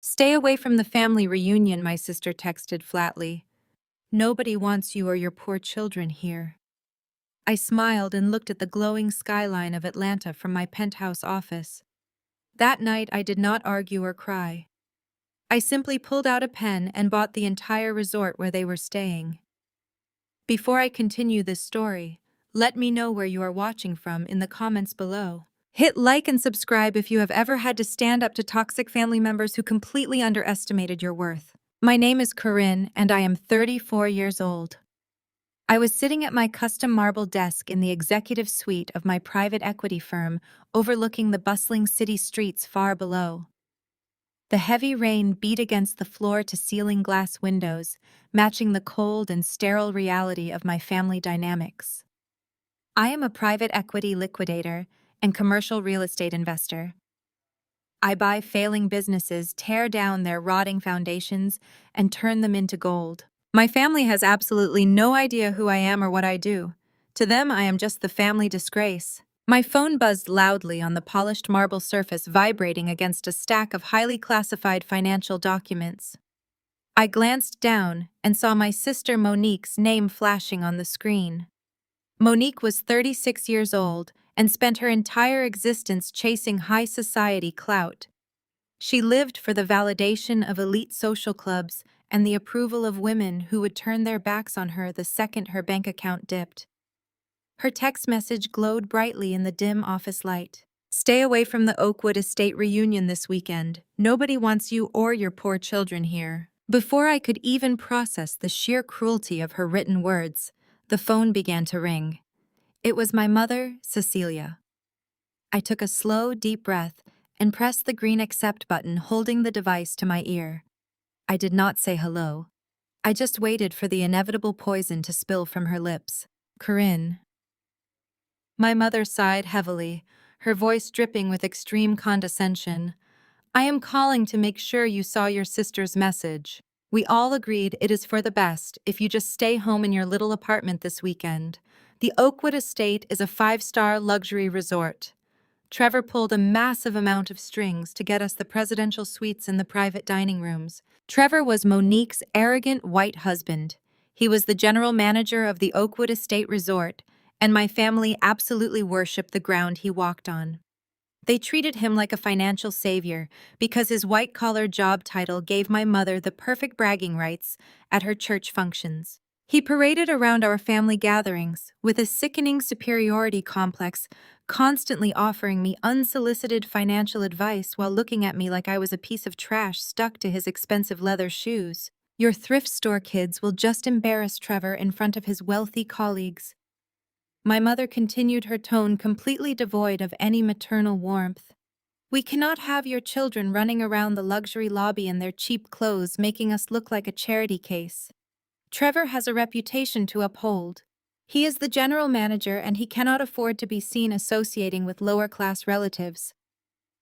Stay away from the family reunion, my sister texted flatly. Nobody wants you or your poor children here. I smiled and looked at the glowing skyline of Atlanta from my penthouse office. That night I did not argue or cry. I simply pulled out a pen and bought the entire resort where they were staying. Before I continue this story, let me know where you are watching from in the comments below. Hit like and subscribe if you have ever had to stand up to toxic family members who completely underestimated your worth. My name is Corinne, and I am 34 years old. I was sitting at my custom marble desk in the executive suite of my private equity firm, overlooking the bustling city streets far below. The heavy rain beat against the floor-to-ceiling glass windows, matching the cold and sterile reality of my family dynamics. I am a private equity liquidator and commercial real estate investor. I buy failing businesses, tear down their rotting foundations, and turn them into gold. My family has absolutely no idea who I am or what I do. To them, I am just the family disgrace. My phone buzzed loudly on the polished marble surface, vibrating against a stack of highly classified financial documents. I glanced down and saw my sister Monique's name flashing on the screen. Monique was 36 years old and spent her entire existence chasing high society clout. She lived for the validation of elite social clubs and the approval of women who would turn their backs on her the second her bank account dipped. Her text message glowed brightly in the dim office light. Stay away from the Oakwood Estate reunion this weekend. Nobody wants you or your poor children here. Before I could even process the sheer cruelty of her written words, the phone began to ring. It was my mother, Cecilia. I took a slow, deep breath and pressed the green accept button, holding the device to my ear. I did not say hello. I just waited for the inevitable poison to spill from her lips. Corinne. My mother sighed heavily, her voice dripping with extreme condescension. I am calling to make sure you saw your sister's message. We all agreed it is for the best if you just stay home in your little apartment this weekend. The Oakwood Estate is a 5-star luxury resort. Trevor pulled a massive amount of strings to get us the presidential suites and the private dining rooms. Trevor was Monique's arrogant white husband. He was the general manager of the Oakwood Estate Resort, and my family absolutely worshipped the ground he walked on. They treated him like a financial savior because his white-collar job title gave my mother the perfect bragging rights at her church functions. He paraded around our family gatherings with a sickening superiority complex, constantly offering me unsolicited financial advice while looking at me like I was a piece of trash stuck to his expensive leather shoes. Your thrift store kids will just embarrass Trevor in front of his wealthy colleagues. My mother continued, her tone completely devoid of any maternal warmth. We cannot have your children running around the luxury lobby in their cheap clothes, making us look like a charity case. Trevor has a reputation to uphold. He is the general manager and he cannot afford to be seen associating with lower-class relatives.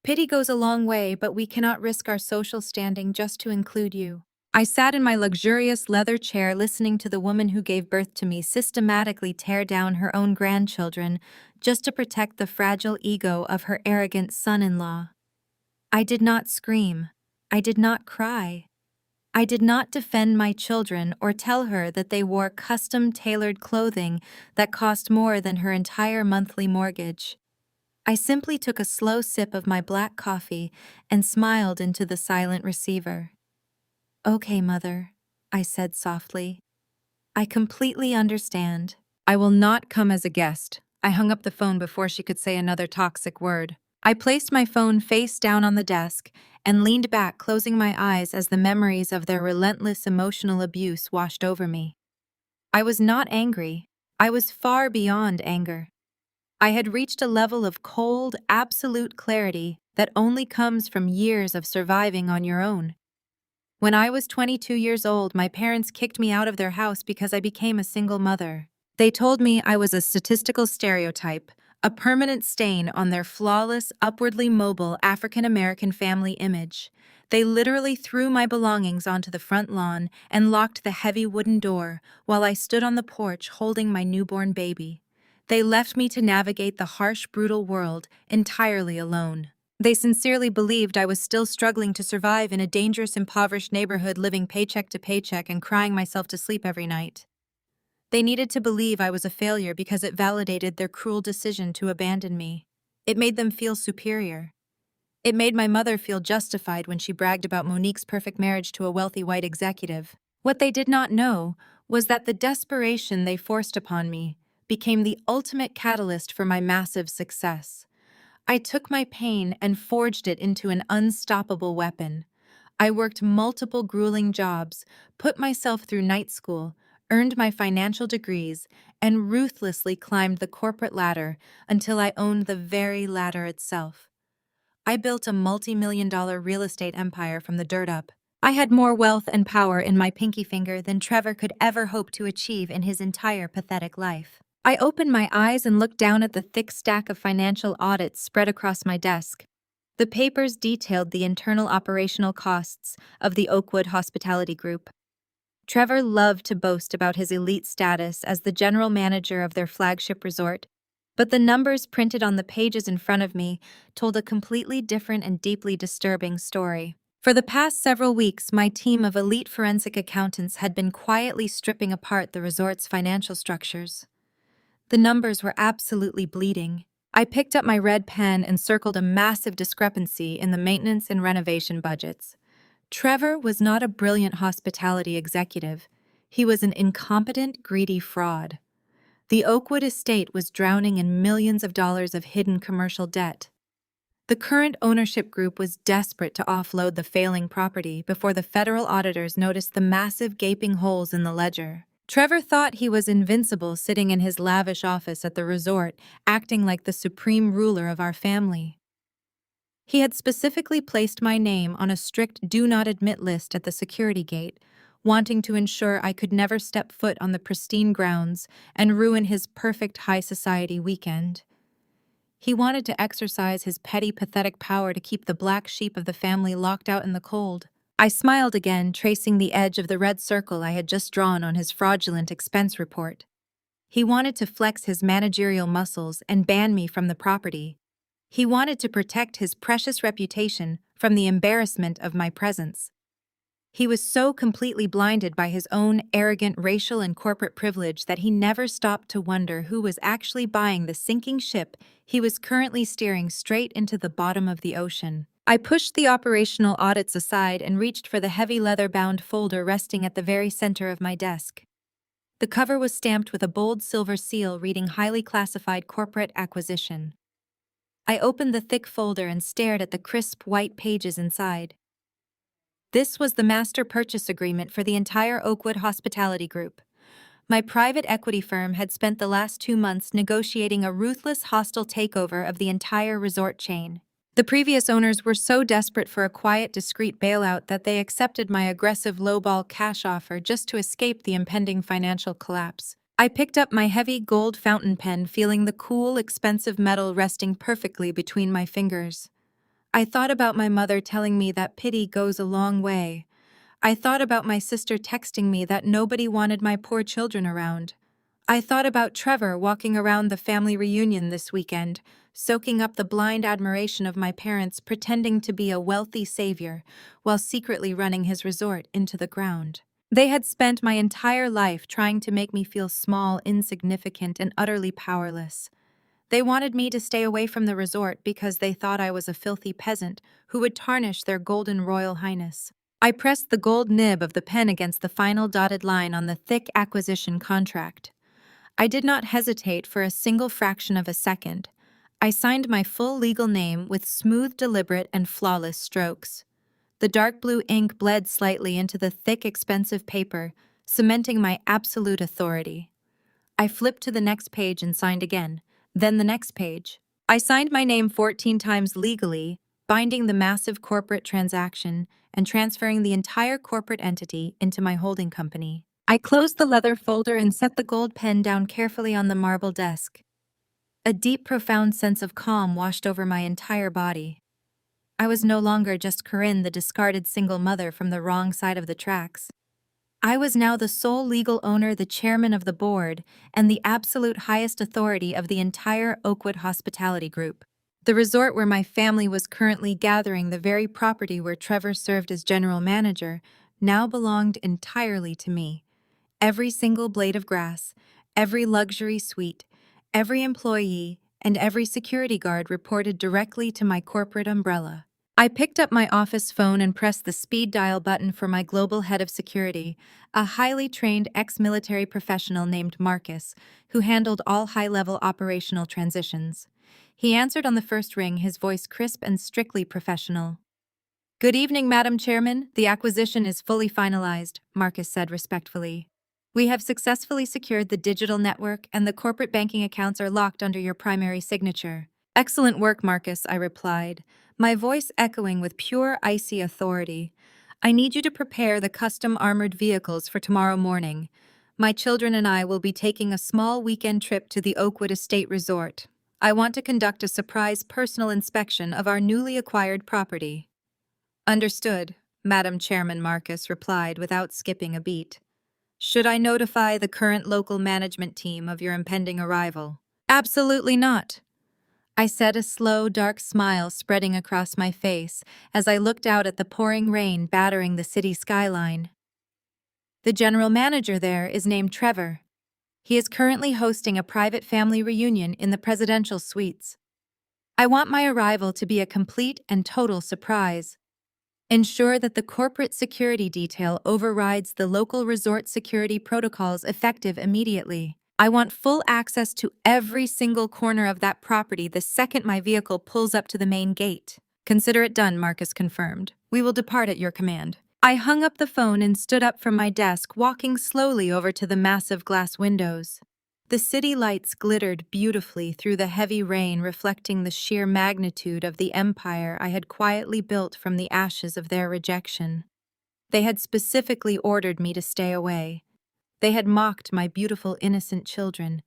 Pity goes a long way, but we cannot risk our social standing just to include you. I sat in my luxurious leather chair listening to the woman who gave birth to me systematically tear down her own grandchildren just to protect the fragile ego of her arrogant son-in-law. I did not scream. I did not cry. I did not defend my children or tell her that they wore custom-tailored clothing that cost more than her entire monthly mortgage. I simply took a slow sip of my black coffee and smiled into the silent receiver. Okay, Mother, I said softly. I completely understand. I will not come as a guest. I hung up the phone before she could say another toxic word. I placed my phone face down on the desk and leaned back, closing my eyes as the memories of their relentless emotional abuse washed over me. I was not angry. I was far beyond anger. I had reached a level of cold, absolute clarity that only comes from years of surviving on your own. When I was 22 years old, my parents kicked me out of their house because I became a single mother. They told me I was a statistical stereotype, a permanent stain on their flawless, upwardly mobile African-American family image. They literally threw my belongings onto the front lawn and locked the heavy wooden door while I stood on the porch holding my newborn baby. They left me to navigate the harsh, brutal world entirely alone. They sincerely believed I was still struggling to survive in a dangerous, impoverished neighborhood, living paycheck to paycheck and crying myself to sleep every night. They needed to believe I was a failure because it validated their cruel decision to abandon me. It made them feel superior. It made my mother feel justified when she bragged about Monique's perfect marriage to a wealthy white executive. What they did not know was that the desperation they forced upon me became the ultimate catalyst for my massive success. I took my pain and forged it into an unstoppable weapon. I worked multiple grueling jobs, put myself through night school, earned my financial degrees, and ruthlessly climbed the corporate ladder until I owned the very ladder itself. I built a multi-million-dollar real estate empire from the dirt up. I had more wealth and power in my pinky finger than Trevor could ever hope to achieve in his entire pathetic life. I opened my eyes and looked down at the thick stack of financial audits spread across my desk. The papers detailed the internal operational costs of the Oakwood Hospitality Group. Trevor loved to boast about his elite status as the general manager of their flagship resort, but the numbers printed on the pages in front of me told a completely different and deeply disturbing story. For the past several weeks, my team of elite forensic accountants had been quietly stripping apart the resort's financial structures. The numbers were absolutely bleeding. I picked up my red pen and circled a massive discrepancy in the maintenance and renovation budgets. Trevor was not a brilliant hospitality executive. He was an incompetent, greedy fraud. The Oakwood estate was drowning in millions of dollars of hidden commercial debt. The current ownership group was desperate to offload the failing property before the federal auditors noticed the massive gaping holes in the ledger. Trevor thought he was invincible sitting in his lavish office at the resort, acting like the supreme ruler of our family. He had specifically placed my name on a strict do not admit list at the security gate, wanting to ensure I could never step foot on the pristine grounds and ruin his perfect high society weekend. He wanted to exercise his petty, pathetic power to keep the black sheep of the family locked out in the cold. I smiled again, tracing the edge of the red circle I had just drawn on his fraudulent expense report. He wanted to flex his managerial muscles and ban me from the property. He wanted to protect his precious reputation from the embarrassment of my presence. He was so completely blinded by his own arrogant racial and corporate privilege that he never stopped to wonder who was actually buying the sinking ship he was currently steering straight into the bottom of the ocean. I pushed the operational audits aside and reached for the heavy leather-bound folder resting at the very center of my desk. The cover was stamped with a bold silver seal reading Highly Classified Corporate Acquisition. I opened the thick folder and stared at the crisp white pages inside. This was the master purchase agreement for the entire Oakwood Hospitality Group. My private equity firm had spent the last 2 months negotiating a ruthless, hostile takeover of the entire resort chain. The previous owners were so desperate for a quiet, discreet bailout that they accepted my aggressive lowball cash offer just to escape the impending financial collapse. I picked up my heavy gold fountain pen, feeling the cool, expensive metal resting perfectly between my fingers. I thought about my mother telling me that pity goes a long way. I thought about my sister texting me that nobody wanted my poor children around. I thought about Trevor walking around the family reunion this weekend, soaking up the blind admiration of my parents, pretending to be a wealthy savior, while secretly running his resort into the ground. They had spent my entire life trying to make me feel small, insignificant, and utterly powerless. They wanted me to stay away from the resort because they thought I was a filthy peasant who would tarnish their golden royal highness. I pressed the gold nib of the pen against the final dotted line on the thick acquisition contract. I did not hesitate for a single fraction of a second. I signed my full legal name with smooth, deliberate, and flawless strokes. The dark blue ink bled slightly into the thick, expensive paper, cementing my absolute authority. I flipped to the next page and signed again. Then the next page. I signed my name 14 times legally, binding the massive corporate transaction and transferring the entire corporate entity into my holding company. I closed the leather folder and set the gold pen down carefully on the marble desk. A deep, profound sense of calm washed over my entire body. I was no longer just Corinne, the discarded single mother from the wrong side of the tracks. I was now the sole legal owner, the chairman of the board, and the absolute highest authority of the entire Oakwood Hospitality Group. The resort where my family was currently gathering, the very property where Trevor served as general manager, now belonged entirely to me. Every single blade of grass, every luxury suite, every employee, and every security guard reported directly to my corporate umbrella. I picked up my office phone and pressed the speed dial button for my global head of security, a highly trained ex-military professional named Marcus, who handled all high-level operational transitions. He answered on the first ring, his voice crisp and strictly professional. "Good evening, Madam Chairman. The acquisition is fully finalized," Marcus said respectfully. "We have successfully secured the digital network, and the corporate banking accounts are locked under your primary signature." "Excellent work, Marcus," I replied, my voice echoing with pure icy authority. "I need you to prepare the custom armored vehicles for tomorrow morning. My children and I will be taking a small weekend trip to the Oakwood Estate Resort. I want to conduct a surprise personal inspection of our newly acquired property." "Understood," Madam Chairman, Marcus replied without skipping a beat. "Should I notify the current local management team of your impending arrival?" "Absolutely not," I said, a slow, dark smile spreading across my face as I looked out at the pouring rain battering the city skyline. "The general manager there is named Trevor. He is currently hosting a private family reunion in the presidential suites. I want my arrival to be a complete and total surprise. Ensure that the corporate security detail overrides the local resort security protocols effective immediately. I want full access to every single corner of that property the second my vehicle pulls up to the main gate." "Consider it done," Marcus confirmed. "We will depart at your command." I hung up the phone and stood up from my desk, walking slowly over to the massive glass windows. The city lights glittered beautifully through the heavy rain, reflecting the sheer magnitude of the empire I had quietly built from the ashes of their rejection. They had specifically ordered me to stay away. They had mocked my beautiful, innocent children.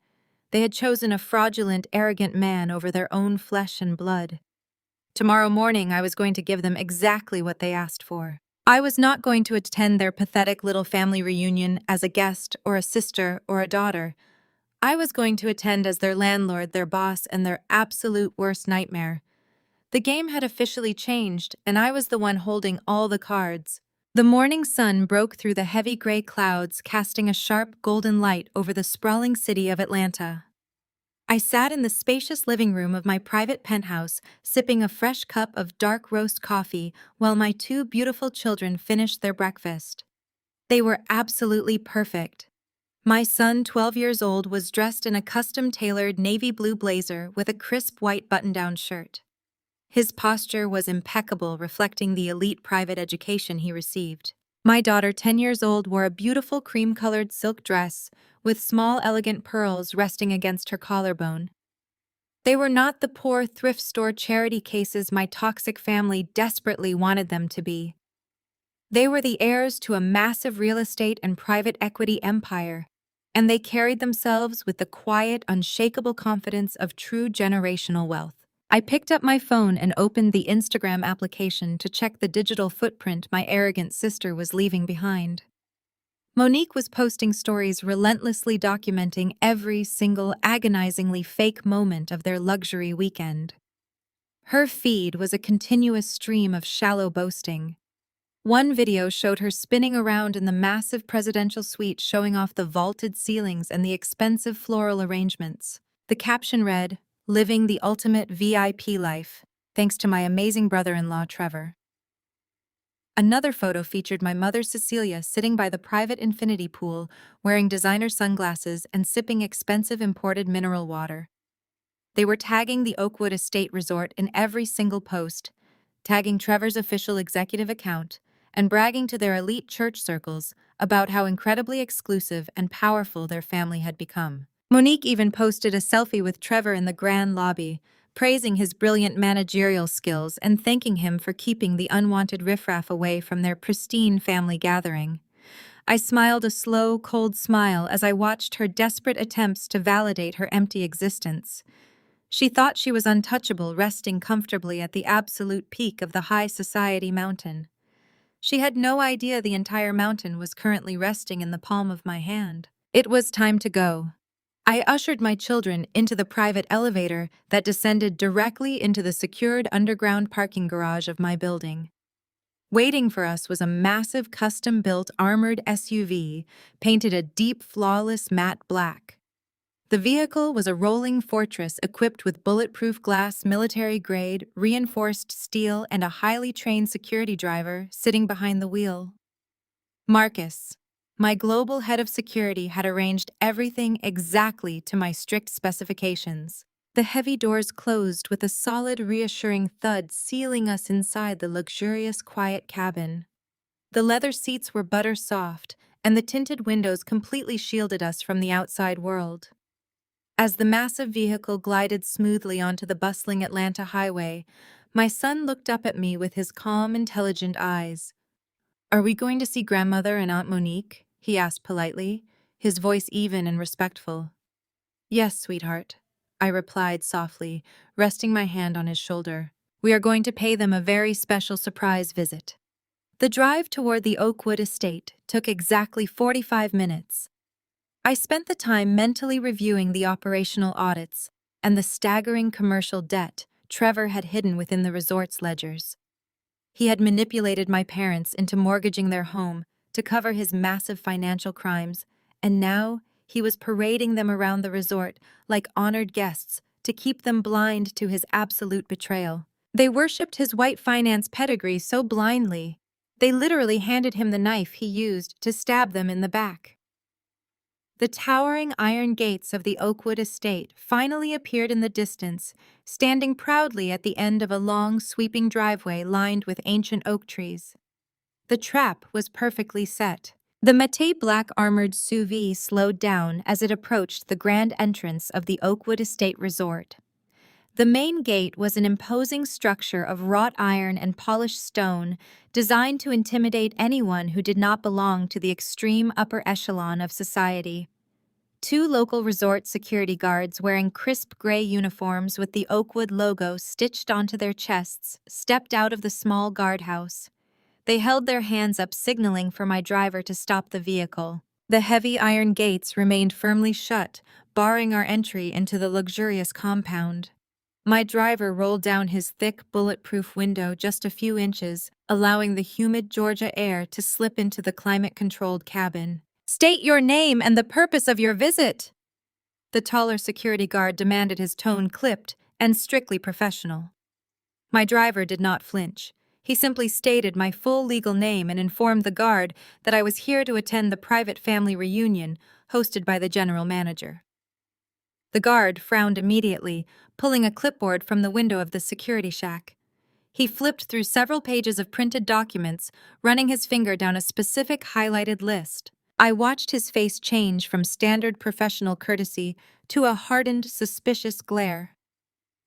They had chosen a fraudulent, arrogant man over their own flesh and blood. Tomorrow morning, I was going to give them exactly what they asked for. I was not going to attend their pathetic little family reunion as a guest or a sister or a daughter. I was going to attend as their landlord, their boss, and their absolute worst nightmare. The game had officially changed, and I was the one holding all the cards. The morning sun broke through the heavy gray clouds, casting a sharp golden light over the sprawling city of Atlanta. I sat in the spacious living room of my private penthouse, sipping a fresh cup of dark roast coffee while my two beautiful children finished their breakfast. They were absolutely perfect. My son, 12 years old, was dressed in a custom-tailored navy blue blazer with a crisp white button-down shirt. His posture was impeccable, reflecting the elite private education he received. My daughter, 10 years old, wore a beautiful cream-colored silk dress with small, elegant pearls resting against her collarbone. They were not the poor thrift store charity cases my toxic family desperately wanted them to be. They were the heirs to a massive real estate and private equity empire, and they carried themselves with the quiet, unshakable confidence of true generational wealth. I picked up my phone and opened the Instagram application to check the digital footprint my arrogant sister was leaving behind. Monique was posting stories relentlessly documenting every single agonizingly fake moment of their luxury weekend. Her feed was a continuous stream of shallow boasting. One video showed her spinning around in the massive presidential suite, showing off the vaulted ceilings and the expensive floral arrangements. The caption read, "Living the ultimate VIP life, thanks to my amazing brother-in-law, Trevor." Another photo featured my mother, Cecilia, sitting by the private infinity pool, wearing designer sunglasses and sipping expensive imported mineral water. They were tagging the Oakwood Estate Resort in every single post, tagging Trevor's official executive account, and bragging to their elite church circles about how incredibly exclusive and powerful their family had become. Monique even posted a selfie with Trevor in the grand lobby, praising his brilliant managerial skills and thanking him for keeping the unwanted riffraff away from their pristine family gathering. I smiled a slow, cold smile as I watched her desperate attempts to validate her empty existence. She thought she was untouchable, resting comfortably at the absolute peak of the high society mountain. She had no idea the entire mountain was currently resting in the palm of my hand. It was time to go. I ushered my children into the private elevator that descended directly into the secured underground parking garage of my building. Waiting for us was a massive custom-built armored SUV painted a deep, flawless matte black. The vehicle was a rolling fortress equipped with bulletproof glass, military-grade, reinforced steel, and a highly trained security driver sitting behind the wheel. Marcus, my global head of security, had arranged everything exactly to my strict specifications. The heavy doors closed with a solid, reassuring thud, sealing us inside the luxurious, quiet cabin. The leather seats were butter soft, and the tinted windows completely shielded us from the outside world. As the massive vehicle glided smoothly onto the bustling Atlanta highway, my son looked up at me with his calm, intelligent eyes. "Are we going to see Grandmother and Aunt Monique?" he asked politely, his voice even and respectful. "Yes, sweetheart," I replied softly, resting my hand on his shoulder. "We are going to pay them a very special surprise visit." The drive toward the Oakwood estate took exactly 45 minutes. I spent the time mentally reviewing the operational audits and the staggering commercial debt Trevor had hidden within the resort's ledgers. He had manipulated my parents into mortgaging their home to cover his massive financial crimes, and now he was parading them around the resort like honored guests to keep them blind to his absolute betrayal. They worshipped his white finance pedigree so blindly, they literally handed him the knife he used to stab them in the back. The towering iron gates of the Oakwood estate finally appeared in the distance, standing proudly at the end of a long, sweeping driveway lined with ancient oak trees. The trap was perfectly set. The matte black armored SUV slowed down as it approached the grand entrance of the Oakwood Estate Resort. The main gate was an imposing structure of wrought iron and polished stone designed to intimidate anyone who did not belong to the extreme upper echelon of society. Two local resort security guards wearing crisp gray uniforms with the Oakwood logo stitched onto their chests stepped out of the small guardhouse. They held their hands up, signaling for my driver to stop the vehicle. The heavy iron gates remained firmly shut, barring our entry into the luxurious compound. My driver rolled down his thick, bulletproof window just a few inches, allowing the humid Georgia air to slip into the climate-controlled cabin. "State your name and the purpose of your visit," the taller security guard demanded, his tone clipped and strictly professional. My driver did not flinch. He simply stated my full legal name and informed the guard that I was here to attend the private family reunion hosted by the general manager. The guard frowned immediately, pulling a clipboard from the window of the security shack. He flipped through several pages of printed documents, running his finger down a specific highlighted list. I watched his face change from standard professional courtesy to a hardened, suspicious glare.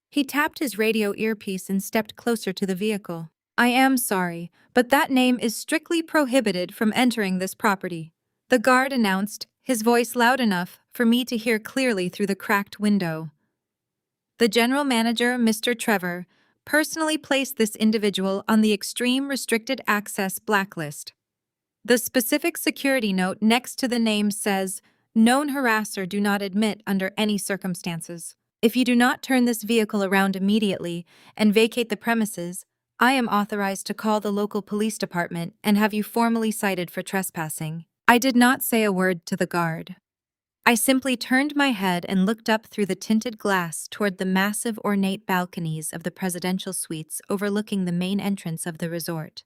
He tapped his radio earpiece and stepped closer to the vehicle. "I am sorry, but that name is strictly prohibited from entering this property," the guard announced, his voice loud enough for me to hear clearly through the cracked window. The general manager, Mr. Trevor, personally placed this individual on the extreme restricted access blacklist. The specific security note next to the name says, "Known harasser do not admit under any circumstances. If you do not turn this vehicle around immediately and vacate the premises, I am authorized to call the local police department and have you formally cited for trespassing." I did not say a word to the guard. I simply turned my head and looked up through the tinted glass toward the massive ornate balconies of the presidential suites overlooking the main entrance of the resort.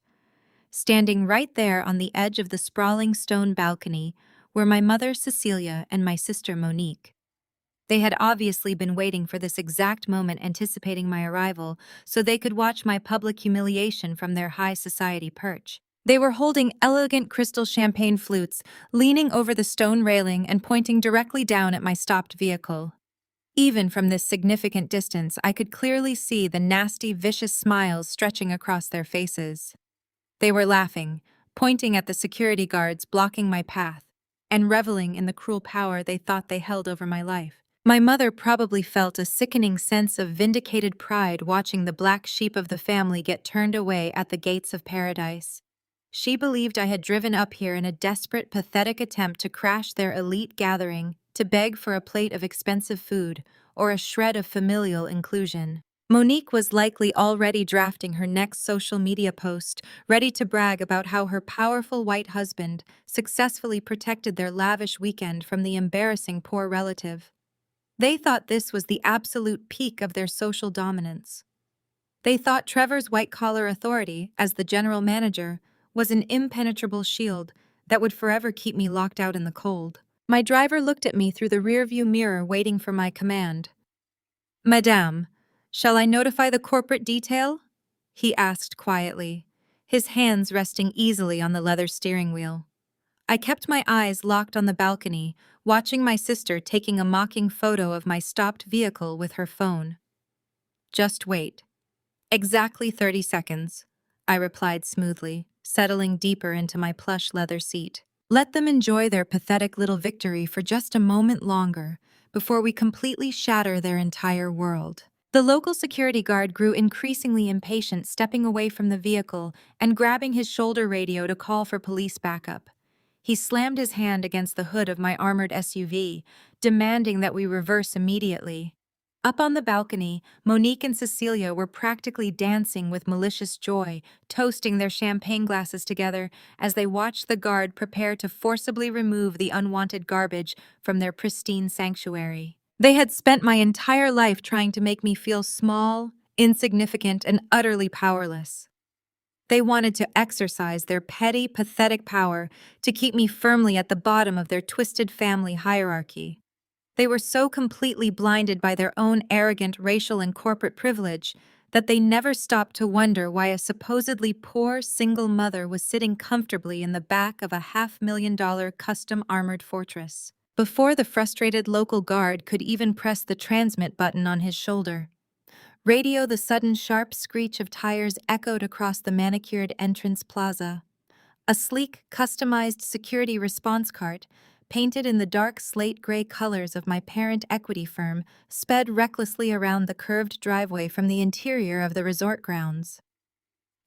Standing right there on the edge of the sprawling stone balcony were my mother Cecilia and my sister Monique. They had obviously been waiting for this exact moment, anticipating my arrival, so they could watch my public humiliation from their high society perch. They were holding elegant crystal champagne flutes, leaning over the stone railing and pointing directly down at my stopped vehicle. Even from this significant distance, I could clearly see the nasty, vicious smiles stretching across their faces. They were laughing, pointing at the security guards blocking my path, and reveling in the cruel power they thought they held over my life. My mother probably felt a sickening sense of vindicated pride watching the black sheep of the family get turned away at the gates of paradise. She believed I had driven up here in a desperate, pathetic attempt to crash their elite gathering, to beg for a plate of expensive food or a shred of familial inclusion. Monique was likely already drafting her next social media post, ready to brag about how her powerful white husband successfully protected their lavish weekend from the embarrassing poor relative. They thought this was the absolute peak of their social dominance. They thought Trevor's white-collar authority, as the general manager, was an impenetrable shield that would forever keep me locked out in the cold. My driver looked at me through the rearview mirror waiting for my command. "Madame, shall I notify the corporate detail?" he asked quietly, his hands resting easily on the leather steering wheel. I kept my eyes locked on the balcony, watching my sister taking a mocking photo of my stopped vehicle with her phone. "Just wait. Exactly 30 seconds," I replied smoothly, settling deeper into my plush leather seat. Let them enjoy their pathetic little victory for just a moment longer before we completely shatter their entire world. The local security guard grew increasingly impatient, stepping away from the vehicle and grabbing his shoulder radio to call for police backup. He slammed his hand against the hood of my armored SUV, demanding that we reverse immediately. Up on the balcony, Monique and Cecilia were practically dancing with malicious joy, toasting their champagne glasses together as they watched the guard prepare to forcibly remove the unwanted garbage from their pristine sanctuary. They had spent my entire life trying to make me feel small, insignificant, and utterly powerless. They wanted to exercise their petty, pathetic power to keep me firmly at the bottom of their twisted family hierarchy. They were so completely blinded by their own arrogant racial and corporate privilege that they never stopped to wonder why a supposedly poor single mother was sitting comfortably in the back of a $500,000 custom-armored fortress. Before the frustrated local guard could even press the transmit button on his shoulder, the sudden sharp screech of tires echoed across the manicured entrance plaza. A sleek, customized security response cart, painted in the dark slate gray colors of my parent equity firm, sped recklessly around the curved driveway from the interior of the resort grounds.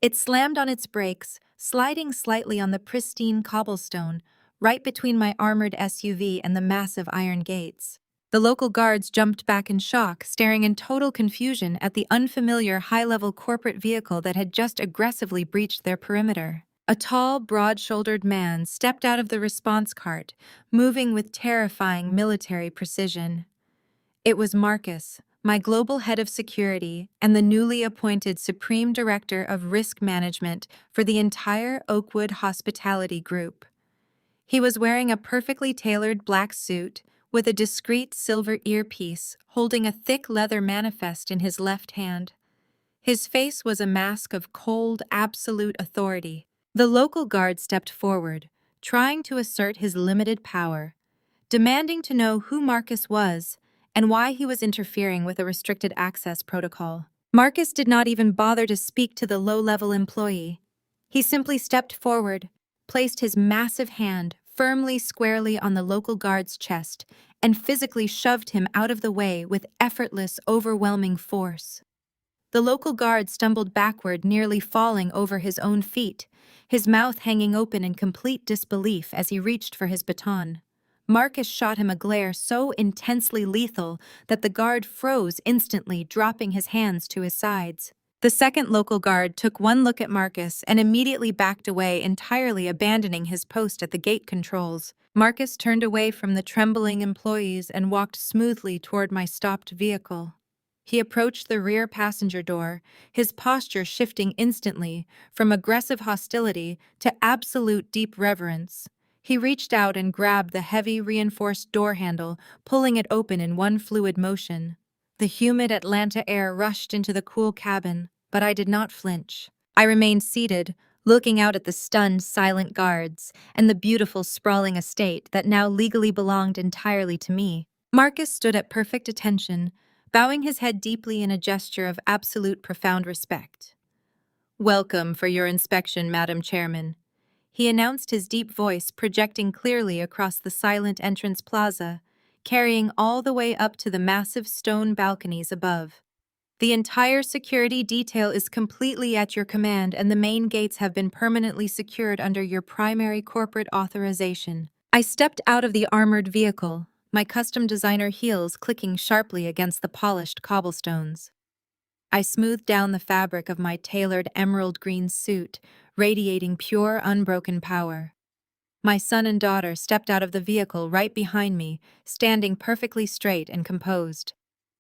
It slammed on its brakes, sliding slightly on the pristine cobblestone, right between my armored SUV and the massive iron gates. The local guards jumped back in shock, staring in total confusion at the unfamiliar high-level corporate vehicle that had just aggressively breached their perimeter. A tall, broad-shouldered man stepped out of the response cart, moving with terrifying military precision. It was Marcus, my global head of security and the newly appointed Supreme Director of Risk Management for the entire Oakwood Hospitality Group. He was wearing a perfectly tailored black suit with a discreet silver earpiece, holding a thick leather manifest in his left hand. His face was a mask of cold, absolute authority. The local guard stepped forward, trying to assert his limited power, demanding to know who Marcus was and why he was interfering with a restricted access protocol. Marcus did not even bother to speak to the low-level employee. He simply stepped forward, placed his massive hand firmly squarely on the local guard's chest, and physically shoved him out of the way with effortless, overwhelming force. The local guard stumbled backward, nearly falling over his own feet, his mouth hanging open in complete disbelief as he reached for his baton. Marcus shot him a glare so intensely lethal that the guard froze instantly, dropping his hands to his sides. The second local guard took one look at Marcus and immediately backed away, entirely abandoning his post at the gate controls. Marcus turned away from the trembling employees and walked smoothly toward my stopped vehicle. He approached the rear passenger door, his posture shifting instantly from aggressive hostility to absolute deep reverence. He reached out and grabbed the heavy, reinforced door handle, pulling it open in one fluid motion. The humid Atlanta air rushed into the cool cabin, but I did not flinch. I remained seated, looking out at the stunned, silent guards and the beautiful, sprawling estate that now legally belonged entirely to me. Marcus stood at perfect attention, bowing his head deeply in a gesture of absolute profound respect. "Welcome for your inspection, Madam Chairman," he announced, his deep voice projecting clearly across the silent entrance plaza, carrying all the way up to the massive stone balconies above. "The entire security detail is completely at your command, and the main gates have been permanently secured under your primary corporate authorization." I stepped out of the armored vehicle, my custom designer heels clicking sharply against the polished cobblestones. I smoothed down the fabric of my tailored emerald green suit, radiating pure, unbroken power. My son and daughter stepped out of the vehicle right behind me, standing perfectly straight and composed.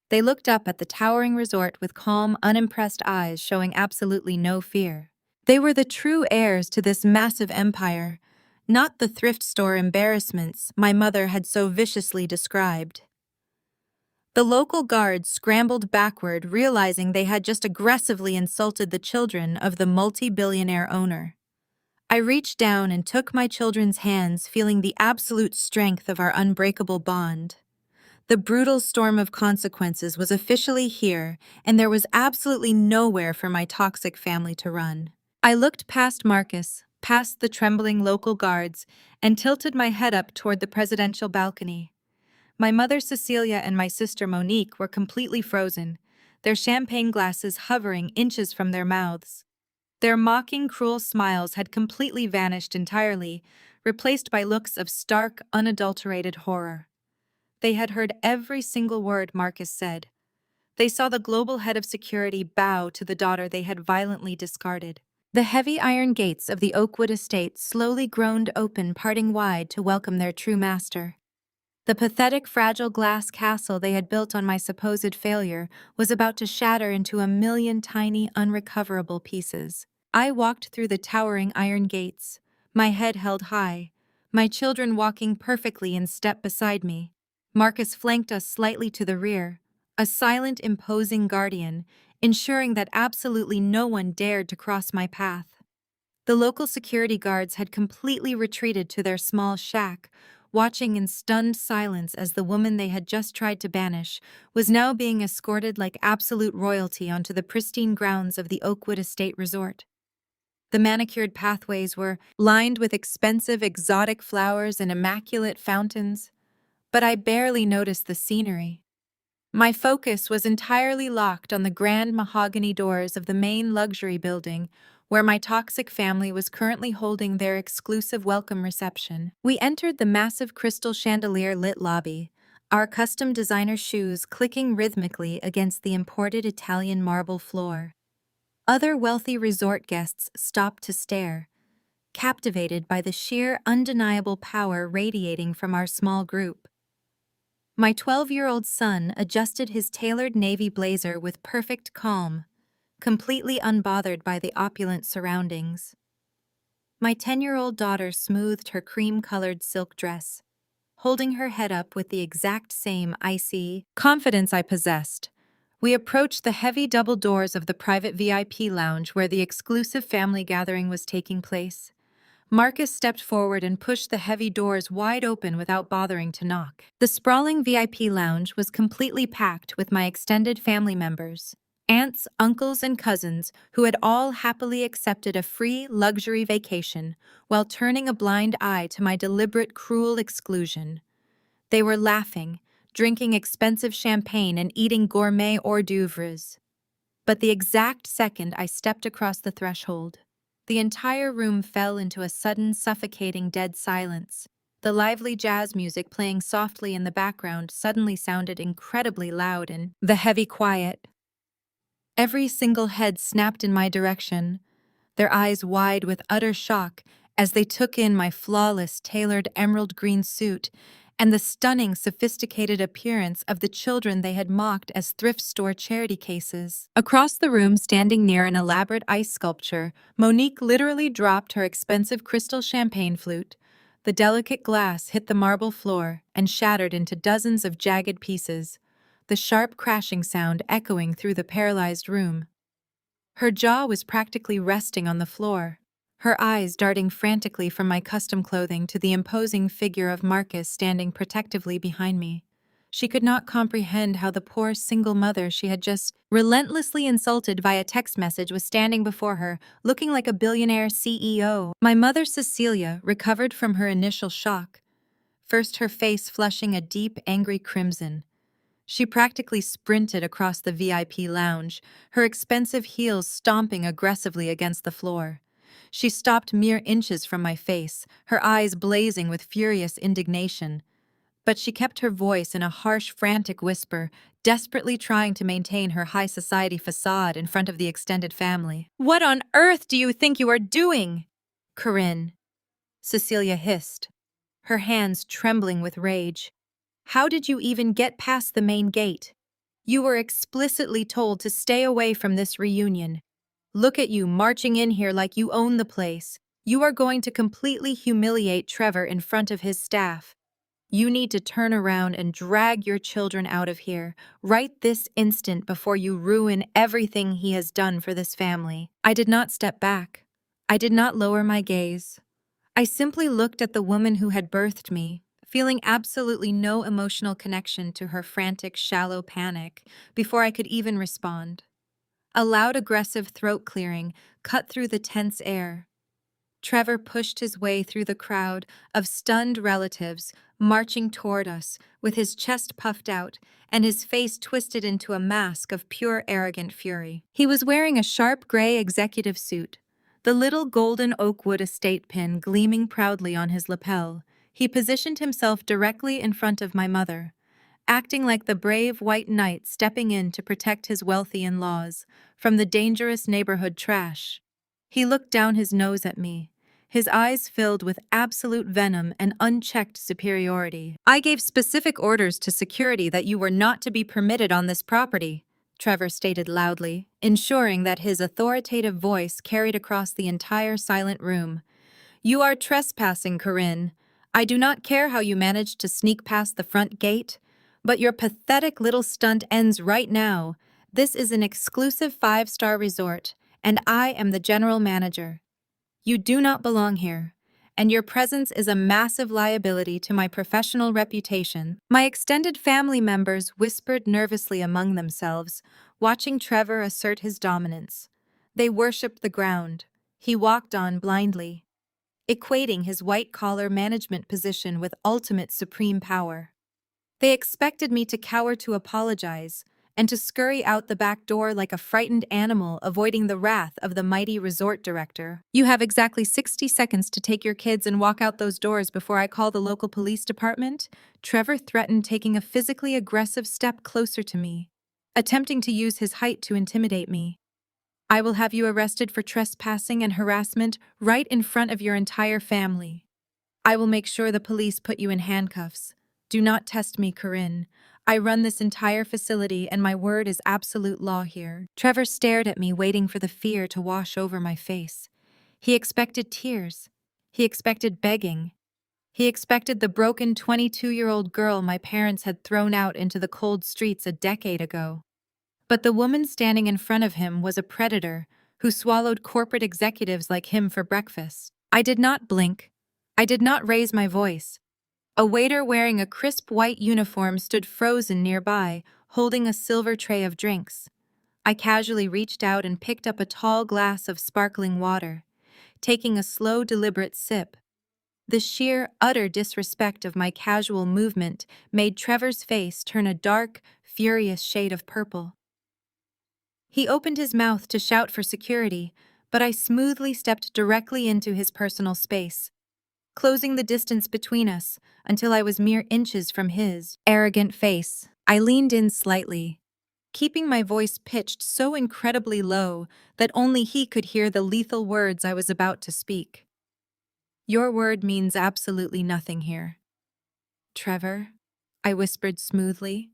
They looked up at the towering resort with calm, unimpressed eyes showing absolutely no fear. They were the true heirs to this massive empire, not the thrift store embarrassments my mother had so viciously described. The local guards scrambled backward, realizing they had just aggressively insulted the children of the multi-billionaire owner. I reached down and took my children's hands, feeling the absolute strength of our unbreakable bond. The brutal storm of consequences was officially here, and there was absolutely nowhere for my toxic family to run. I looked past Marcus, past the trembling local guards, and tilted my head up toward the presidential balcony. My mother Cecilia and my sister Monique were completely frozen, their champagne glasses hovering inches from their mouths. Their mocking, cruel smiles had completely vanished entirely, replaced by looks of stark, unadulterated horror. They had heard every single word Marcus said. They saw the global head of security bow to the daughter they had violently discarded. The heavy iron gates of the Oakwood estate slowly groaned open, parting wide to welcome their true master. The pathetic, fragile glass castle they had built on my supposed failure was about to shatter into a million tiny, unrecoverable pieces. I walked through the towering iron gates, my head held high, my children walking perfectly in step beside me. Marcus flanked us slightly to the rear, a silent, imposing guardian, ensuring that absolutely no one dared to cross my path. The local security guards had completely retreated to their small shack, watching in stunned silence as the woman they had just tried to banish was now being escorted like absolute royalty onto the pristine grounds of the Oakwood Estate Resort. The manicured pathways were lined with expensive, exotic flowers and immaculate fountains, but I barely noticed the scenery. My focus was entirely locked on the grand mahogany doors of the main luxury building, where my toxic family was currently holding their exclusive welcome reception. We entered the massive crystal chandelier-lit lobby, our custom designer shoes clicking rhythmically against the imported Italian marble floor. Other wealthy resort guests stopped to stare, captivated by the sheer, undeniable power radiating from our small group. My 12-year-old son adjusted his tailored navy blazer with perfect calm, completely unbothered by the opulent surroundings. My 10-year-old daughter smoothed her cream-colored silk dress, holding her head up with the exact same icy confidence I possessed. We approached the heavy double doors of the private VIP lounge where the exclusive family gathering was taking place. Marcus stepped forward and pushed the heavy doors wide open without bothering to knock. The sprawling VIP lounge was completely packed with my extended family members, aunts, uncles, and cousins who had all happily accepted a free luxury vacation while turning a blind eye to my deliberate, cruel exclusion. They were laughing, drinking expensive champagne and eating gourmet hors d'oeuvres. But the exact second I stepped across the threshold, the entire room fell into a sudden, suffocating dead silence. The lively jazz music playing softly in the background suddenly sounded incredibly loud in the heavy quiet. Every single head snapped in my direction, their eyes wide with utter shock as they took in my flawless, tailored emerald green suit and the stunning, sophisticated appearance of the children they had mocked as thrift store charity cases. Across the room, standing near an elaborate ice sculpture, Monique literally dropped her expensive crystal champagne flute. The delicate glass hit the marble floor and shattered into dozens of jagged pieces, the sharp crashing sound echoing through the paralyzed room. Her jaw was practically resting on the floor, her eyes darting frantically from my custom clothing to the imposing figure of Marcus standing protectively behind me. She could not comprehend how the poor single mother she had just relentlessly insulted via text message was standing before her, looking like a billionaire CEO. My mother Cecilia recovered from her initial shock, first her face flushing a deep, angry crimson. She practically sprinted across the VIP lounge, her expensive heels stomping aggressively against the floor. She stopped mere inches from my face, her eyes blazing with furious indignation. But she kept her voice in a harsh, frantic whisper, desperately trying to maintain her high society facade in front of the extended family. "What on earth do you think you are doing?" "Corinne," Cecilia hissed, her hands trembling with rage. "How did you even get past the main gate? You were explicitly told to stay away from this reunion. Look at you marching in here like you own the place. You are going to completely humiliate Trevor in front of his staff. You need to turn around and drag your children out of here, right this instant before you ruin everything he has done for this family." I did not step back. I did not lower my gaze. I simply looked at the woman who had birthed me, feeling absolutely no emotional connection to her frantic, shallow panic before I could even respond. A loud, aggressive throat clearing cut through the tense air. Trevor pushed his way through the crowd of stunned relatives marching toward us with his chest puffed out and his face twisted into a mask of pure arrogant fury. He was wearing a sharp gray executive suit, the little golden oakwood estate pin gleaming proudly on his lapel. He positioned himself directly in front of my mother, acting like the brave white knight stepping in to protect his wealthy in-laws from the dangerous neighborhood trash. He looked down his nose at me, his eyes filled with absolute venom and unchecked superiority. "I gave specific orders to security that you were not to be permitted on this property," Trevor stated loudly, ensuring that his authoritative voice carried across the entire silent room. "You are trespassing, Corinne. I do not care how you managed to sneak past the front gate, but your pathetic little stunt ends right now. This is an exclusive 5-star resort, and I am the general manager. You do not belong here, and your presence is a massive liability to my professional reputation." My extended family members whispered nervously among themselves, watching Trevor assert his dominance. They worshipped the ground. He walked on blindly, equating his white-collar management position with ultimate supreme power. They expected me to cower to apologize and to scurry out the back door like a frightened animal avoiding the wrath of the mighty resort director. "You have exactly 60 seconds to take your kids and walk out those doors before I call the local police department," Trevor threatened, taking a physically aggressive step closer to me, attempting to use his height to intimidate me. "I will have you arrested for trespassing and harassment right in front of your entire family. I will make sure the police put you in handcuffs. Do not test me, Corinne. I run this entire facility and my word is absolute law here." Trevor stared at me, waiting for the fear to wash over my face. He expected tears. He expected begging. He expected the broken 22-year-old girl my parents had thrown out into the cold streets a decade ago. But the woman standing in front of him was a predator who swallowed corporate executives like him for breakfast. I did not blink. I did not raise my voice. A waiter wearing a crisp white uniform stood frozen nearby, holding a silver tray of drinks. I casually reached out and picked up a tall glass of sparkling water, taking a slow, deliberate sip. The sheer, utter disrespect of my casual movement made Trevor's face turn a dark, furious shade of purple. He opened his mouth to shout for security, but I smoothly stepped directly into his personal space, closing the distance between us until I was mere inches from his arrogant face. I leaned in slightly, keeping my voice pitched so incredibly low that only he could hear the lethal words I was about to speak. "Your word means absolutely nothing here, Trevor," I whispered smoothly,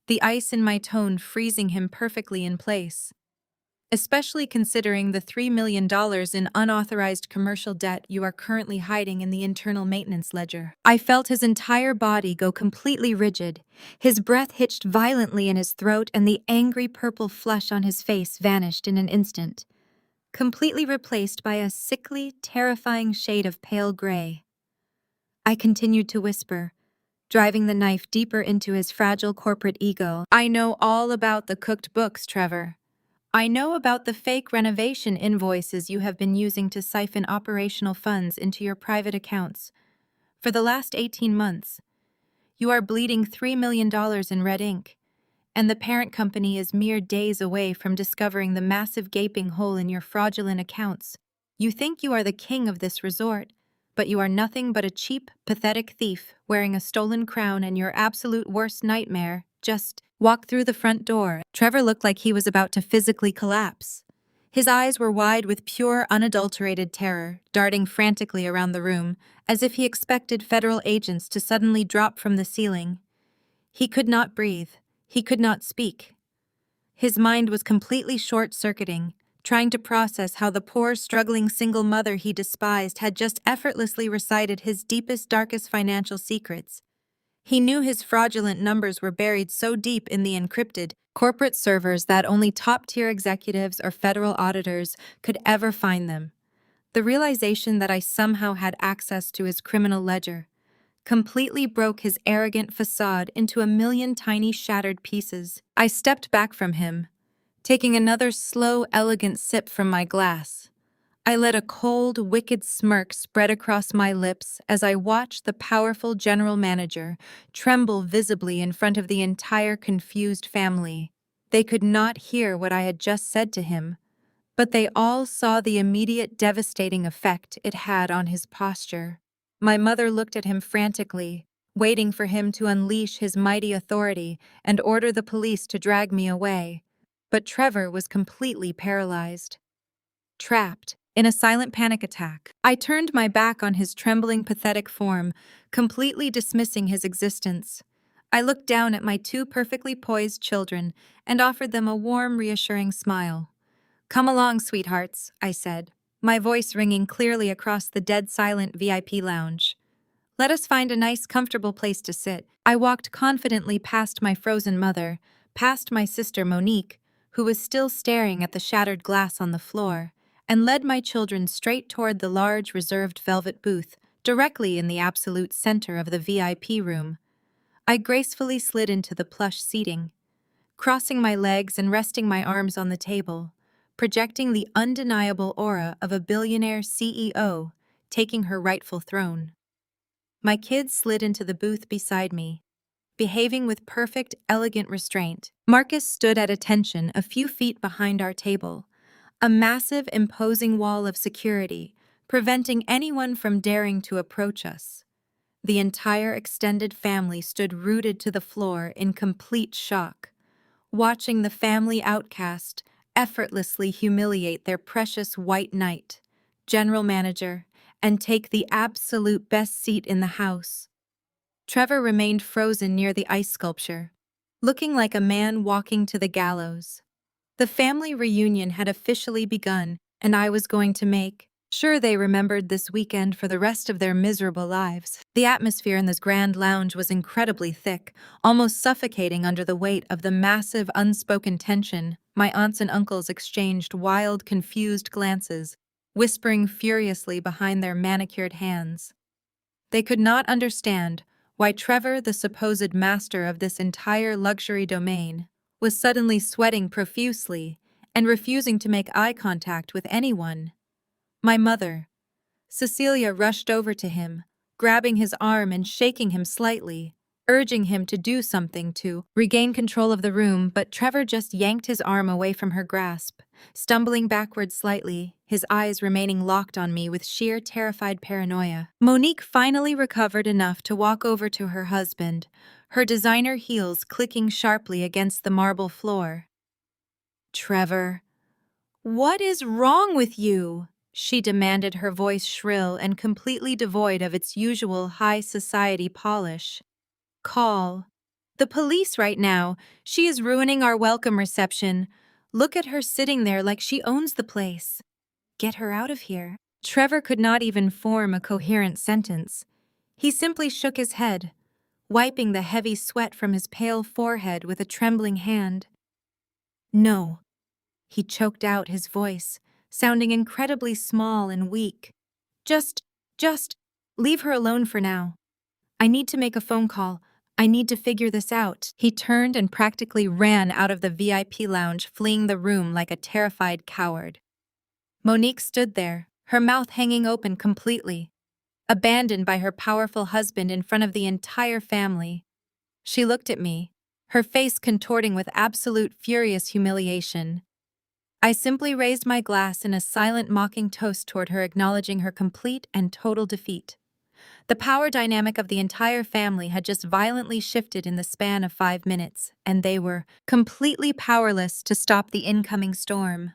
the ice in my tone freezing him perfectly in place. "Especially considering the $3 million in unauthorized commercial debt you are currently hiding in the internal maintenance ledger." I felt his entire body go completely rigid. His breath hitched violently in his throat and the angry purple flush on his face vanished in an instant, completely replaced by a sickly, terrifying shade of pale gray. I continued to whisper, driving the knife deeper into his fragile corporate ego. "I know all about the cooked books, Trevor. I know about the fake renovation invoices you have been using to siphon operational funds into your private accounts. For the last 18 months, you are bleeding $3 million in red ink, and the parent company is mere days away from discovering the massive gaping hole in your fraudulent accounts. You think you are the king of this resort, but you are nothing but a cheap, pathetic thief wearing a stolen crown, and your absolute worst nightmare. Just walk through the front door." Trevor looked like he was about to physically collapse. His eyes were wide with pure, unadulterated terror, darting frantically around the room, as if he expected federal agents to suddenly drop from the ceiling. He could not breathe. He could not speak. His mind was completely short-circuiting, trying to process how the poor, struggling single mother he despised had just effortlessly recited his deepest, darkest financial secrets. He knew his fraudulent numbers were buried so deep in the encrypted corporate servers that only top-tier executives or federal auditors could ever find them. The realization that I somehow had access to his criminal ledger completely broke his arrogant facade into a million tiny shattered pieces. I stepped back from him, taking another slow, elegant sip from my glass. I let a cold, wicked smirk spread across my lips as I watched the powerful general manager tremble visibly in front of the entire confused family. They could not hear what I had just said to him, but they all saw the immediate devastating effect it had on his posture. My mother looked at him frantically, waiting for him to unleash his mighty authority and order the police to drag me away. But Trevor was completely paralyzed. Trapped in a silent panic attack. I turned my back on his trembling, pathetic form, completely dismissing his existence. I looked down at my two perfectly poised children and offered them a warm, reassuring smile. "Come along, sweethearts," I said, my voice ringing clearly across the dead-silent VIP lounge. "Let us find a nice, comfortable place to sit." I walked confidently past my frozen mother, past my sister Monique, who was still staring at the shattered glass on the floor, and led my children straight toward the large, reserved velvet booth, directly in the absolute center of the VIP room. I gracefully slid into the plush seating, crossing my legs and resting my arms on the table, projecting the undeniable aura of a billionaire CEO taking her rightful throne. My kids slid into the booth beside me, behaving with perfect, elegant restraint. Marcus stood at attention a few feet behind our table, a massive, imposing wall of security, preventing anyone from daring to approach us. The entire extended family stood rooted to the floor in complete shock, watching the family outcast effortlessly humiliate their precious white knight, general manager, and take the absolute best seat in the house. Trevor remained frozen near the ice sculpture, looking like a man walking to the gallows. The family reunion had officially begun, and I was going to make sure they remembered this weekend for the rest of their miserable lives. The atmosphere in this grand lounge was incredibly thick, almost suffocating under the weight of the massive, unspoken tension. My aunts and uncles exchanged wild, confused glances, whispering furiously behind their manicured hands. They could not understand why Trevor, the supposed master of this entire luxury domain, was suddenly sweating profusely and refusing to make eye contact with anyone. My mother, Cecilia, rushed over to him, grabbing his arm and shaking him slightly, urging him to do something to regain control of the room, but Trevor just yanked his arm away from her grasp, stumbling backward slightly, his eyes remaining locked on me with sheer terrified paranoia. Monique finally recovered enough to walk over to her husband, her designer heels clicking sharply against the marble floor. "Trevor, what is wrong with you?" she demanded, her voice shrill and completely devoid of its usual high society polish. "Call the police right now. She is ruining our welcome reception. Look at her sitting there like she owns the place. Get her out of here." Trevor could not even form a coherent sentence. He simply shook his head, wiping the heavy sweat from his pale forehead with a trembling hand. "No," he choked out, his voice sounding incredibly small and weak. Just, leave her alone for now. I need to make a phone call. I need to figure this out." He turned and practically ran out of the VIP lounge, fleeing the room like a terrified coward. Monique stood there, her mouth hanging open completely, abandoned by her powerful husband in front of the entire family. She looked at me, her face contorting with absolute furious humiliation. I simply raised my glass in a silent, mocking toast toward her, acknowledging her complete and total defeat. The power dynamic of the entire family had just violently shifted in the span of 5 minutes, and they were completely powerless to stop the incoming storm.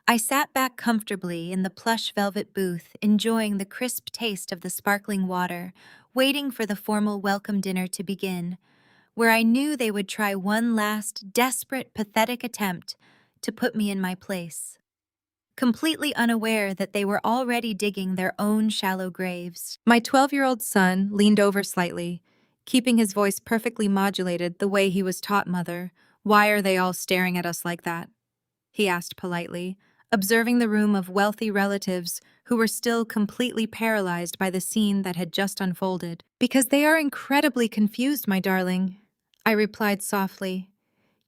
I sat back comfortably in the plush velvet booth, enjoying the crisp taste of the sparkling water, waiting for the formal welcome dinner to begin, where I knew they would try one last, desperate, pathetic attempt to put me in my place, completely unaware that they were already digging their own shallow graves. My 12-year-old son leaned over slightly, keeping his voice perfectly modulated the way he was taught. "Mother, why are they all staring at us like that?" he asked politely, observing the room of wealthy relatives who were still completely paralyzed by the scene that had just unfolded. "Because they are incredibly confused, my darling," I replied softly,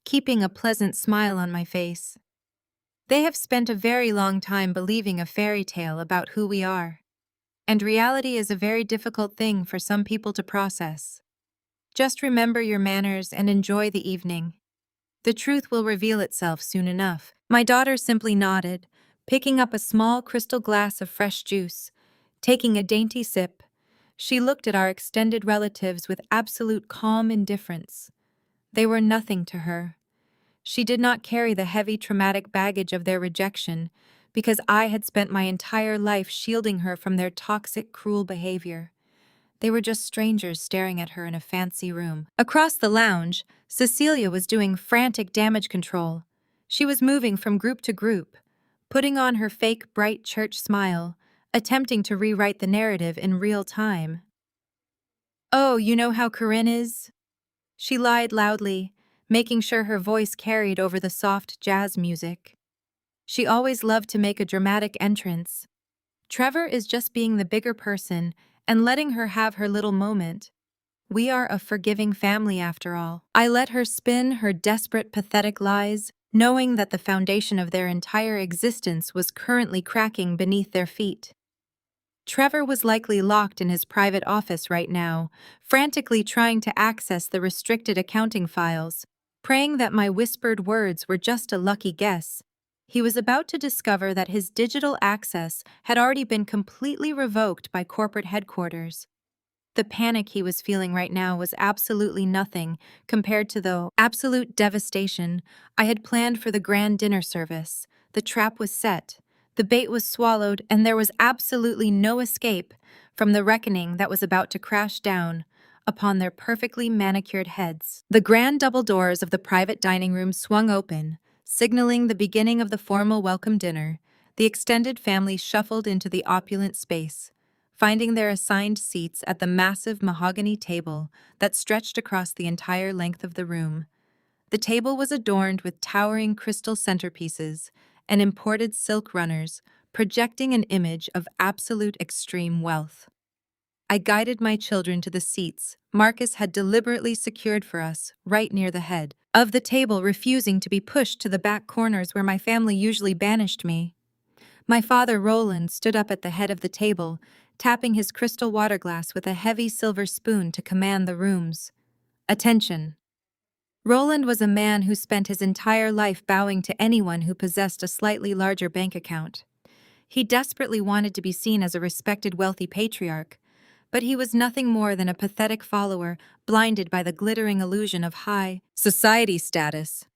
keeping a pleasant smile on my face. "They have spent a very long time believing a fairy tale about who we are, and reality is a very difficult thing for some people to process. Just remember your manners and enjoy the evening. The truth will reveal itself soon enough." My daughter simply nodded, picking up a small crystal glass of fresh juice. Taking a dainty sip, she looked at our extended relatives with absolute calm indifference. They were nothing to her. She did not carry the heavy traumatic baggage of their rejection, because I had spent my entire life shielding her from their toxic, cruel behavior. They were just strangers staring at her in a fancy room. Across the lounge, Cecilia was doing frantic damage control. She was moving from group to group, putting on her fake bright church smile, attempting to rewrite the narrative in real time. "Oh, you know how Corinne is?" She lied loudly, making sure her voice carried over the soft jazz music. "She always loved to make a dramatic entrance. Trevor is just being the bigger person and letting her have her little moment. We are a forgiving family after all." I let her spin her desperate, pathetic lies, knowing that the foundation of their entire existence was currently cracking beneath their feet. Trevor was likely locked in his private office right now, frantically trying to access the restricted accounting files, praying that my whispered words were just a lucky guess. He was about to discover that his digital access had already been completely revoked by corporate headquarters. The panic he was feeling right now was absolutely nothing compared to the absolute devastation I had planned for the grand dinner service. The trap was set, the bait was swallowed, and there was absolutely no escape from the reckoning that was about to crash down upon their perfectly manicured heads. The grand double doors of the private dining room swung open, signaling the beginning of the formal welcome dinner. The extended family shuffled into the opulent space, finding their assigned seats at the massive mahogany table that stretched across the entire length of the room. The table was adorned with towering crystal centerpieces and imported silk runners, projecting an image of absolute extreme wealth. I guided my children to the seats Marcus had deliberately secured for us, right near the head of the table, refusing to be pushed to the back corners where my family usually banished me. My father, Roland, stood up at the head of the table, tapping his crystal water glass with a heavy silver spoon to command the room's attention. Roland was a man who spent his entire life bowing to anyone who possessed a slightly larger bank account. He desperately wanted to be seen as a respected wealthy patriarch, but he was nothing more than a pathetic follower, blinded by the glittering illusion of high society status.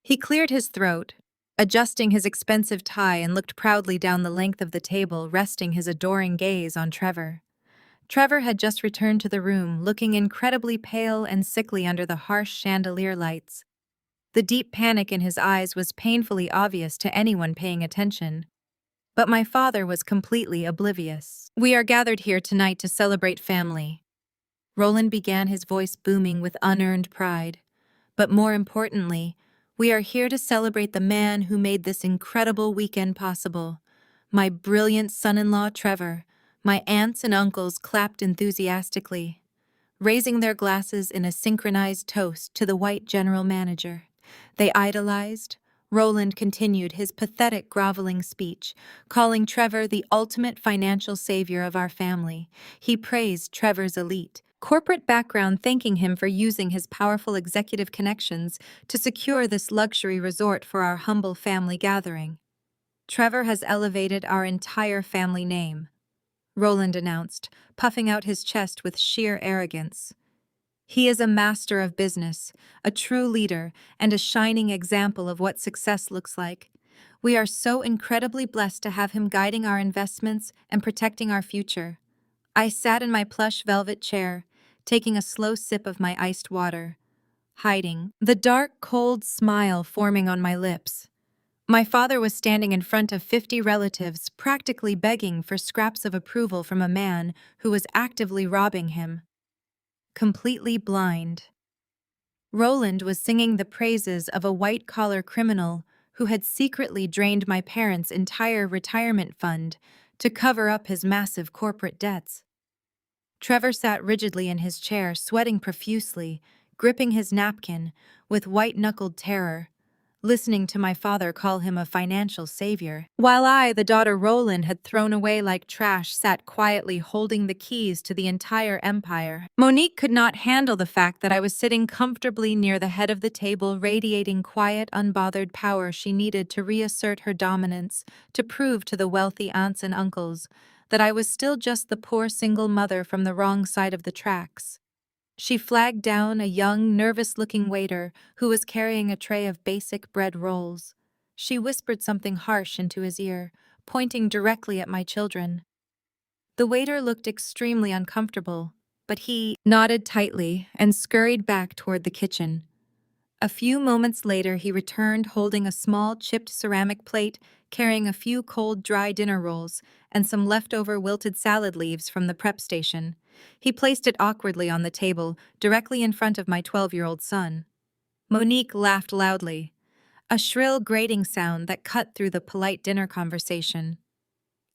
He cleared his throat, adjusting his expensive tie, and looked proudly down the length of the table, resting his adoring gaze on Trevor. Trevor had just returned to the room, looking incredibly pale and sickly under the harsh chandelier lights. The deep panic in his eyes was painfully obvious to anyone paying attention. But my father was completely oblivious. "We are gathered here tonight to celebrate family." Roland began, his voice booming with unearned pride. "But more importantly, we are here to celebrate the man who made this incredible weekend possible. My brilliant son-in-law, Trevor." My aunts and uncles clapped enthusiastically, raising their glasses in a synchronized toast to the white general manager they idolized. Roland continued his pathetic, groveling speech, calling Trevor the ultimate financial savior of our family. He praised Trevor's elite corporate background thanking him for using his powerful executive connections to secure this luxury resort for our humble family gathering. Trevor has elevated our entire family name, Roland announced, puffing out his chest with sheer arrogance. He is a master of business, a true leader, and a shining example of what success looks like. We are so incredibly blessed to have him guiding our investments and protecting our future. I sat in my plush velvet chair, taking a slow sip of my iced water, hiding the dark, cold smile forming on my lips. My father was standing in front of 50 relatives, practically begging for scraps of approval from a man who was actively robbing him. Completely blind. Roland was singing the praises of a white-collar criminal who had secretly drained my parents' entire retirement fund to cover up his massive corporate debts. Trevor sat rigidly in his chair, sweating profusely, gripping his napkin with white-knuckled terror, listening to my father call him a financial savior, while I, the daughter Roland had thrown away like trash, sat quietly holding the keys to the entire empire. Monique could not handle the fact that I was sitting comfortably near the head of the table, radiating quiet, unbothered power she needed to reassert her dominance, to prove to the wealthy aunts and uncles that I was still just the poor single mother from the wrong side of the tracks. She flagged down a young, nervous-looking waiter who was carrying a tray of basic bread rolls. She whispered something harsh into his ear, pointing directly at my children. The waiter looked extremely uncomfortable, but he nodded tightly and scurried back toward the kitchen. A few moments later, he returned holding a small chipped ceramic plate, carrying a few cold, dry dinner rolls and some leftover wilted salad leaves from the prep station. He placed it awkwardly on the table, directly in front of my 12-year-old son. Monique laughed loudly, a shrill, grating sound that cut through the polite dinner conversation.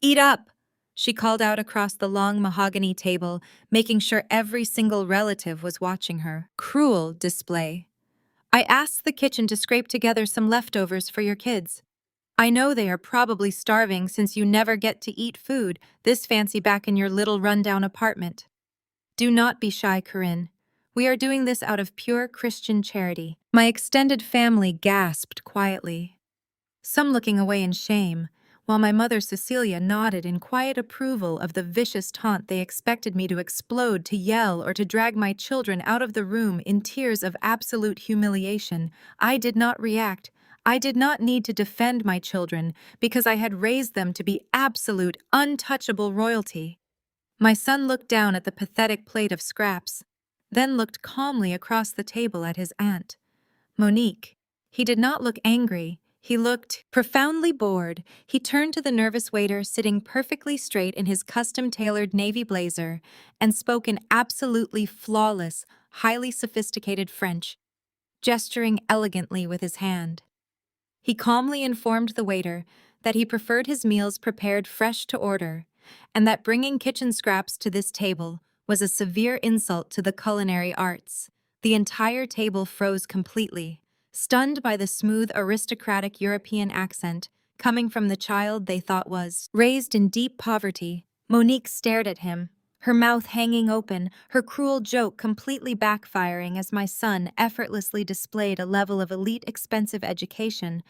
"Eat up!" she called out across the long mahogany table, making sure every single relative was watching her. Cruel display. I asked the kitchen to scrape together some leftovers for your kids. I know they are probably starving since you never get to eat food this fancy back in your little rundown apartment. Do not be shy, Corinne. We are doing this out of pure Christian charity. My extended family gasped quietly, some looking away in shame, while my mother Cecilia nodded in quiet approval of the vicious taunt. They expected me to explode, to yell, or to drag my children out of the room in tears of absolute humiliation. I did not react. I did not need to defend my children because I had raised them to be absolute, untouchable royalty. My son looked down at the pathetic plate of scraps, then looked calmly across the table at his aunt, Monique. He did not look angry. He looked profoundly bored. He turned to the nervous waiter sitting perfectly straight in his custom-tailored navy blazer and spoke in absolutely flawless, highly sophisticated French, gesturing elegantly with his hand. He calmly informed the waiter that he preferred his meals prepared fresh to order, and that bringing kitchen scraps to this table was a severe insult to the culinary arts. The entire table froze completely, stunned by the smooth, aristocratic European accent coming from the child they thought was raised in deep poverty. Monique stared at him, her mouth hanging open, her cruel joke completely backfiring as my son effortlessly displayed a level of elite expensive education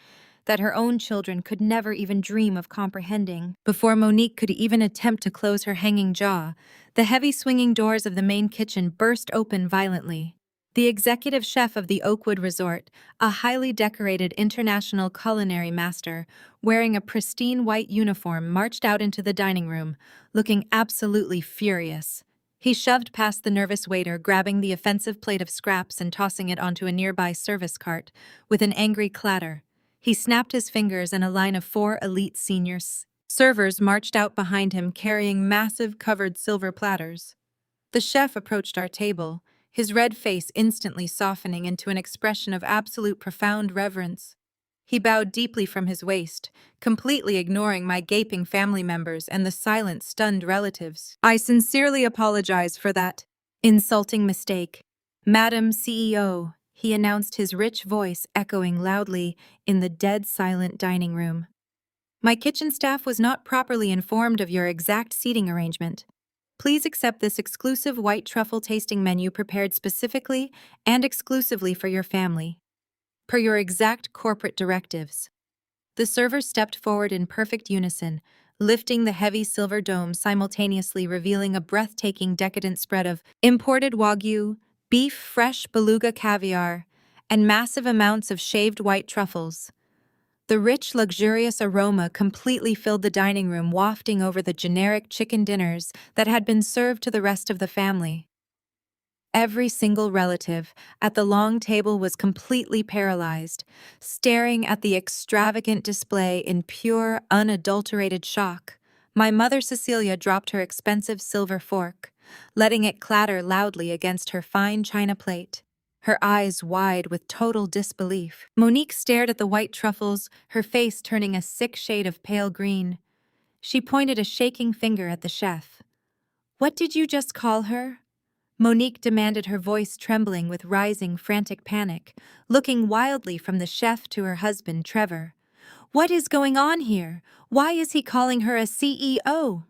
that her own children could never even dream of comprehending. Before Monique could even attempt to close her hanging jaw, the heavy swinging doors of the main kitchen burst open violently. The executive chef of the Oakwood Resort, a highly decorated international culinary master, wearing a pristine white uniform, marched out into the dining room, looking absolutely furious. He shoved past the nervous waiter, grabbing the offensive plate of scraps and tossing it onto a nearby service cart with an angry clatter. He snapped his fingers and a line of 4 elite seniors servers marched out behind him carrying massive covered silver platters. The chef approached our table, his red face instantly softening into an expression of absolute profound reverence. He bowed deeply from his waist, completely ignoring my gaping family members and the silent, stunned relatives. "I sincerely apologize for that insulting mistake. Madam CEO," he announced, his rich voice echoing loudly in the dead-silent dining room. "My kitchen staff was not properly informed of your exact seating arrangement. Please accept this exclusive white truffle tasting menu prepared specifically and exclusively for your family, per your exact corporate directives. The server stepped forward in perfect unison, lifting the heavy silver dome, simultaneously revealing a breathtaking decadent spread of imported Wagyu, beef, fresh beluga caviar, and massive amounts of shaved white truffles. The rich, luxurious aroma completely filled the dining room, wafting over the generic chicken dinners that had been served to the rest of the family. Every single relative at the long table was completely paralyzed, staring at the extravagant display in pure, unadulterated shock. My mother Cecilia dropped her expensive silver fork, letting it clatter loudly against her fine china plate, her eyes wide with total disbelief. Monique stared at the white truffles, her face turning a sick shade of pale green. She pointed a shaking finger at the chef. "What did you just call her?" Monique demanded, her voice trembling with rising, frantic panic, looking wildly from the chef to her husband, Trevor. "What is going on here? Why is he calling her a CEO?"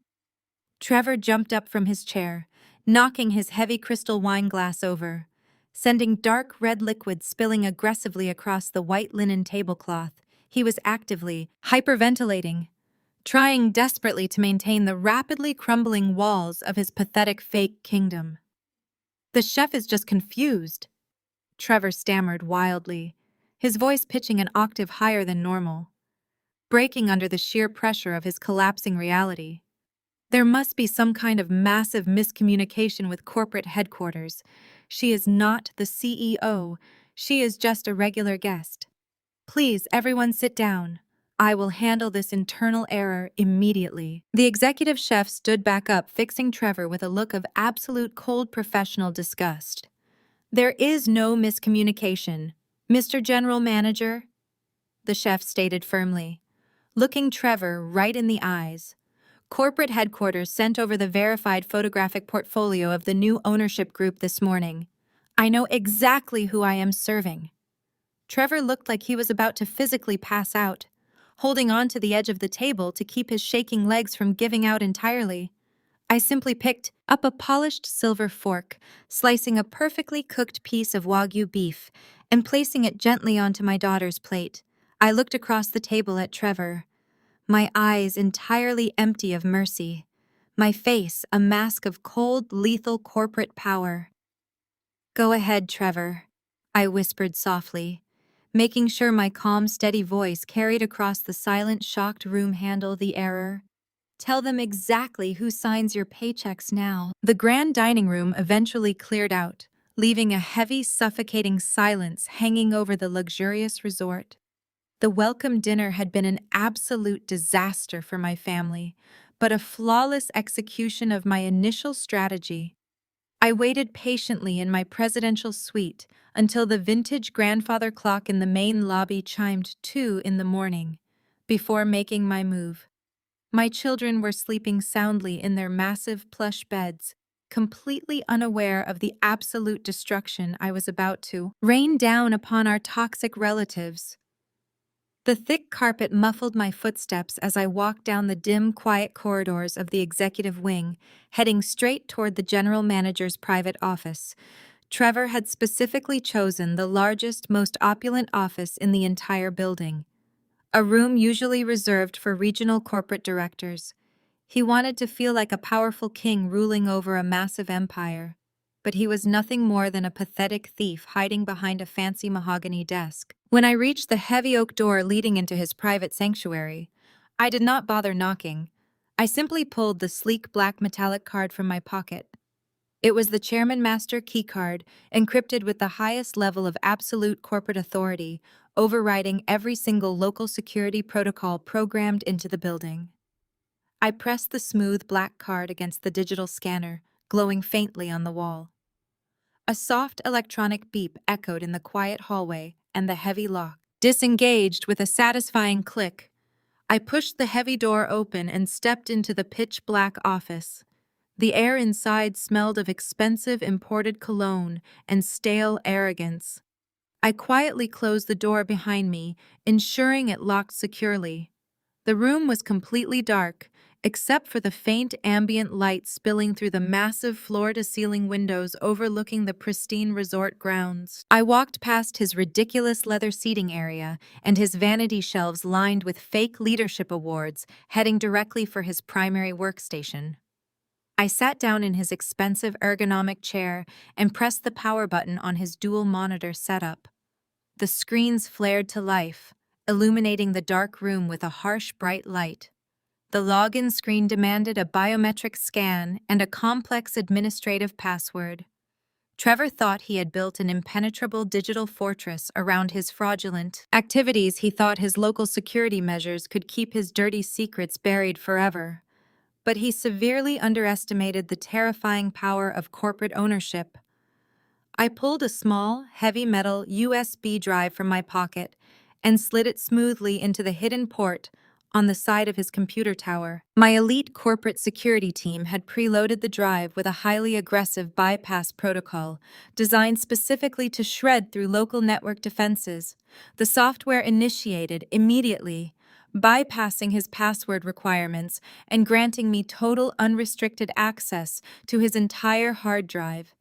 Trevor jumped up from his chair, knocking his heavy crystal wine glass over, sending dark red liquid spilling aggressively across the white linen tablecloth. He was actively hyperventilating, trying desperately to maintain the rapidly crumbling walls of his pathetic fake kingdom. "The chef is just confused," Trevor stammered wildly, his voice pitching an octave higher than normal, breaking under the sheer pressure of his collapsing reality. "There must be some kind of massive miscommunication with corporate headquarters. She is not the CEO. She is just a regular guest. Please, everyone sit down. I will handle this internal error immediately." The executive chef stood back up, fixing Trevor with a look of absolute cold professional disgust. "There is no miscommunication, Mr. General Manager," the chef stated firmly, looking Trevor right in the eyes. "Corporate headquarters sent over the verified photographic portfolio of the new ownership group this morning. I know exactly who I am serving." Trevor looked like he was about to physically pass out, holding on to the edge of the table to keep his shaking legs from giving out entirely. I simply picked up a polished silver fork, slicing a perfectly cooked piece of Wagyu beef and placing it gently onto my daughter's plate. I looked across the table at Trevor, my eyes entirely empty of mercy, my face a mask of cold, lethal corporate power. "Go ahead, Trevor," I whispered softly, making sure my calm, steady voice carried across the silent, shocked room. "Handle the error. Tell them exactly who signs your paychecks now." The grand dining room eventually cleared out, leaving a heavy, suffocating silence hanging over the luxurious resort. The welcome dinner had been an absolute disaster for my family, but a flawless execution of my initial strategy. I waited patiently in my presidential suite until the vintage grandfather clock in the main lobby chimed 2 in the morning, before making my move. My children were sleeping soundly in their massive plush beds, completely unaware of the absolute destruction I was about to rain down upon our toxic relatives. The thick carpet muffled my footsteps as I walked down the dim, quiet corridors of the executive wing, heading straight toward the general manager's private office. Trevor had specifically chosen the largest, most opulent office in the entire building, a room usually reserved for regional corporate directors. He wanted to feel like a powerful king ruling over a massive empire, but he was nothing more than a pathetic thief hiding behind a fancy mahogany desk. When I reached the heavy oak door leading into his private sanctuary, I did not bother knocking. I simply pulled the sleek black metallic card from my pocket. It was the Chairman Master key card, encrypted with the highest level of absolute corporate authority, overriding every single local security protocol programmed into the building. I pressed the smooth black card against the digital scanner, glowing faintly on the wall. A soft electronic beep echoed in the quiet hallway, and the heavy lock disengaged with a satisfying click. I pushed the heavy door open and stepped into the pitch-black office. The air inside smelled of expensive imported cologne and stale arrogance. I quietly closed the door behind me, ensuring it locked securely. The room was completely dark, except for the faint ambient light spilling through the massive floor-to-ceiling windows overlooking the pristine resort grounds. I walked past his ridiculous leather seating area and his vanity shelves lined with fake leadership awards, heading directly for his primary workstation. I sat down in his expensive ergonomic chair and pressed the power button on his dual-monitor setup. The screens flared to life, illuminating the dark room with a harsh, bright light. The login screen demanded a biometric scan and a complex administrative password. Trevor thought he had built an impenetrable digital fortress around his fraudulent activities. He thought his local security measures could keep his dirty secrets buried forever. But he severely underestimated the terrifying power of corporate ownership. I pulled a small, heavy metal USB drive from my pocket and slid it smoothly into the hidden port on the side of his computer tower. My elite corporate security team had preloaded the drive with a highly aggressive bypass protocol designed specifically to shred through local network defenses. The software initiated immediately, bypassing his password requirements and granting me total unrestricted access to his entire hard drive.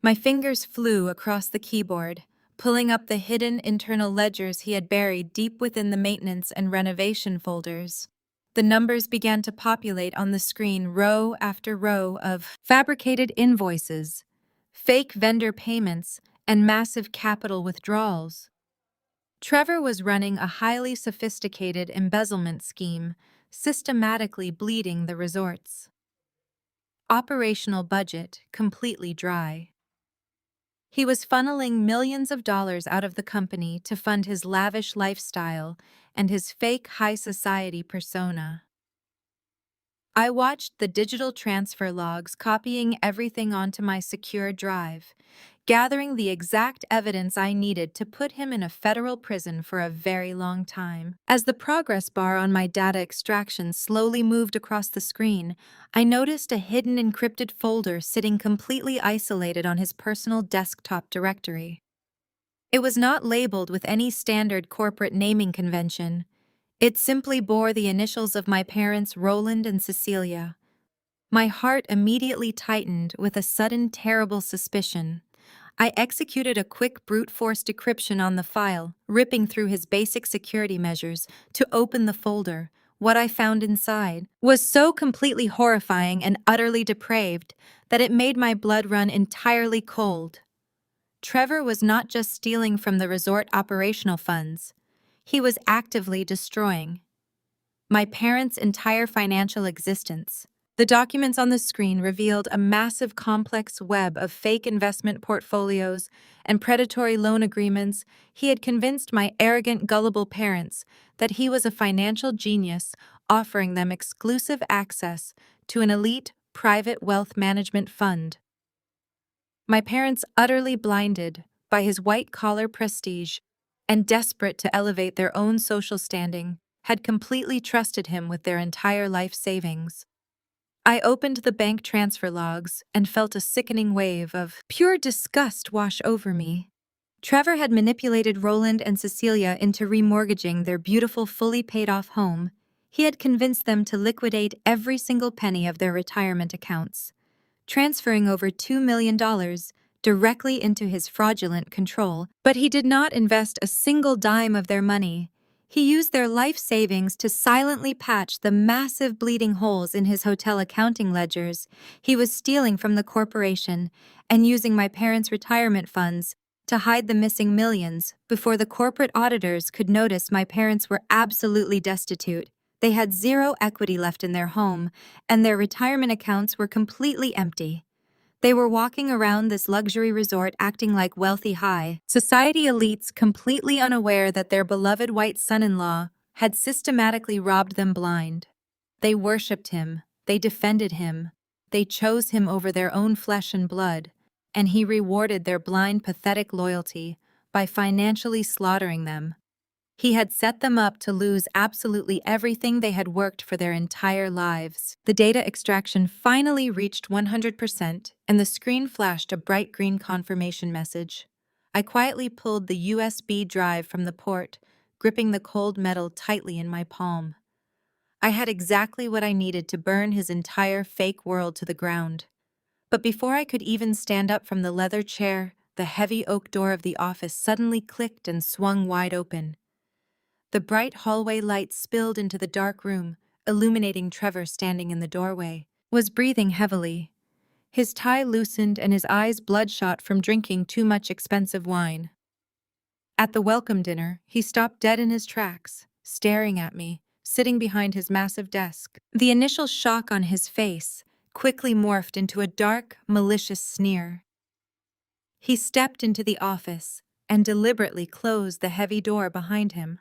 My fingers flew across the keyboard, pulling up the hidden internal ledgers he had buried deep within the maintenance and renovation folders. The numbers began to populate on the screen, row after row of fabricated invoices, fake vendor payments, and massive capital withdrawals. Trevor was running a highly sophisticated embezzlement scheme, systematically bleeding the resorts. Operational budget completely dry. He was funneling millions of dollars out of the company to fund his lavish lifestyle and his fake high society persona. I watched the digital transfer logs copying everything onto my secure drive, gathering the exact evidence I needed to put him in a federal prison for a very long time. As the progress bar on my data extraction slowly moved across the screen, I noticed a hidden encrypted folder sitting completely isolated on his personal desktop directory. It was not labeled with any standard corporate naming convention. It simply bore the initials of my parents, Roland and Cecilia. My heart immediately tightened with a sudden terrible suspicion. I executed a quick brute force decryption on the file, ripping through his basic security measures to open the folder. What I found inside was so completely horrifying and utterly depraved that it made my blood run entirely cold. Trevor was not just stealing from the resort operational funds. He was actively destroying my parents' entire financial existence. The documents on the screen revealed a massive complex web of fake investment portfolios and predatory loan agreements. He had convinced my arrogant, gullible parents that he was a financial genius, offering them exclusive access to an elite private wealth management fund. My parents, utterly blinded by his white-collar prestige and desperate to elevate their own social standing, had completely trusted him with their entire life savings. I opened the bank transfer logs and felt a sickening wave of pure disgust wash over me. Trevor had manipulated Roland and Cecilia into remortgaging their beautiful, fully paid-off home. He had convinced them to liquidate every single penny of their retirement accounts, transferring over $2 million directly into his fraudulent control. But he did not invest a single dime of their money. He used their life savings to silently patch the massive bleeding holes in his hotel accounting ledgers. He was stealing from the corporation and using my parents' retirement funds to hide the missing millions before the corporate auditors could notice my parents were absolutely destitute. They had zero equity left in their home, and their retirement accounts were completely empty. They were walking around this luxury resort acting like wealthy high society elites, completely unaware that their beloved white son-in-law had systematically robbed them blind. They worshipped him, they defended him, they chose him over their own flesh and blood, and he rewarded their blind, pathetic loyalty by financially slaughtering them. He had set them up to lose absolutely everything they had worked for their entire lives. The data extraction finally reached 100%, and the screen flashed a bright green confirmation message. I quietly pulled the USB drive from the port, gripping the cold metal tightly in my palm. I had exactly what I needed to burn his entire fake world to the ground. But before I could even stand up from the leather chair, the heavy oak door of the office suddenly clicked and swung wide open. The bright hallway light spilled into the dark room, illuminating Trevor standing in the doorway. Was breathing heavily. His tie loosened and his eyes bloodshot from drinking too much expensive wine. At the welcome dinner, he stopped dead in his tracks, staring at me, sitting behind his massive desk. The initial shock on his face quickly morphed into a dark, malicious sneer. He stepped into the office and deliberately closed the heavy door behind him,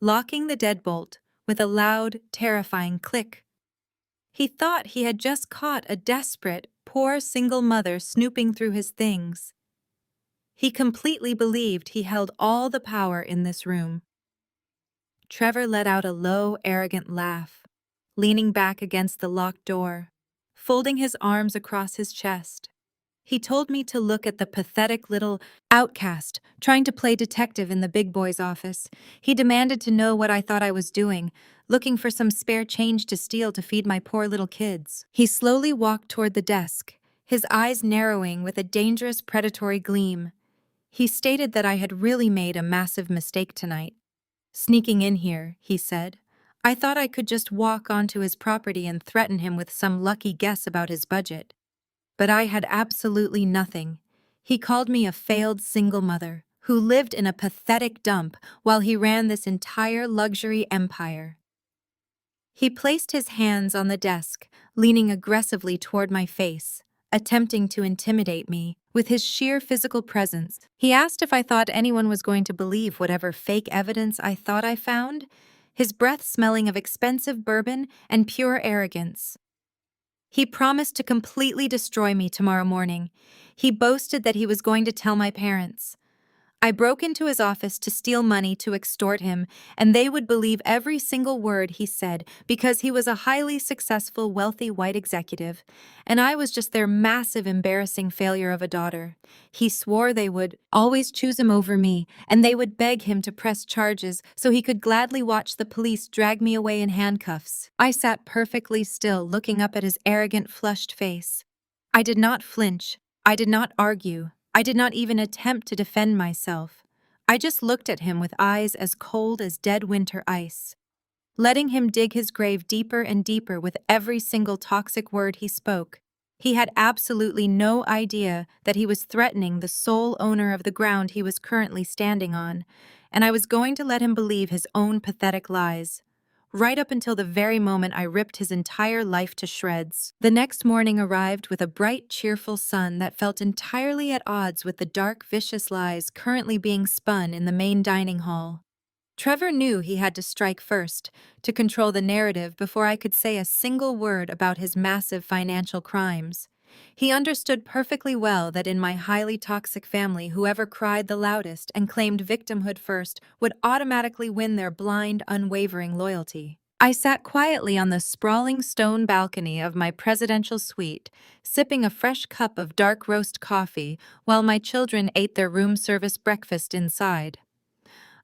locking the deadbolt with a loud, terrifying click. He thought he had just caught a desperate, poor single mother snooping through his things. He completely believed he held all the power in this room. Trevor let out a low, arrogant laugh, leaning back against the locked door, folding his arms across his chest. He told me to look at the pathetic little outcast trying to play detective in the big boy's office. He demanded to know what I thought I was doing, looking for some spare change to steal to feed my poor little kids. He slowly walked toward the desk, his eyes narrowing with a dangerous predatory gleam. He stated that I had really made a massive mistake tonight. Sneaking in here, he said. I thought I could just walk onto his property and threaten him with some lucky guess about his budget. But I had absolutely nothing. He called me a failed single mother who lived in a pathetic dump while he ran this entire luxury empire. He placed his hands on the desk, leaning aggressively toward my face, attempting to intimidate me with his sheer physical presence. He asked if I thought anyone was going to believe whatever fake evidence I thought I found, his breath smelling of expensive bourbon and pure arrogance. He promised to completely destroy me tomorrow morning. He boasted that he was going to tell my parents. I broke into his office to steal money to extort him, and they would believe every single word he said because he was a highly successful, wealthy white executive, and I was just their massive, embarrassing failure of a daughter. He swore they would always choose him over me, and they would beg him to press charges so he could gladly watch the police drag me away in handcuffs. I sat perfectly still, looking up at his arrogant, flushed face. I did not flinch. I did not argue. I did not even attempt to defend myself. I just looked at him with eyes as cold as dead winter ice, letting him dig his grave deeper and deeper with every single toxic word he spoke. He had absolutely no idea that he was threatening the sole owner of the ground he was currently standing on, and I was going to let him believe his own pathetic lies. Right up until the very moment I ripped his entire life to shreds. The next morning arrived with a bright, cheerful sun that felt entirely at odds with the dark, vicious lies currently being spun in the main dining hall. Trevor knew he had to strike first, to control the narrative before I could say a single word about his massive financial crimes. He understood perfectly well that in my highly toxic family, whoever cried the loudest and claimed victimhood first would automatically win their blind, unwavering loyalty. I sat quietly on the sprawling stone balcony of my presidential suite, sipping a fresh cup of dark roast coffee while my children ate their room service breakfast inside.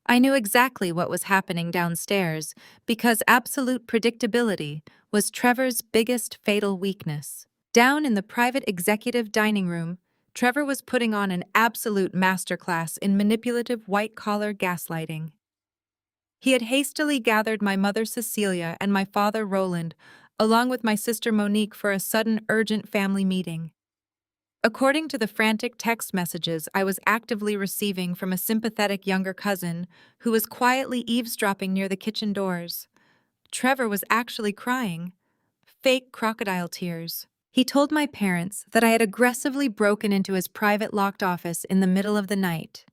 I knew exactly what was happening downstairs because absolute predictability was Trevor's biggest fatal weakness. Down in the private executive dining room, Trevor was putting on an absolute masterclass in manipulative white-collar gaslighting. He had hastily gathered my mother Cecilia and my father Roland, along with my sister Monique, for a sudden urgent family meeting. According to the frantic text messages I was actively receiving from a sympathetic younger cousin who was quietly eavesdropping near the kitchen doors, Trevor was actually crying. Fake crocodile tears. He told my parents that I had aggressively broken into his private locked office in the middle of the night.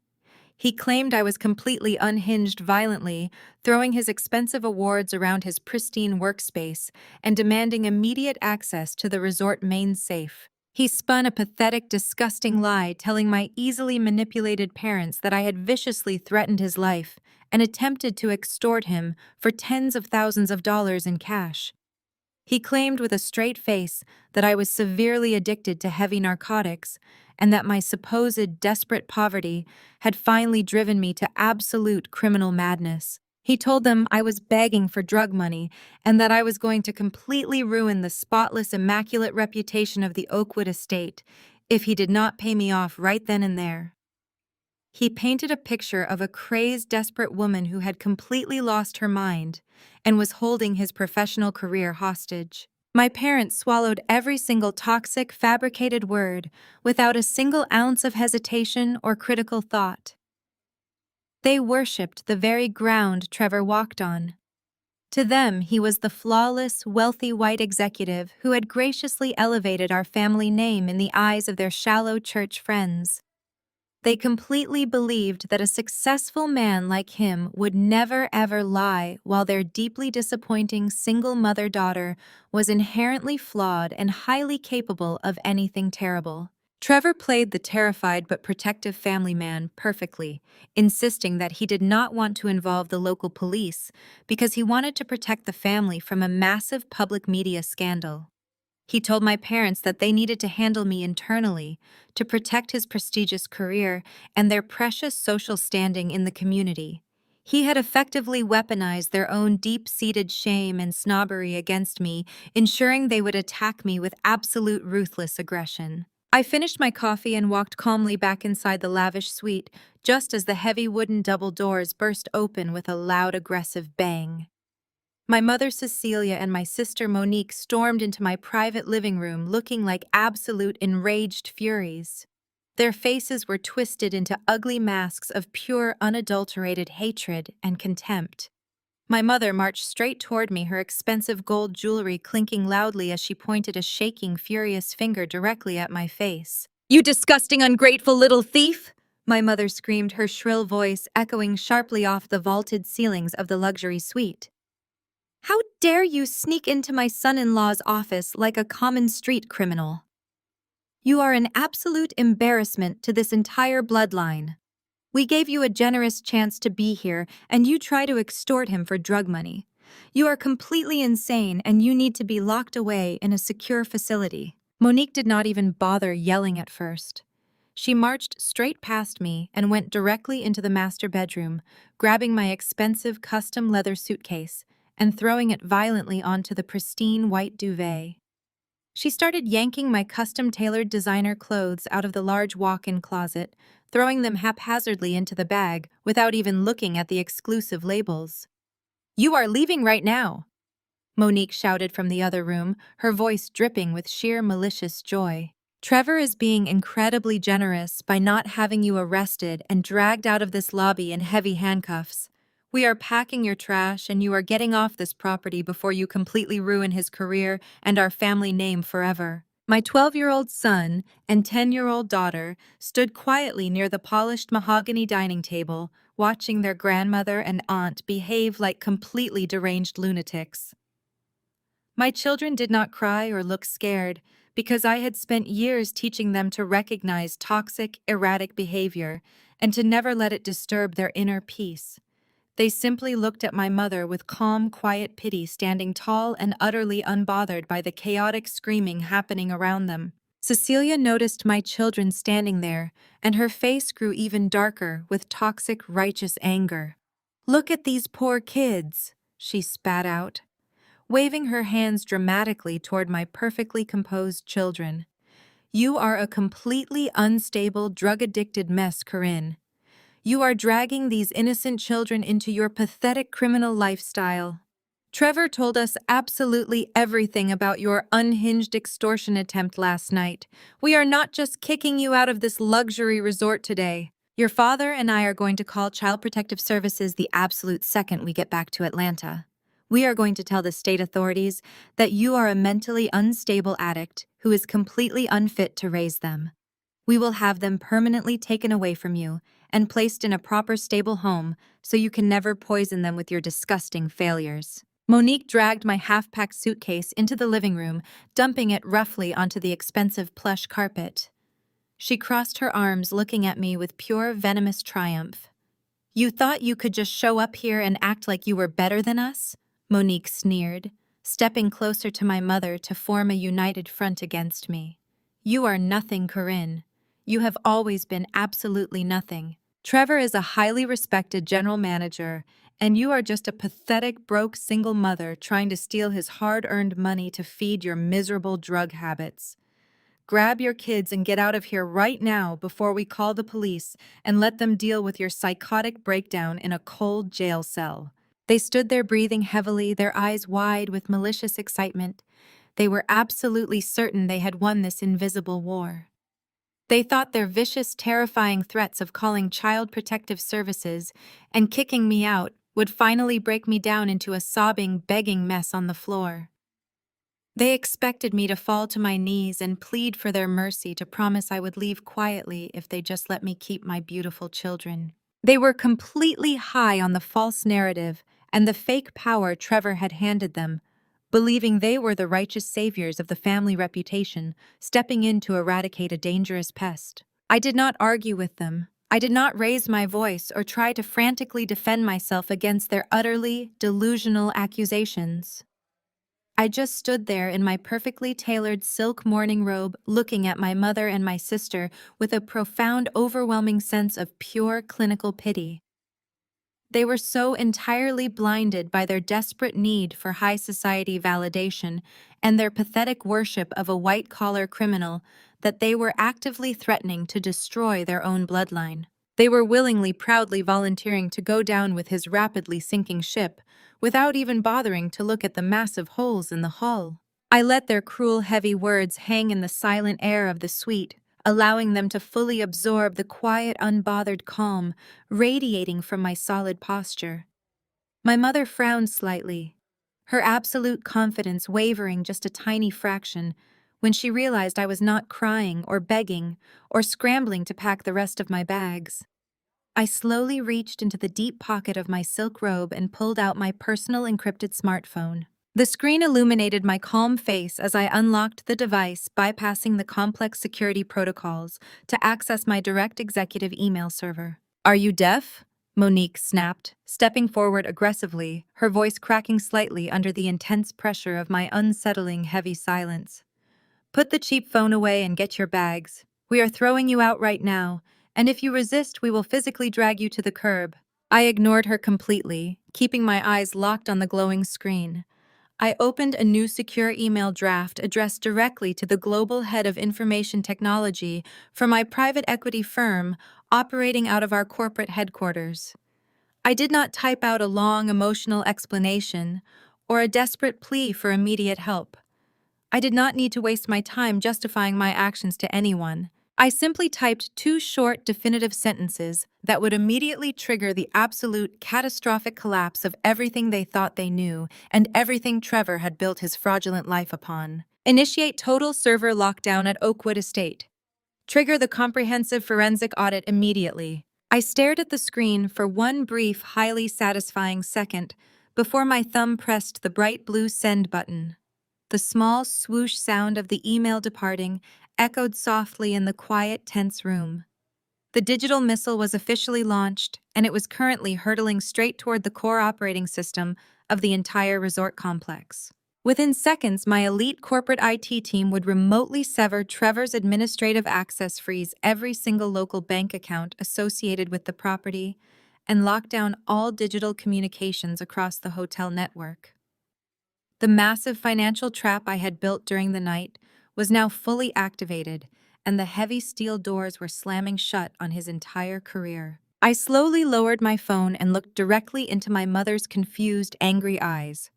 He claimed I was completely unhinged violently, throwing his expensive awards around his pristine workspace and demanding immediate access to the resort main safe. He spun a pathetic, disgusting lie telling my easily manipulated parents that I had viciously threatened his life and attempted to extort him for tens of thousands of dollars in cash. He claimed with a straight face that I was severely addicted to heavy narcotics and that my supposed desperate poverty had finally driven me to absolute criminal madness. He told them I was begging for drug money and that I was going to completely ruin the spotless, immaculate reputation of the Oakwood estate if he did not pay me off right then and there. He painted a picture of a crazed, desperate woman who had completely lost her mind and was holding his professional career hostage. My parents swallowed every single toxic, fabricated word without a single ounce of hesitation or critical thought. They worshipped the very ground Trevor walked on. To them, he was the flawless, wealthy white executive who had graciously elevated our family name in the eyes of their shallow church friends. They completely believed that a successful man like him would never ever lie, while their deeply disappointing single mother-daughter was inherently flawed and highly capable of anything terrible. Trevor played the terrified but protective family man perfectly, insisting that he did not want to involve the local police because he wanted to protect the family from a massive public media scandal. He told my parents that they needed to handle me internally to protect his prestigious career and their precious social standing in the community. He had effectively weaponized their own deep-seated shame and snobbery against me, ensuring they would attack me with absolute ruthless aggression. I finished my coffee and walked calmly back inside the lavish suite, just as the heavy wooden double doors burst open with a loud, aggressive bang. My mother Cecilia and my sister Monique stormed into my private living room looking like absolute enraged furies. Their faces were twisted into ugly masks of pure, unadulterated hatred and contempt. My mother marched straight toward me, her expensive gold jewelry clinking loudly as she pointed a shaking, furious finger directly at my face. "You disgusting, ungrateful little thief!" My mother screamed, her shrill voice echoing sharply off the vaulted ceilings of the luxury suite. "How dare you sneak into my son-in-law's office like a common street criminal? You are an absolute embarrassment to this entire bloodline. We gave you a generous chance to be here, and you try to extort him for drug money. You are completely insane, and you need to be locked away in a secure facility." Monique did not even bother yelling at first. She marched straight past me and went directly into the master bedroom, grabbing my expensive custom leather suitcase and throwing it violently onto the pristine white duvet. She started yanking my custom-tailored designer clothes out of the large walk-in closet, throwing them haphazardly into the bag without even looking at the exclusive labels. "You are leaving right now," Monique shouted from the other room, her voice dripping with sheer malicious joy. "Trevor is being incredibly generous by not having you arrested and dragged out of this lobby in heavy handcuffs. We are packing your trash and you are getting off this property before you completely ruin his career and our family name forever." My 12-year-old son and 10-year-old daughter stood quietly near the polished mahogany dining table, watching their grandmother and aunt behave like completely deranged lunatics. My children did not cry or look scared because I had spent years teaching them to recognize toxic, erratic behavior and to never let it disturb their inner peace. They simply looked at my mother with calm, quiet pity, standing tall and utterly unbothered by the chaotic screaming happening around them. Cecilia noticed my children standing there, and her face grew even darker with toxic, righteous anger. "Look at these poor kids," she spat out, waving her hands dramatically toward my perfectly composed children. "You are a completely unstable, drug-addicted mess, Corinne. You are dragging these innocent children into your pathetic criminal lifestyle. Trevor told us absolutely everything about your unhinged extortion attempt last night. We are not just kicking you out of this luxury resort today. Your father and I are going to call Child Protective Services the absolute second we get back to Atlanta. We are going to tell the state authorities that you are a mentally unstable addict who is completely unfit to raise them. We will have them permanently taken away from you and placed in a proper stable home so you can never poison them with your disgusting failures." Monique dragged my half-packed suitcase into the living room, dumping it roughly onto the expensive plush carpet. She crossed her arms, looking at me with pure, venomous triumph. "You thought you could just show up here and act like you were better than us?" Monique sneered, stepping closer to my mother to form a united front against me. "You are nothing, Corinne. You have always been absolutely nothing. Trevor is a highly respected general manager, And you are just a pathetic, broke single mother trying to steal his hard-earned money to feed your miserable drug habits. Grab your kids and get out of here right now before we call the police and let them deal with your psychotic breakdown in a cold jail cell." They stood there breathing heavily, their eyes wide with malicious excitement. They were absolutely certain they had won this invisible war. They thought their vicious, terrifying threats of calling Child Protective Services and kicking me out would finally break me down into a sobbing, begging mess on the floor. They expected me to fall to my knees and plead for their mercy, to promise I would leave quietly if they just let me keep my beautiful children. They were completely high on the false narrative and the fake power Trevor had handed them, believing they were the righteous saviors of the family reputation, stepping in to eradicate a dangerous pest. I did not argue with them. I did not raise my voice or try to frantically defend myself against their utterly delusional accusations. I just stood there in my perfectly tailored silk morning robe, looking at my mother and my sister with a profound, overwhelming sense of pure clinical pity. They were so entirely blinded by their desperate need for high society validation and their pathetic worship of a white-collar criminal that they were actively threatening to destroy their own bloodline. They were willingly, proudly volunteering to go down with his rapidly sinking ship, without even bothering to look at the massive holes in the hull. I let their cruel, heavy words hang in the silent air of the suite, allowing them to fully absorb the quiet, unbothered calm radiating from my solid posture. My mother frowned slightly, her absolute confidence wavering just a tiny fraction when she realized I was not crying or begging or scrambling to pack the rest of my bags. I slowly reached into the deep pocket of my silk robe and pulled out my personal encrypted smartphone. The screen illuminated my calm face as I unlocked the device, bypassing the complex security protocols to access my direct executive email server. "Are you deaf?" Monique snapped, stepping forward aggressively, her voice cracking slightly under the intense pressure of my unsettling, heavy silence. "Put the cheap phone away and get your bags. We are throwing you out right now, and if you resist, we will physically drag you to the curb." I ignored her completely, keeping my eyes locked on the glowing screen. I opened a new secure email draft addressed directly to the global head of information technology for my private equity firm operating out of our corporate headquarters. I did not type out a long, emotional explanation or a desperate plea for immediate help. I did not need to waste my time justifying my actions to anyone. I simply typed two short, definitive sentences that would immediately trigger the absolute catastrophic collapse of everything they thought they knew and everything Trevor had built his fraudulent life upon. Initiate total server lockdown at Oakwood Estate. Trigger the comprehensive forensic audit immediately. I stared at the screen for one brief, highly satisfying second before my thumb pressed the bright blue send button. The small swoosh sound of the email departing echoed softly in the quiet, tense room. The digital missile was officially launched, and it was currently hurtling straight toward the core operating system of the entire resort complex. Within seconds, my elite corporate IT team would remotely sever Trevor's administrative access, freeze every single local bank account associated with the property, and lock down all digital communications across the hotel network. The massive financial trap I had built during the night was now fully activated, and the heavy steel doors were slamming shut on his entire career. I slowly lowered my phone and looked directly into my mother's confused, angry eyes.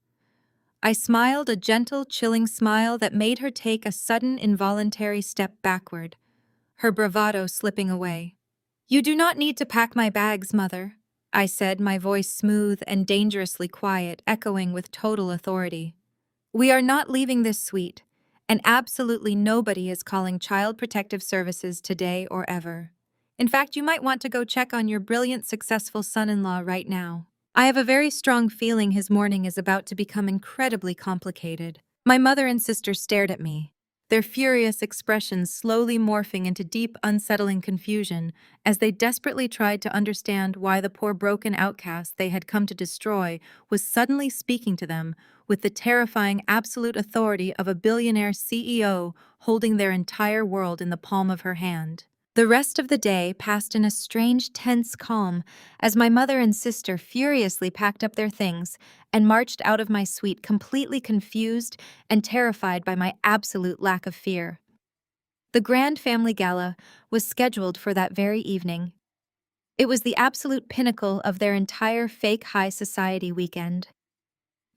I smiled, a gentle, chilling smile that made her take a sudden, involuntary step backward, her bravado slipping away. "You do not need to pack my bags, Mother," I said, my voice smooth and dangerously quiet, echoing with total authority. "We are not leaving this suite, and absolutely nobody is calling Child Protective Services today or ever. In fact, you might want to go check on your brilliant, successful son-in-law right now. I have a very strong feeling his morning is about to become incredibly complicated." My mother and sister stared at me, their furious expressions slowly morphing into deep, unsettling confusion as they desperately tried to understand why the poor broken outcast they had come to destroy was suddenly speaking to them with the terrifying absolute authority of a billionaire CEO holding their entire world in the palm of her hand. The rest of the day passed in a strange, tense calm as my mother and sister furiously packed up their things and marched out of my suite completely confused and terrified by my absolute lack of fear. The grand family gala was scheduled for that very evening. It was the absolute pinnacle of their entire fake high society weekend.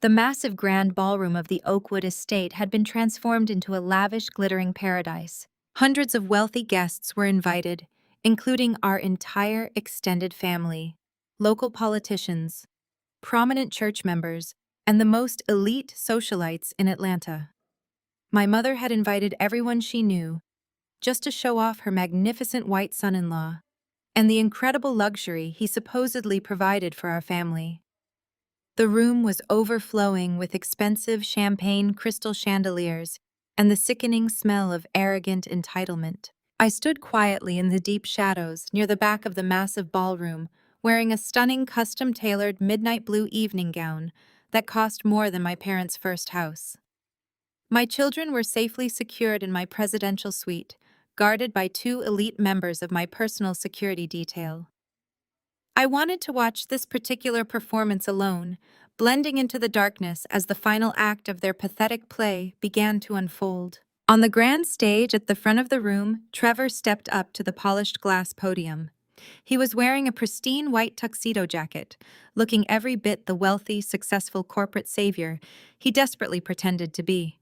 The massive grand ballroom of the Oakwood estate had been transformed into a lavish, glittering paradise. Hundreds of wealthy guests were invited, including our entire extended family, local politicians, prominent church members, and the most elite socialites in Atlanta. My mother had invited everyone she knew, just to show off her magnificent white son-in-law and the incredible luxury he supposedly provided for our family. The room was overflowing with expensive champagne crystal chandeliers and the sickening smell of arrogant entitlement. I stood quietly in the deep shadows near the back of the massive ballroom, wearing a stunning custom-tailored midnight blue evening gown that cost more than my parents' first house. My children were safely secured in my presidential suite, guarded by two elite members of my personal security detail. I wanted to watch this particular performance alone, blending into the darkness as the final act of their pathetic play began to unfold. On the grand stage at the front of the room, Trevor stepped up to the polished glass podium. He was wearing a pristine white tuxedo jacket, looking every bit the wealthy, successful corporate savior he desperately pretended to be.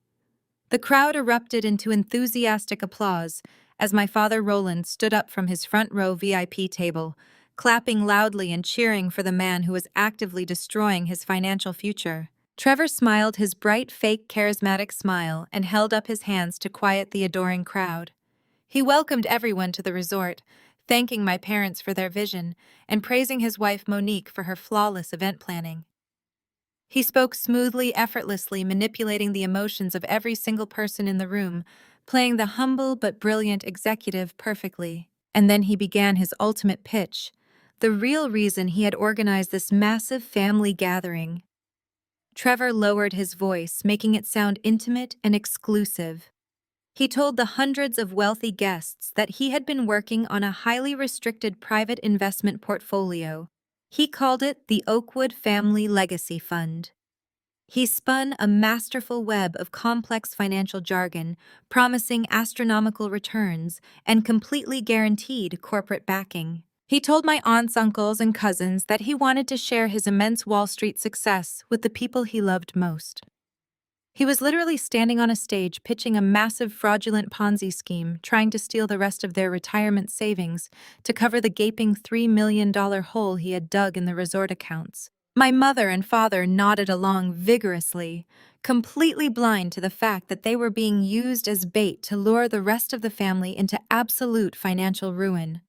The crowd erupted into enthusiastic applause as my father Roland stood up from his front row VIP table, clapping loudly and cheering for the man who was actively destroying his financial future. Trevor smiled his bright, fake, charismatic smile and held up his hands to quiet the adoring crowd. He welcomed everyone to the resort, thanking my parents for their vision and praising his wife Monique for her flawless event planning. He spoke smoothly, effortlessly, manipulating the emotions of every single person in the room, playing the humble but brilliant executive perfectly. And then he began his ultimate pitch, the real reason he had organized this massive family gathering. Trevor lowered his voice, making it sound intimate and exclusive. He told the hundreds of wealthy guests that he had been working on a highly restricted private investment portfolio. He called it the Oakwood Family Legacy Fund. He spun a masterful web of complex financial jargon, promising astronomical returns and completely guaranteed corporate backing. He told my aunts, uncles, and cousins that he wanted to share his immense Wall Street success with the people he loved most. He was literally standing on a stage pitching a massive fraudulent Ponzi scheme, trying to steal the rest of their retirement savings to cover the gaping $3 million hole he had dug in the resort accounts. My mother and father nodded along vigorously, completely blind to the fact that they were being used as bait to lure the rest of the family into absolute financial ruin.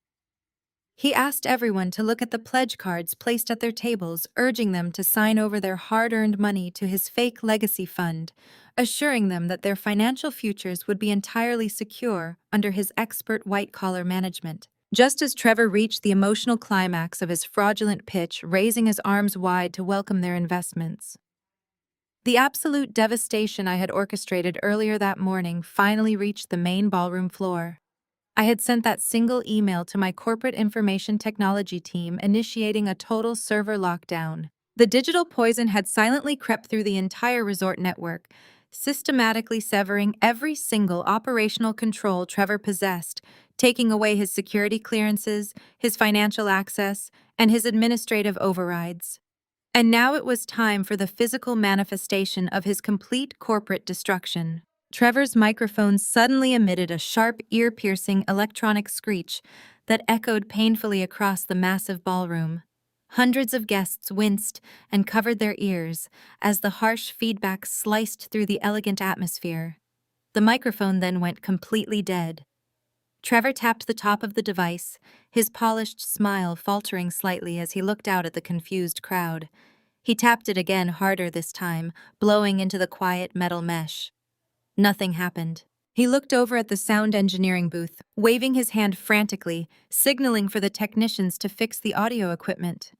He asked everyone to look at the pledge cards placed at their tables, urging them to sign over their hard-earned money to his fake legacy fund, assuring them that their financial futures would be entirely secure under his expert white-collar management. Just as Trevor reached the emotional climax of his fraudulent pitch, raising his arms wide to welcome their investments, the absolute devastation I had orchestrated earlier that morning finally reached the main ballroom floor. I had sent that single email to my corporate information technology team initiating a total server lockdown. The digital poison had silently crept through the entire resort network, systematically severing every single operational control Trevor possessed, taking away his security clearances, his financial access, and his administrative overrides. And now it was time for the physical manifestation of his complete corporate destruction. Trevor's microphone suddenly emitted a sharp, ear-piercing electronic screech that echoed painfully across the massive ballroom. Hundreds of guests winced and covered their ears as the harsh feedback sliced through the elegant atmosphere. The microphone then went completely dead. Trevor tapped the top of the device, his polished smile faltering slightly as he looked out at the confused crowd. He tapped it again, harder this time, blowing into the quiet metal mesh. Nothing happened. He looked over at the sound engineering booth, waving his hand frantically, signaling for the technicians to fix the audio equipment.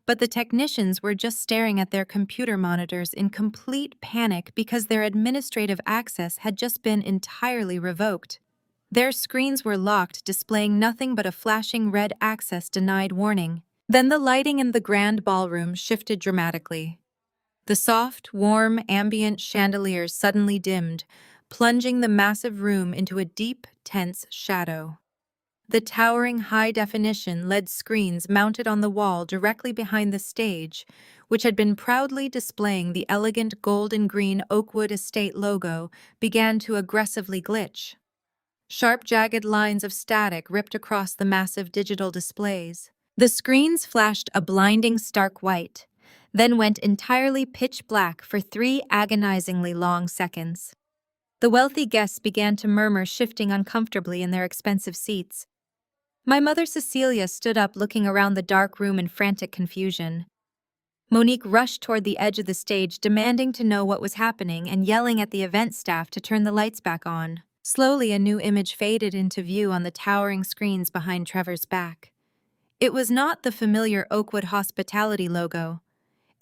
But the technicians were just staring at their computer monitors in complete panic because their administrative access had just been entirely revoked. Their screens were locked, displaying nothing but a flashing red access denied warning. Then the lighting in the grand ballroom shifted dramatically. The soft, warm, ambient chandeliers suddenly dimmed, plunging the massive room into a deep, tense shadow. The towering high-definition LED screens mounted on the wall directly behind the stage, which had been proudly displaying the elegant gold and green Oakwood Estate logo, began to aggressively glitch. Sharp, jagged lines of static ripped across the massive digital displays. The screens flashed a blinding stark white, then went entirely pitch black for 3 agonizingly long seconds. The wealthy guests began to murmur, shifting uncomfortably in their expensive seats. My mother Cecilia stood up, looking around the dark room in frantic confusion. Monique rushed toward the edge of the stage, demanding to know what was happening and yelling at the event staff to turn the lights back on. Slowly, a new image faded into view on the towering screens behind Trevor's back. It was not the familiar Oakwood Hospitality logo.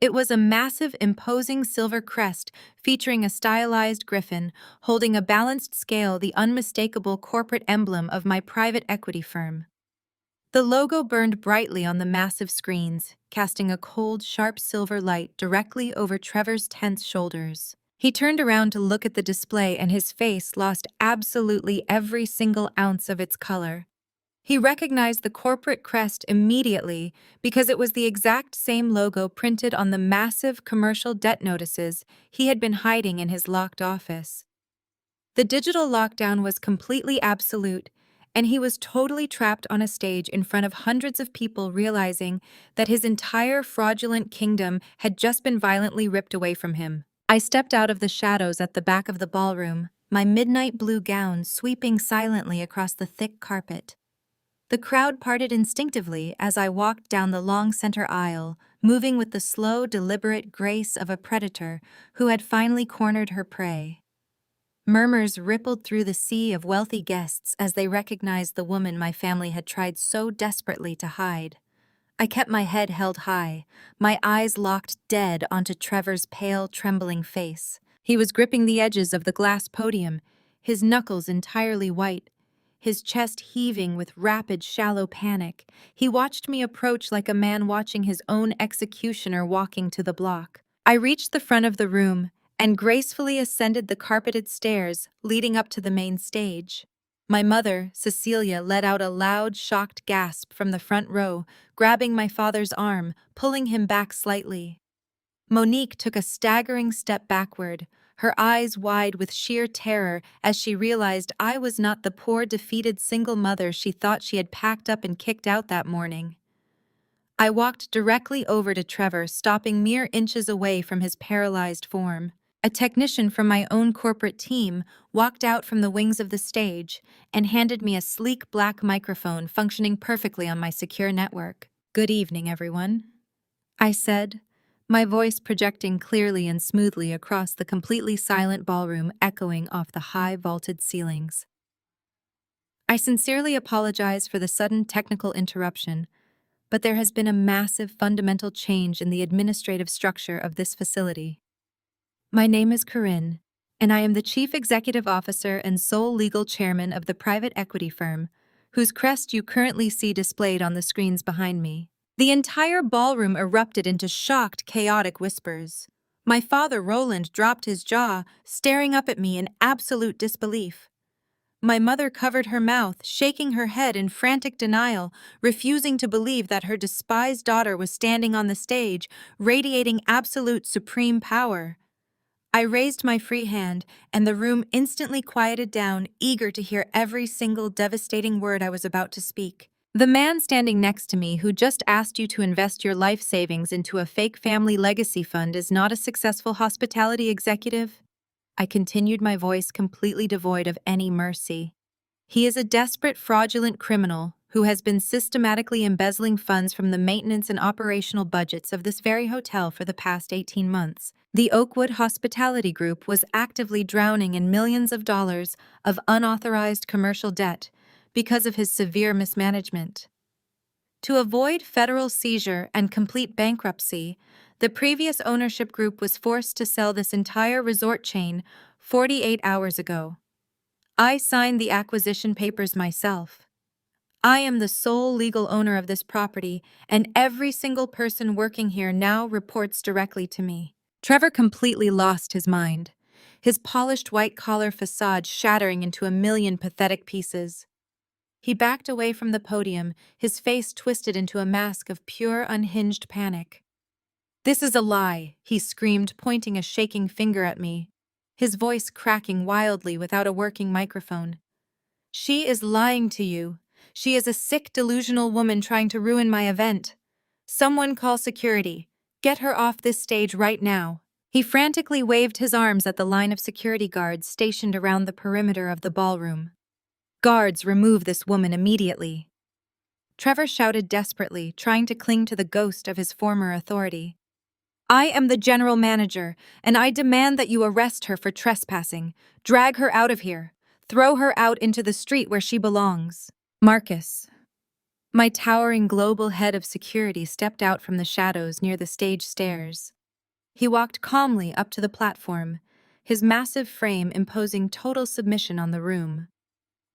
It was a massive, imposing silver crest featuring a stylized griffin holding a balanced scale, the unmistakable corporate emblem of my private equity firm. The logo burned brightly on the massive screens, casting a cold, sharp silver light directly over Trevor's tense shoulders. He turned around to look at the display, and his face lost absolutely every single ounce of its color. He recognized the corporate crest immediately because it was the exact same logo printed on the massive commercial debt notices he had been hiding in his locked office. The digital lockdown was completely absolute, and he was totally trapped on a stage in front of hundreds of people, realizing that his entire fraudulent kingdom had just been violently ripped away from him. I stepped out of the shadows at the back of the ballroom, my midnight blue gown sweeping silently across the thick carpet. The crowd parted instinctively as I walked down the long center aisle, moving with the slow, deliberate grace of a predator who had finally cornered her prey. Murmurs rippled through the sea of wealthy guests as they recognized the woman my family had tried so desperately to hide. I kept my head held high, my eyes locked dead onto Trevor's pale, trembling face. He was gripping the edges of the glass podium, his knuckles entirely white, his chest heaving with rapid, shallow panic. He watched me approach like a man watching his own executioner walking to the block. I reached the front of the room and gracefully ascended the carpeted stairs leading up to the main stage. My mother, Cecilia, let out a loud, shocked gasp from the front row, grabbing my father's arm, pulling him back slightly. Monique took a staggering step backward, her eyes wide with sheer terror as she realized I was not the poor, defeated single mother she thought she had packed up and kicked out that morning. I walked directly over to Trevor, stopping mere inches away from his paralyzed form. A technician from my own corporate team walked out from the wings of the stage and handed me a sleek black microphone functioning perfectly on my secure network. "Good evening, everyone," I said, my voice projecting clearly and smoothly across the completely silent ballroom, echoing off the high vaulted ceilings. I sincerely apologize for the sudden technical interruption, but there has been a massive fundamental change in the administrative structure of this facility. My name is Corinne, and I am the Chief Executive Officer and sole legal chairman of the private equity firm, whose crest you currently see displayed on the screens behind me. The entire ballroom erupted into shocked, chaotic whispers. My father, Roland, dropped his jaw, staring up at me in absolute disbelief. My mother covered her mouth, shaking her head in frantic denial, refusing to believe that her despised daughter was standing on the stage, radiating absolute supreme power. I raised my free hand, and the room instantly quieted down, eager to hear every single devastating word I was about to speak. "The man standing next to me who just asked you to invest your life savings into a fake family legacy fund is not a successful hospitality executive," I continued, my voice completely devoid of any mercy. "He is a desperate, fraudulent criminal who has been systematically embezzling funds from the maintenance and operational budgets of this very hotel for the past 18 months. The Oakwood Hospitality Group was actively drowning in millions of dollars of unauthorized commercial debt because of his severe mismanagement. To avoid federal seizure and complete bankruptcy, the previous ownership group was forced to sell this entire resort chain 48 hours ago. I signed the acquisition papers myself. I am the sole legal owner of this property, and every single person working here now reports directly to me. Trevor completely lost his mind, his polished white collar facade shattering into a million pathetic pieces. He backed away from the podium, his face twisted into a mask of pure, unhinged panic. "This is a lie," he screamed, pointing a shaking finger at me, his voice cracking wildly without a working microphone. "She is lying to you. She is a sick, delusional woman trying to ruin my event. Someone call security. Get her off this stage right now." He frantically waved his arms at the line of security guards stationed around the perimeter of the ballroom. "Guards, remove this woman immediately." Trevor shouted desperately, trying to cling to the ghost of his former authority. "I am the general manager, and I demand that you arrest her for trespassing. Drag her out of here. Throw her out into the street where she belongs." Marcus, my towering global head of security, stepped out from the shadows near the stage stairs. He walked calmly up to the platform, his massive frame imposing total submission on the room.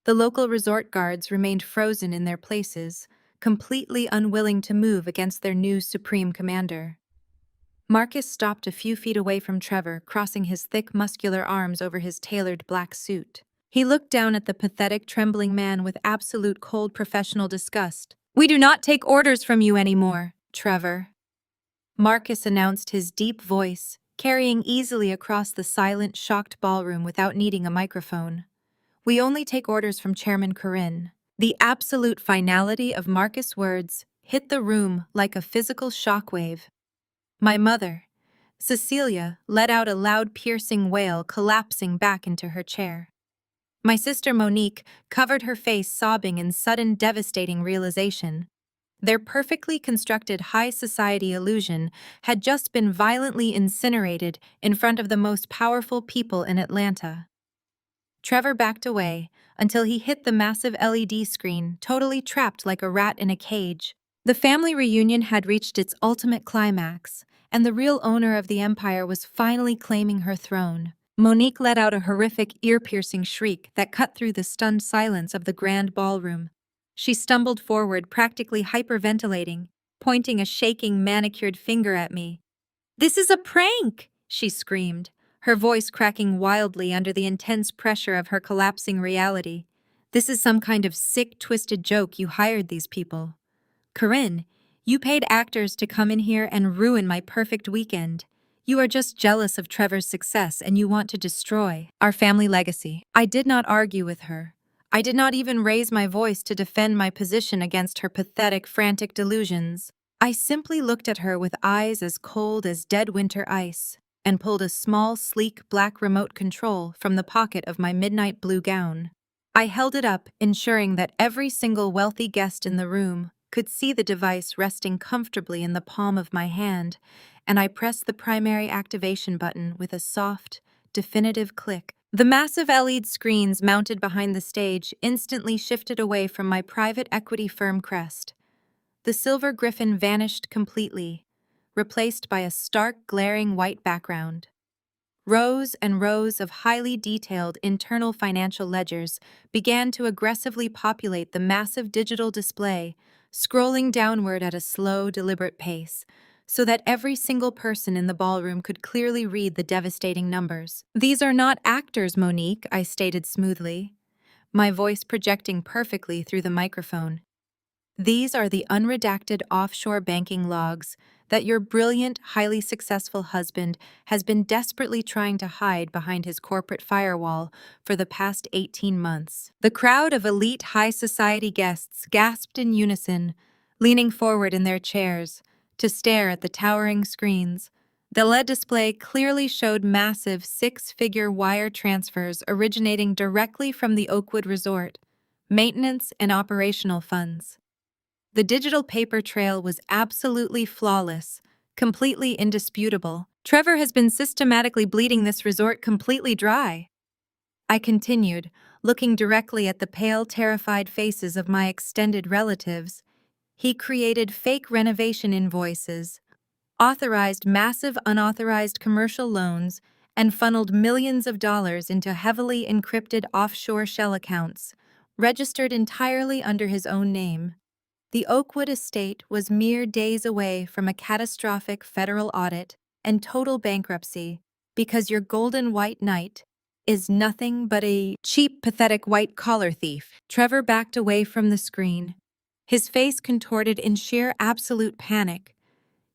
The local resort guards remained frozen in their places, completely unwilling to move against their new supreme commander. Marcus stopped a few feet away from Trevor, crossing his thick, muscular arms over his tailored black suit. He looked down at the pathetic, trembling man with absolute cold professional disgust. "We do not take orders from you anymore, Trevor," Marcus announced, his deep voice carrying easily across the silent, shocked ballroom without needing a microphone. "We only take orders from Chairman Corinne." The absolute finality of Marcus' words hit the room like a physical shockwave. My mother, Cecilia, let out a loud, piercing wail, collapsing back into her chair. My sister Monique covered her face, sobbing in sudden, devastating realization. Their perfectly constructed high society illusion had just been violently incinerated in front of the most powerful people in Atlanta. Trevor backed away until he hit the massive LED screen, totally trapped like a rat in a cage. The family reunion had reached its ultimate climax, and the real owner of the empire was finally claiming her throne. Monique let out a horrific, ear-piercing shriek that cut through the stunned silence of the grand ballroom. She stumbled forward, practically hyperventilating, pointing a shaking, manicured finger at me. "This is a prank!" she screamed, her voice cracking wildly under the intense pressure of her collapsing reality. "This is some kind of sick, twisted joke. You hired these people. Corinne, you paid actors to come in here and ruin my perfect weekend. You are just jealous of Trevor's success and you want to destroy our family legacy." I did not argue with her. I did not even raise my voice to defend my position against her pathetic, frantic delusions. I simply looked at her with eyes as cold as dead winter ice and pulled a small, sleek black remote control from the pocket of my midnight blue gown. I held it up, ensuring that every single wealthy guest in the room could see the device resting comfortably in the palm of my hand, and I pressed the primary activation button with a soft, definitive click. The massive LED screens mounted behind the stage instantly shifted away from my private equity firm crest. The silver griffin vanished completely, replaced by a stark, glaring white background. Rows and rows of highly detailed internal financial ledgers began to aggressively populate the massive digital display, scrolling downward at a slow, deliberate pace, so that every single person in the ballroom could clearly read the devastating numbers. "These are not actors, Monique," I stated smoothly, my voice projecting perfectly through the microphone. "These are the unredacted offshore banking logs that your brilliant, highly successful husband has been desperately trying to hide behind his corporate firewall for the past 18 months. The crowd of elite high society guests gasped in unison, leaning forward in their chairs to stare at the towering screens. The LED display clearly showed massive six-figure wire transfers originating directly from the Oakwood Resort, maintenance and operational funds. The digital paper trail was absolutely flawless, completely indisputable. "Trevor has been systematically bleeding this resort completely dry," I continued, looking directly at the pale, terrified faces of my extended relatives. "He created fake renovation invoices, authorized massive unauthorized commercial loans, and funneled millions of dollars into heavily encrypted offshore shell accounts, registered entirely under his own name. The Oakwood estate was mere days away from a catastrophic federal audit and total bankruptcy because your golden white knight is nothing but a cheap, pathetic white-collar thief. Trevor backed away from the screen, his face contorted in sheer absolute panic.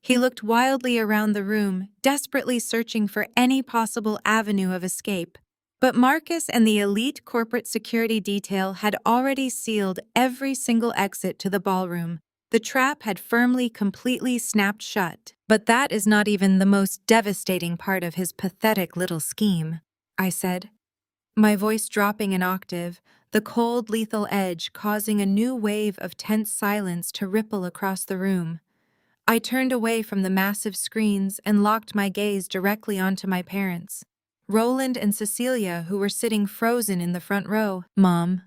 He looked wildly around the room, desperately searching for any possible avenue of escape. But Marcus and the elite corporate security detail had already sealed every single exit to the ballroom. The trap had firmly, completely snapped shut. But that is not even the most devastating part of his pathetic little scheme, I said, my voice dropping an octave, the cold, lethal edge causing a new wave of tense silence to ripple across the room. I turned away from the massive screens and locked my gaze directly onto my parents, Roland and Cecilia, who were sitting frozen in the front row. "Mom,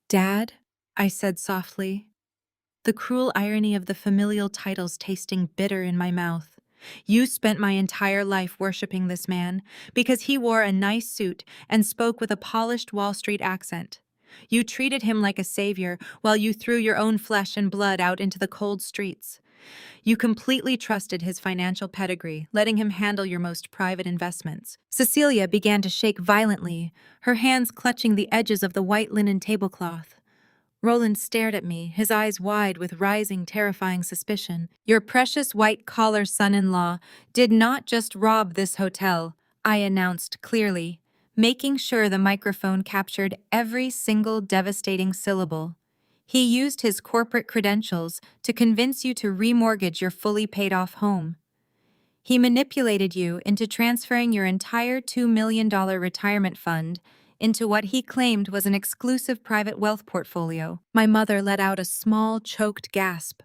Dad," I said softly, the cruel irony of the familial titles tasting bitter in my mouth. "You spent my entire life worshiping this man because he wore a nice suit and spoke with a polished Wall Street accent. You treated him like a savior while you threw your own flesh and blood out into the cold streets. You completely trusted his financial pedigree, letting him handle your most private investments." Cecilia began to shake violently, her hands clutching the edges of the white linen tablecloth. Roland stared at me, his eyes wide with rising, terrifying suspicion. "Your precious white-collar son-in-law did not just rob this hotel," I announced clearly, making sure the microphone captured every single devastating syllable. "He used his corporate credentials to convince you to remortgage your fully paid-off home. He manipulated you into transferring your entire $2 million retirement fund into what he claimed was an exclusive private wealth portfolio." My mother let out a small, choked gasp,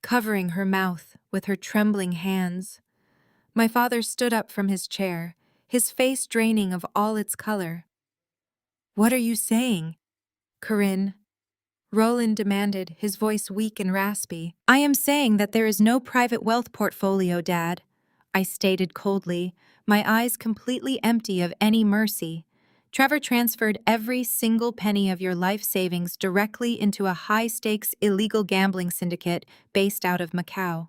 covering her mouth with her trembling hands. My father stood up from his chair, his face draining of all its color. "What are you saying, Corinne?" Roland demanded, his voice weak and raspy. "I am saying that there is no private wealth portfolio, Dad," I stated coldly, my eyes completely empty of any mercy. "Trevor transferred every single penny of your life savings directly into a high-stakes illegal gambling syndicate based out of Macau,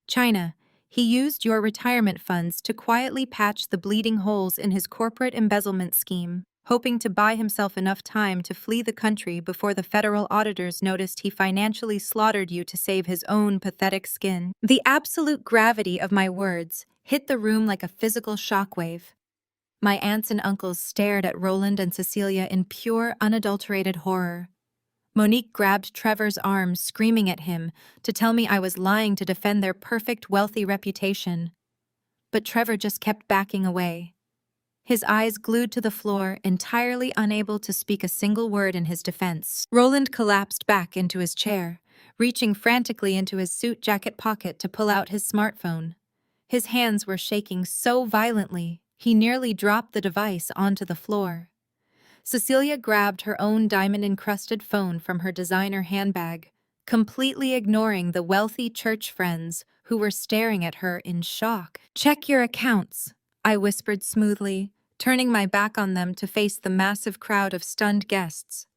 China. He used your retirement funds to quietly patch the bleeding holes in his corporate embezzlement scheme, hoping to buy himself enough time to flee the country before the federal auditors noticed he financially slaughtered you to save his own pathetic skin." The absolute gravity of my words hit the room like a physical shockwave. My aunts and uncles stared at Roland and Cecilia in pure, unadulterated horror. Monique grabbed Trevor's arm, screaming at him to tell me I was lying to defend their perfect, wealthy reputation. But Trevor just kept backing away, his eyes glued to the floor, entirely unable to speak a single word in his defense. Roland collapsed back into his chair, reaching frantically into his suit jacket pocket to pull out his smartphone. His hands were shaking so violently, he nearly dropped the device onto the floor. Cecilia grabbed her own diamond-encrusted phone from her designer handbag, completely ignoring the wealthy church friends who were staring at her in shock. "Check your accounts," I whispered smoothly, turning my back on them to face the massive crowd of stunned guests.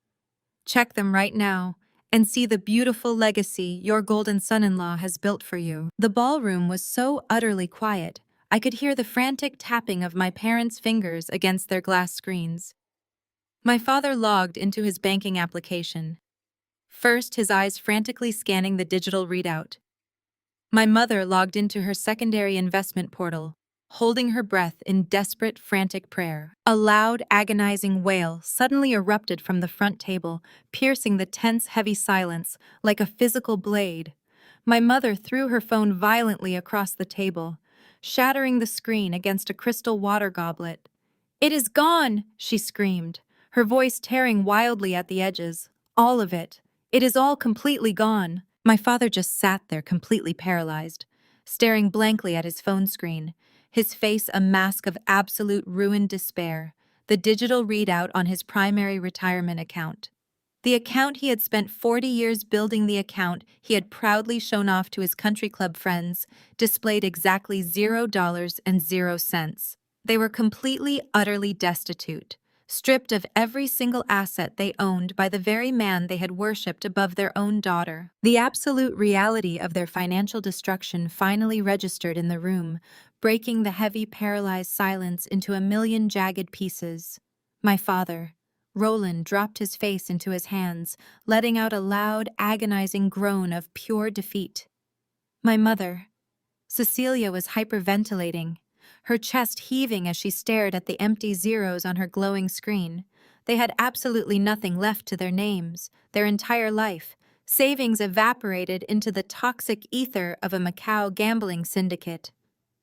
"Check them right now and see the beautiful legacy your golden son-in-law has built for you." The ballroom was so utterly quiet, I could hear the frantic tapping of my parents' fingers against their glass screens. My father logged into his banking application, first his eyes frantically scanning the digital readout. My mother logged into her secondary investment portal, holding her breath in desperate, frantic prayer. A loud, agonizing wail suddenly erupted from the front table, piercing the tense, heavy silence like a physical blade. My mother threw her phone violently across the table, shattering the screen against a crystal water goblet. "It is gone!" she screamed, her voice tearing wildly at the edges. "All of it. It is all completely gone." My father just sat there completely paralyzed, staring blankly at his phone screen, his face a mask of absolute ruined despair, the digital readout on his primary retirement account. The account he had spent 40 years building, the account he had proudly shown off to his country club friends, displayed exactly $0 and 0 cents. They were completely, utterly destitute, stripped of every single asset they owned by the very man they had worshipped above their own daughter. The absolute reality of their financial destruction finally registered in the room, breaking the heavy, paralyzed silence into a million jagged pieces. My father, Roland, dropped his face into his hands, letting out a loud, agonizing groan of pure defeat. My mother, Cecilia, was hyperventilating, her chest heaving as she stared at the empty zeros on her glowing screen. They had absolutely nothing left to their names, their entire life. Savings evaporated into the toxic ether of a Macau gambling syndicate.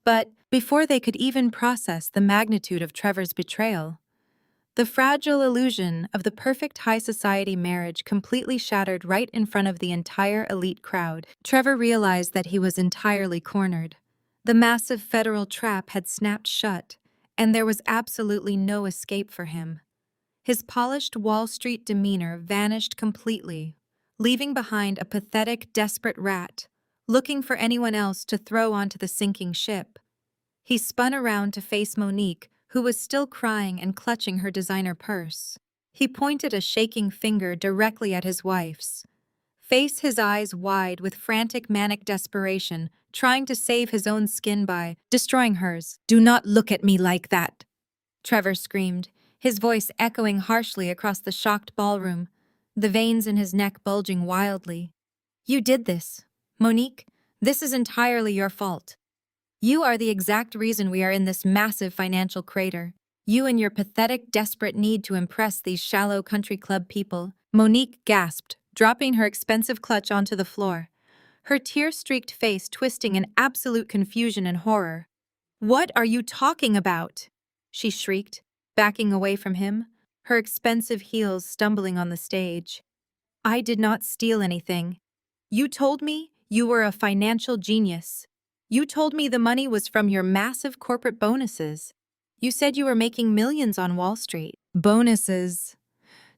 But before they could even process the magnitude of Trevor's betrayal, the fragile illusion of the perfect high society marriage completely shattered right in front of the entire elite crowd. Trevor realized that he was entirely cornered. The massive federal trap had snapped shut, and there was absolutely no escape for him. His polished Wall Street demeanor vanished completely, leaving behind a pathetic, desperate rat, looking for anyone else to throw onto the sinking ship. He spun around to face Monique, who was still crying and clutching her designer purse. He pointed a shaking finger directly at his wife's face, his eyes wide with frantic, manic desperation, trying to save his own skin by destroying hers. "Do not look at me like that," Trevor screamed, his voice echoing harshly across the shocked ballroom, the veins in his neck bulging wildly. "You did this, Monique. This is entirely your fault. You are the exact reason we are in this massive financial crater. You and your pathetic, desperate need to impress these shallow country club people." Monique gasped, dropping her expensive clutch onto the floor, her tear-streaked face twisting in absolute confusion and horror. "What are you talking about?" she shrieked, backing away from him, her expensive heels stumbling on the stage. "I did not steal anything. You told me you were a financial genius. You told me the money was from your massive corporate bonuses. You said you were making millions on Wall Street." "Bonuses?"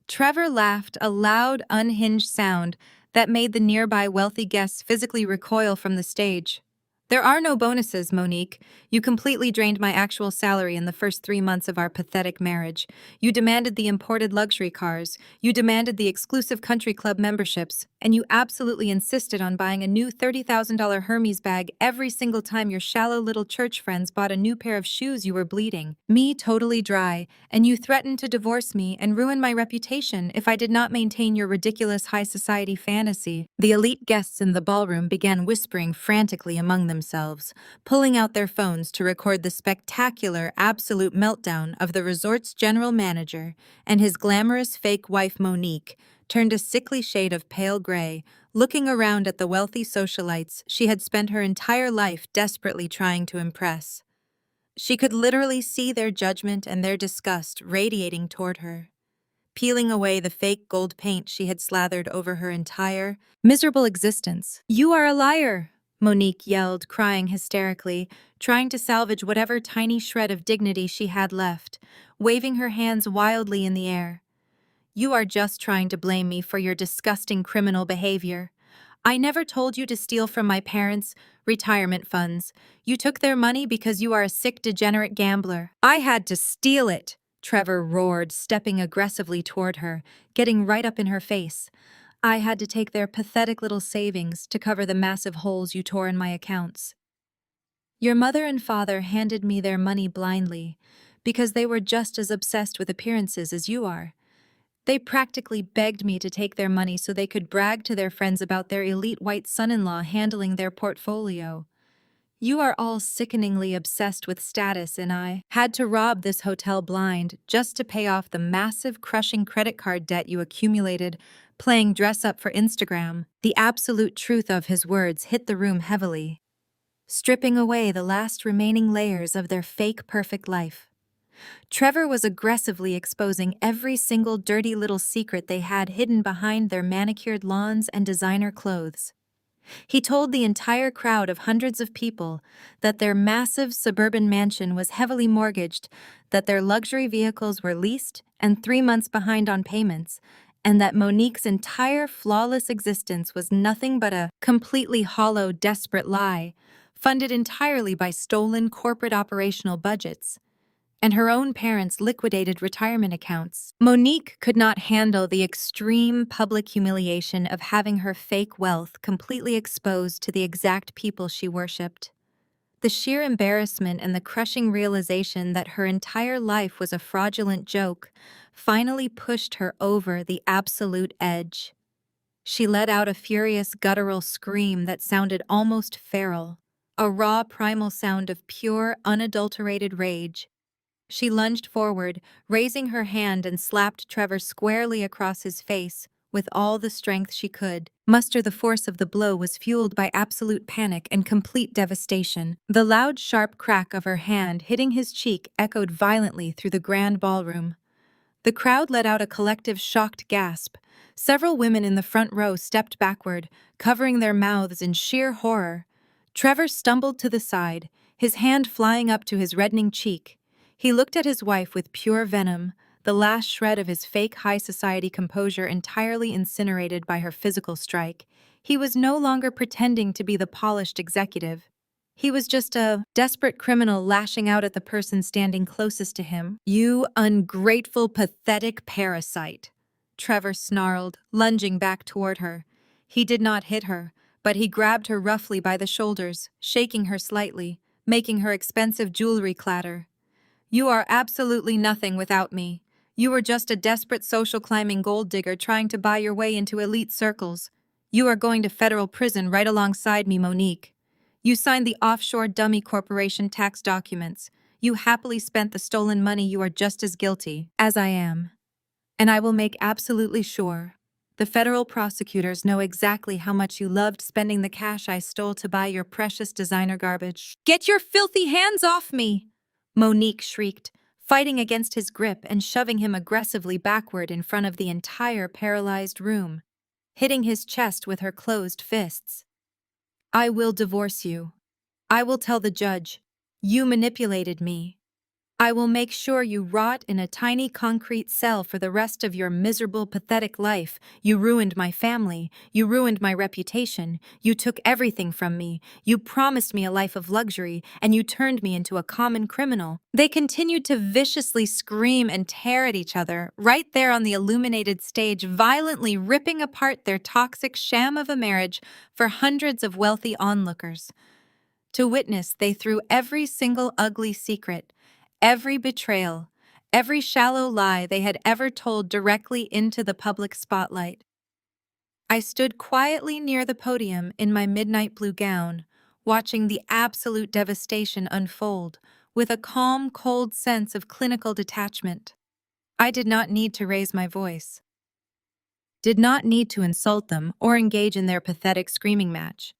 Trevor laughed, a loud, unhinged sound that made the nearby wealthy guests physically recoil from the stage. "There are no bonuses, Monique. You completely drained my actual salary in the first 3 months of our pathetic marriage. You demanded the imported luxury cars, you demanded the exclusive country club memberships, and you absolutely insisted on buying a new $30,000 Hermes bag every single time your shallow little church friends bought a new pair of shoes. You were bleeding me totally dry, and you threatened to divorce me and ruin my reputation if I did not maintain your ridiculous high society fantasy." The elite guests in the ballroom began whispering frantically among themselves, pulling out their phones to record the spectacular, absolute meltdown of the resort's general manager and his glamorous fake wife Monique, turned a sickly shade of pale gray, looking around at the wealthy socialites she had spent her entire life desperately trying to impress. She could literally see their judgment and their disgust radiating toward her, peeling away the fake gold paint she had slathered over her entire, miserable existence. "You are a liar!" Monique yelled, crying hysterically, trying to salvage whatever tiny shred of dignity she had left, waving her hands wildly in the air. "You are just trying to blame me for your disgusting criminal behavior. I never told you to steal from my parents' retirement funds. You took their money because you are a sick, degenerate gambler." "I had to steal it," Trevor roared, stepping aggressively toward her, getting right up in her face. "I had to take their pathetic little savings to cover the massive holes you tore in my accounts. Your mother and father handed me their money blindly because they were just as obsessed with appearances as you are. They practically begged me to take their money so they could brag to their friends about their elite white son-in-law handling their portfolio. You are all sickeningly obsessed with status, and I had to rob this hotel blind just to pay off the massive, crushing credit card debt you accumulated playing dress-up for Instagram." The absolute truth of his words hit the room heavily, stripping away the last remaining layers of their fake perfect life. Trevor was aggressively exposing every single dirty little secret they had hidden behind their manicured lawns and designer clothes. He told the entire crowd of hundreds of people that their massive suburban mansion was heavily mortgaged, that their luxury vehicles were leased and 3 months behind on payments, and that Monique's entire flawless existence was nothing but a completely hollow, desperate lie, funded entirely by stolen corporate operational budgets. and her own parents' liquidated retirement accounts. Monique could not handle the extreme public humiliation of having her fake wealth completely exposed to the exact people she worshipped. The sheer embarrassment and the crushing realization that her entire life was a fraudulent joke finally pushed her over the absolute edge. She let out a furious guttural scream that sounded almost feral, a raw primal sound of pure, unadulterated rage. She lunged forward, raising her hand and slapped Trevor squarely across his face with all the strength she could muster. The force of the blow was fueled by absolute panic and complete devastation. The loud, sharp crack of her hand hitting his cheek echoed violently through the grand ballroom. The crowd let out a collective shocked gasp. Several women in the front row stepped backward, covering their mouths in sheer horror. Trevor stumbled to the side, his hand flying up to his reddening cheek. He looked at his wife with pure venom, the last shred of his fake high society composure entirely incinerated by her physical strike. He was no longer pretending to be the polished executive. He was just a desperate criminal lashing out at the person standing closest to him. "You ungrateful, pathetic parasite," Trevor snarled, lunging back toward her. He did not hit her, but he grabbed her roughly by the shoulders, shaking her slightly, making her expensive jewelry clatter. "You are absolutely nothing without me. You are just a desperate social climbing gold digger trying to buy your way into elite circles. You are going to federal prison right alongside me, Monique. You signed the offshore dummy corporation tax documents. You happily spent the stolen money. You are just as guilty as I am. And I will make absolutely sure the federal prosecutors know exactly how much you loved spending the cash I stole to buy your precious designer garbage." "Get your filthy hands off me!" Monique shrieked, fighting against his grip and shoving him aggressively backward in front of the entire paralyzed room, hitting his chest with her closed fists. "I will divorce you. I will tell the judge. You manipulated me. I will make sure you rot in a tiny concrete cell for the rest of your miserable, pathetic life. You ruined my family. You ruined my reputation. You took everything from me. You promised me a life of luxury, and you turned me into a common criminal." They continued to viciously scream and tear at each other, right there on the illuminated stage, violently ripping apart their toxic sham of a marriage for hundreds of wealthy onlookers. To witness, they threw every single ugly secret, every betrayal, every shallow lie they had ever told directly into the public spotlight. I stood quietly near the podium in my midnight blue gown, watching the absolute devastation unfold with a calm, cold sense of clinical detachment. I did not need to raise my voice, did not need to insult them or engage in their pathetic screaming match.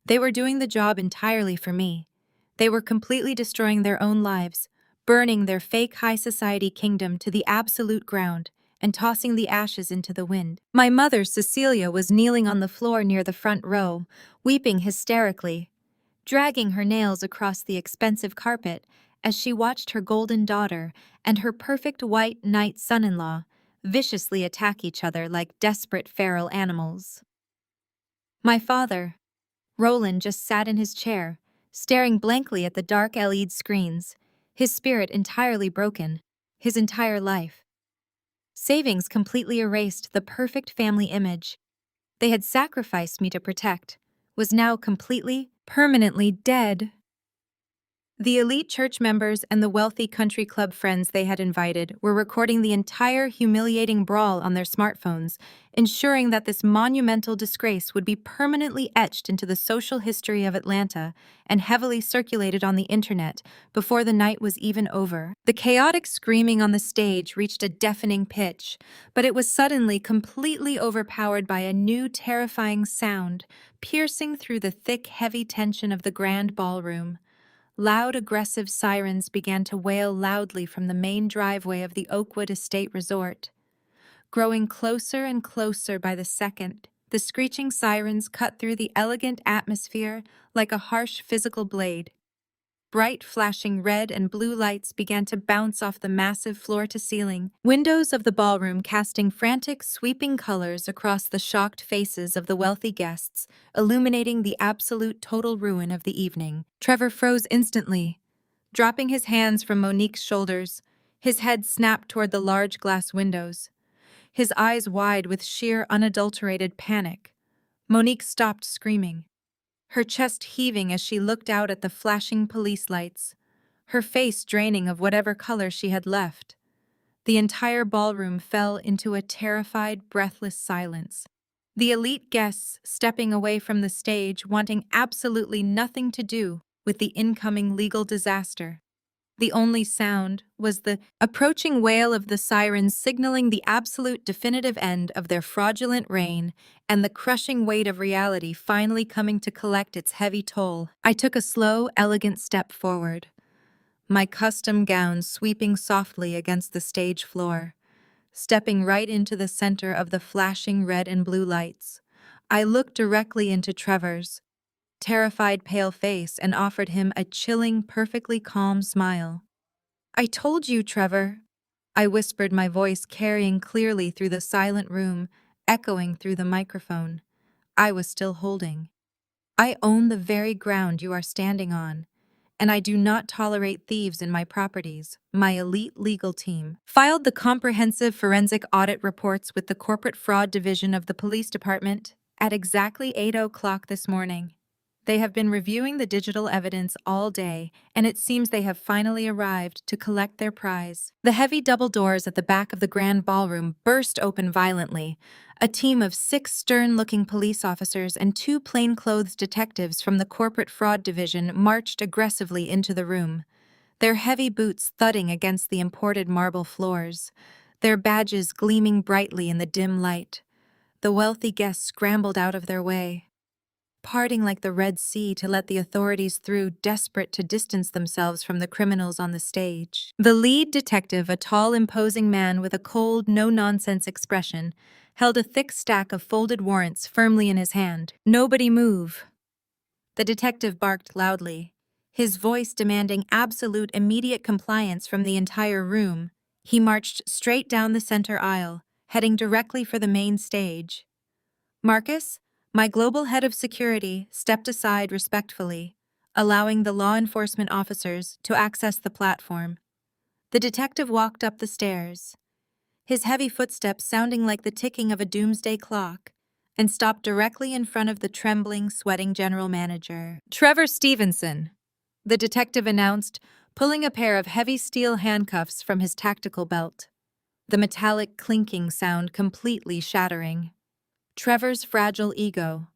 They were doing the job entirely for me. They were completely destroying their own lives, burning their fake high society kingdom to the absolute ground, and tossing the ashes into the wind. My mother, Cecilia, was kneeling on the floor near the front row, weeping hysterically, dragging her nails across the expensive carpet as she watched her golden daughter and her perfect white knight son-in-law viciously attack each other like desperate feral animals. My father, Roland, just sat in his chair, staring blankly at the dark LED screens, his spirit entirely broken, his entire life. Savings completely erased the perfect family image they had sacrificed me to protect, was now completely, permanently dead. The elite church members and the wealthy country club friends they had invited were recording the entire humiliating brawl on their smartphones, ensuring that this monumental disgrace would be permanently etched into the social history of Atlanta and heavily circulated on the internet before the night was even over. The chaotic screaming on the stage reached a deafening pitch, but it was suddenly completely overpowered by a new terrifying sound, piercing through the thick, heavy tension of the grand ballroom. Loud, aggressive sirens began to wail loudly from the main driveway of the Oakwood Estate Resort. Growing closer and closer by the second, the screeching sirens cut through the elegant atmosphere like a harsh physical blade. Bright, flashing red and blue lights began to bounce off the massive floor-to-ceiling windows of the ballroom, casting frantic, sweeping colors across the shocked faces of the wealthy guests, illuminating the absolute total ruin of the evening. Trevor froze instantly, Dropping his hands from Monique's shoulders, his head snapped toward the large glass windows, his eyes wide with sheer unadulterated panic. Monique stopped screaming, her chest heaving as she looked out at the flashing police lights, her face draining of whatever color she had left. The entire ballroom fell into a terrified, breathless silence. The elite guests stepping away from the stage, wanting absolutely nothing to do with the incoming legal disaster. The only sound was the approaching wail of the sirens signaling the absolute definitive end of their fraudulent reign and the crushing weight of reality finally coming to collect its heavy toll. I took a slow, elegant step forward, my custom gown sweeping softly against the stage floor. Stepping right into the center of the flashing red and blue lights, I looked directly into Trevor's terrified pale face and offered him a chilling, perfectly calm smile. "I told you, Trevor," I whispered, my voice carrying clearly through the silent room, echoing through the microphone I was still holding. "I own the very ground you are standing on, and I do not tolerate thieves in my properties." My elite legal team filed the comprehensive forensic audit reports with the Corporate Fraud Division of the Police Department at exactly 8 o'clock this morning. They have been reviewing the digital evidence all day, and it seems they have finally arrived to collect their prize. The heavy double doors at the back of the grand ballroom burst open violently. A team of 6 stern-looking police officers and 2 plainclothes detectives from the Corporate Fraud Division marched aggressively into the room, their heavy boots thudding against the imported marble floors, their badges gleaming brightly in the dim light. The wealthy guests scrambled out of their way, parting like the Red Sea to let the authorities through, desperate to distance themselves from the criminals on the stage. The lead detective, a tall, imposing man with a cold, no-nonsense expression, held a thick stack of folded warrants firmly in his hand. "Nobody move," the detective barked loudly, his voice demanding absolute immediate compliance from the entire room. He marched straight down the center aisle, heading directly for the main stage. Marcus, my global head of security, stepped aside respectfully, allowing the law enforcement officers to access the platform. The detective walked up the stairs, his heavy footsteps sounding like the ticking of a doomsday clock, and stopped directly in front of the trembling, sweating general manager. "Trevor Stevenson," the detective announced, pulling a pair of heavy steel handcuffs from his tactical belt, the metallic clinking sound completely shattering. Trevor's fragile ego.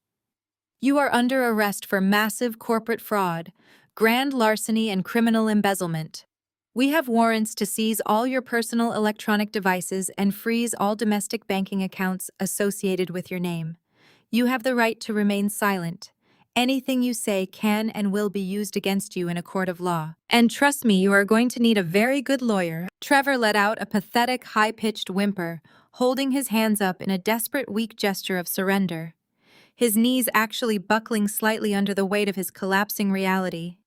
"You are under arrest for massive corporate fraud, grand larceny, and criminal embezzlement. We have warrants to seize all your personal electronic devices and freeze all domestic banking accounts associated with your name. You have the right to remain silent. Anything you say can and will be used against you in a court of law. And trust me, you are going to need a very good lawyer." Trevor let out a pathetic, high-pitched whimper, holding his hands up in a desperate, weak gesture of surrender, his knees actually buckling slightly under the weight of his collapsing reality.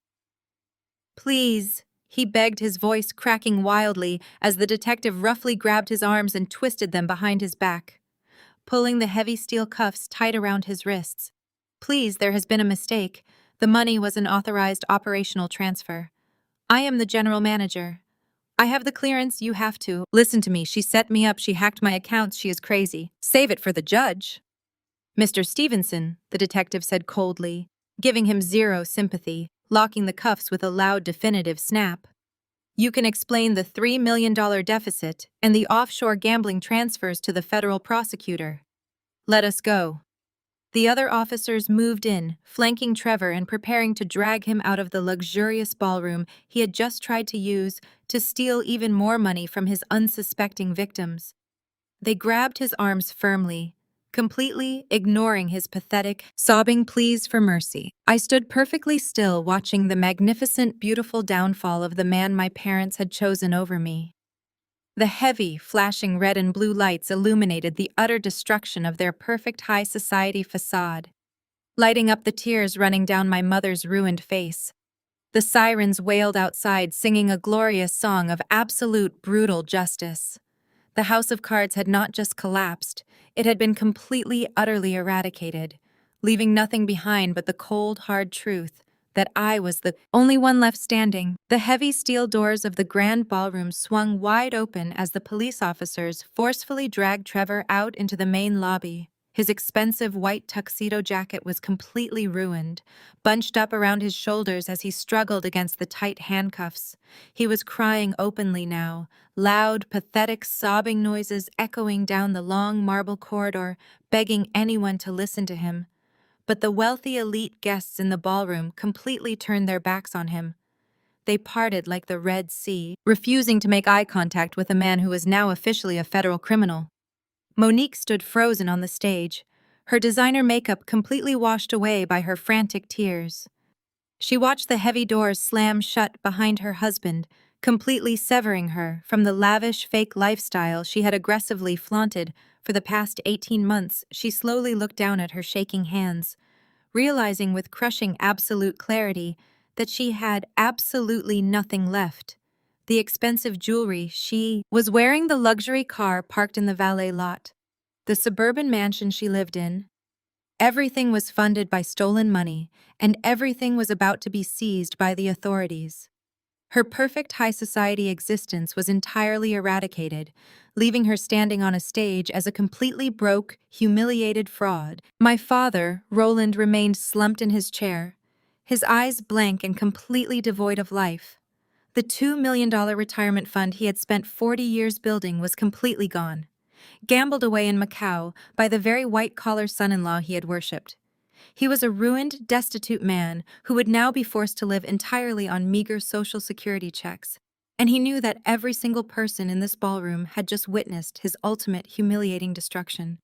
"Please," he begged, his voice cracking wildly as the detective roughly grabbed his arms and twisted them behind his back, pulling the heavy steel cuffs tight around his wrists. "Please, there has been a mistake. The money was an authorized operational transfer. I am the general manager. I have the clearance, you have to." "Listen to me, she set me up, she hacked my accounts, she is crazy. Save it for the judge." "Mr. Stevenson," the detective said coldly, giving him zero sympathy, locking the cuffs with a loud, definitive snap. "You can explain the $3 million deficit and the offshore gambling transfers to the federal prosecutor. Let us go." The other officers moved in, flanking Trevor and preparing to drag him out of the luxurious ballroom he had just tried to use to steal even more money from his unsuspecting victims. They grabbed his arms firmly, completely ignoring his pathetic, sobbing pleas for mercy. I stood perfectly still, watching the magnificent, beautiful downfall of the man my parents had chosen over me. The heavy, flashing red and blue lights illuminated the utter destruction of their perfect high society facade, lighting up the tears running down my mother's ruined face. The sirens wailed outside, singing a glorious song of absolute, brutal justice. The House of Cards had not just collapsed, it had been completely, utterly eradicated, leaving nothing behind but the cold, hard truth that I was the only one left standing. The heavy steel doors of the grand ballroom swung wide open as the police officers forcefully dragged Trevor out into the main lobby. His expensive white tuxedo jacket was completely ruined, bunched up around his shoulders as he struggled against the tight handcuffs. He was crying openly now, loud, pathetic sobbing noises echoing down the long marble corridor, begging anyone to listen to him. But the wealthy elite guests in the ballroom completely turned their backs on him. They parted like the Red Sea, refusing to make eye contact with a man who was now officially a federal criminal. Monique stood frozen on the stage, her designer makeup completely washed away by her frantic tears. She watched the heavy doors slam shut behind her husband, completely severing her from the lavish fake lifestyle she had aggressively flaunted for the past 18 months. She slowly looked down at her shaking hands, realizing with crushing absolute clarity that she had absolutely nothing left. The expensive jewelry she was wearing, the luxury car parked in the valet lot, the suburban mansion she lived in. Everything was funded by stolen money, and everything was about to be seized by the authorities. Her perfect high society existence was entirely eradicated, leaving her standing on a stage as a completely broke, humiliated fraud. My father, Roland, remained slumped in his chair, his eyes blank and completely devoid of life. The $2 million retirement fund he had spent 40 years building was completely gone, gambled away in Macau by the very white-collar son-in-law he had worshipped. He was a ruined, destitute man who would now be forced to live entirely on meager Social Security checks, and he knew that every single person in this ballroom had just witnessed his ultimate humiliating destruction.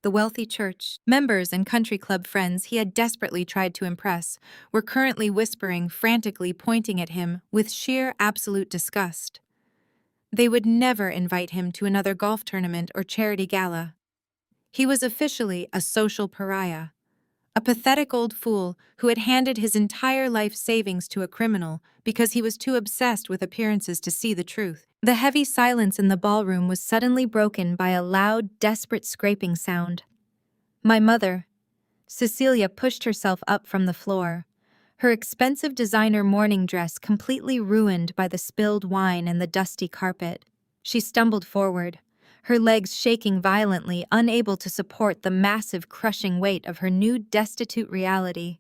The wealthy church members and country club friends he had desperately tried to impress were currently whispering, frantically pointing at him with sheer absolute disgust. They would never invite him to another golf tournament or charity gala. He was officially a social pariah, a pathetic old fool who had handed his entire life savings to a criminal because he was too obsessed with appearances to see the truth. The heavy silence in the ballroom was suddenly broken by a loud, desperate scraping sound. My mother, Cecilia, pushed herself up from the floor, her expensive designer morning dress completely ruined by the spilled wine and the dusty carpet. She stumbled forward, her legs shaking violently, unable to support the massive, crushing weight of her new destitute reality.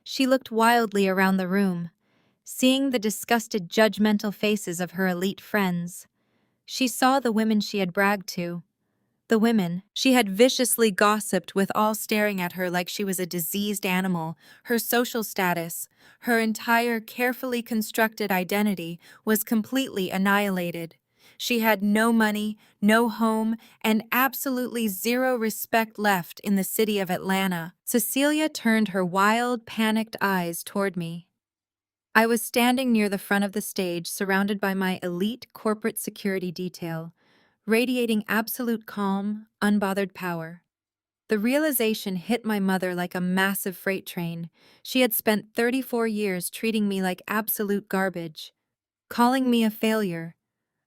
She looked wildly around the room, seeing the disgusted, judgmental faces of her elite friends. She saw the women she had bragged to, the women she had viciously gossiped with, all staring at her like she was a diseased animal. Her social status, her entire carefully constructed identity, was completely annihilated. She had no money, no home, and absolutely zero respect left in the city of Atlanta. Cecilia turned her wild, panicked eyes toward me. I was standing near the front of the stage, surrounded by my elite corporate security detail, radiating absolute calm, unbothered power. The realization hit my mother like a massive freight train. She had spent 34 years treating me like absolute garbage, calling me a failure,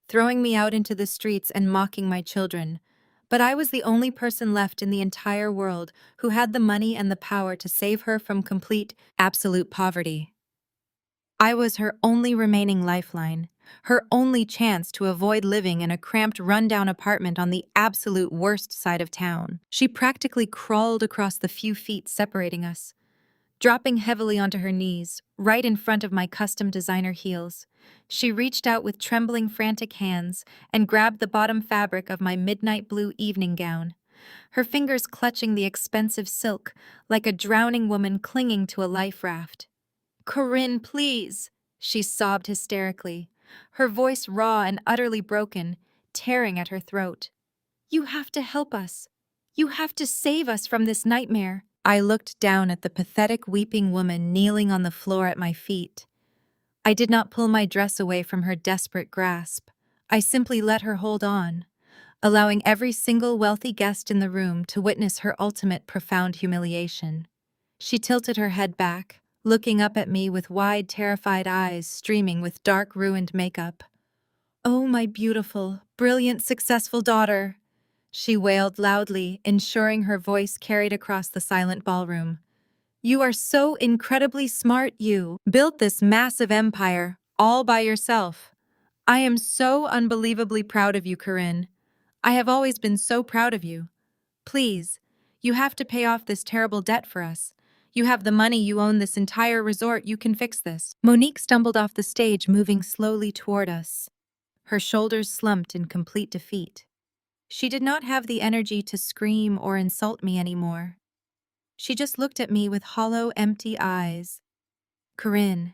throwing me out into the streets and mocking my children. But I was the only person left in the entire world who had the money and the power to save her from complete, absolute poverty. I was her only remaining lifeline, her only chance to avoid living in a cramped, rundown apartment on the absolute worst side of town. She practically crawled across the few feet separating us, dropping heavily onto her knees, right in front of my custom designer heels. She reached out with trembling, frantic hands and grabbed the bottom fabric of my midnight blue evening gown, her fingers clutching the expensive silk like a drowning woman clinging to a life raft. "Corinne, please," she sobbed hysterically, her voice raw and utterly broken, tearing at her throat. "You have to help us. You have to save us from this nightmare." I looked down at the pathetic, weeping woman kneeling on the floor at my feet. I did not pull my dress away from her desperate grasp. I simply let her hold on, allowing every single wealthy guest in the room to witness her ultimate profound humiliation. She tilted her head back, looking up at me with wide, terrified eyes streaming with dark, ruined makeup. "Oh, my beautiful, brilliant, successful daughter," she wailed loudly, ensuring her voice carried across the silent ballroom. You are so incredibly smart. You built this massive empire all by yourself. I am so unbelievably proud of you, Corinne. I have always been so proud of you. Please, you have to pay off this terrible debt for us. You have the money, you own this entire resort, you can fix this. Monique stumbled off the stage, moving slowly toward us. Her shoulders slumped in complete defeat. She did not have the energy to scream or insult me anymore. She just looked at me with hollow, empty eyes. Corinne.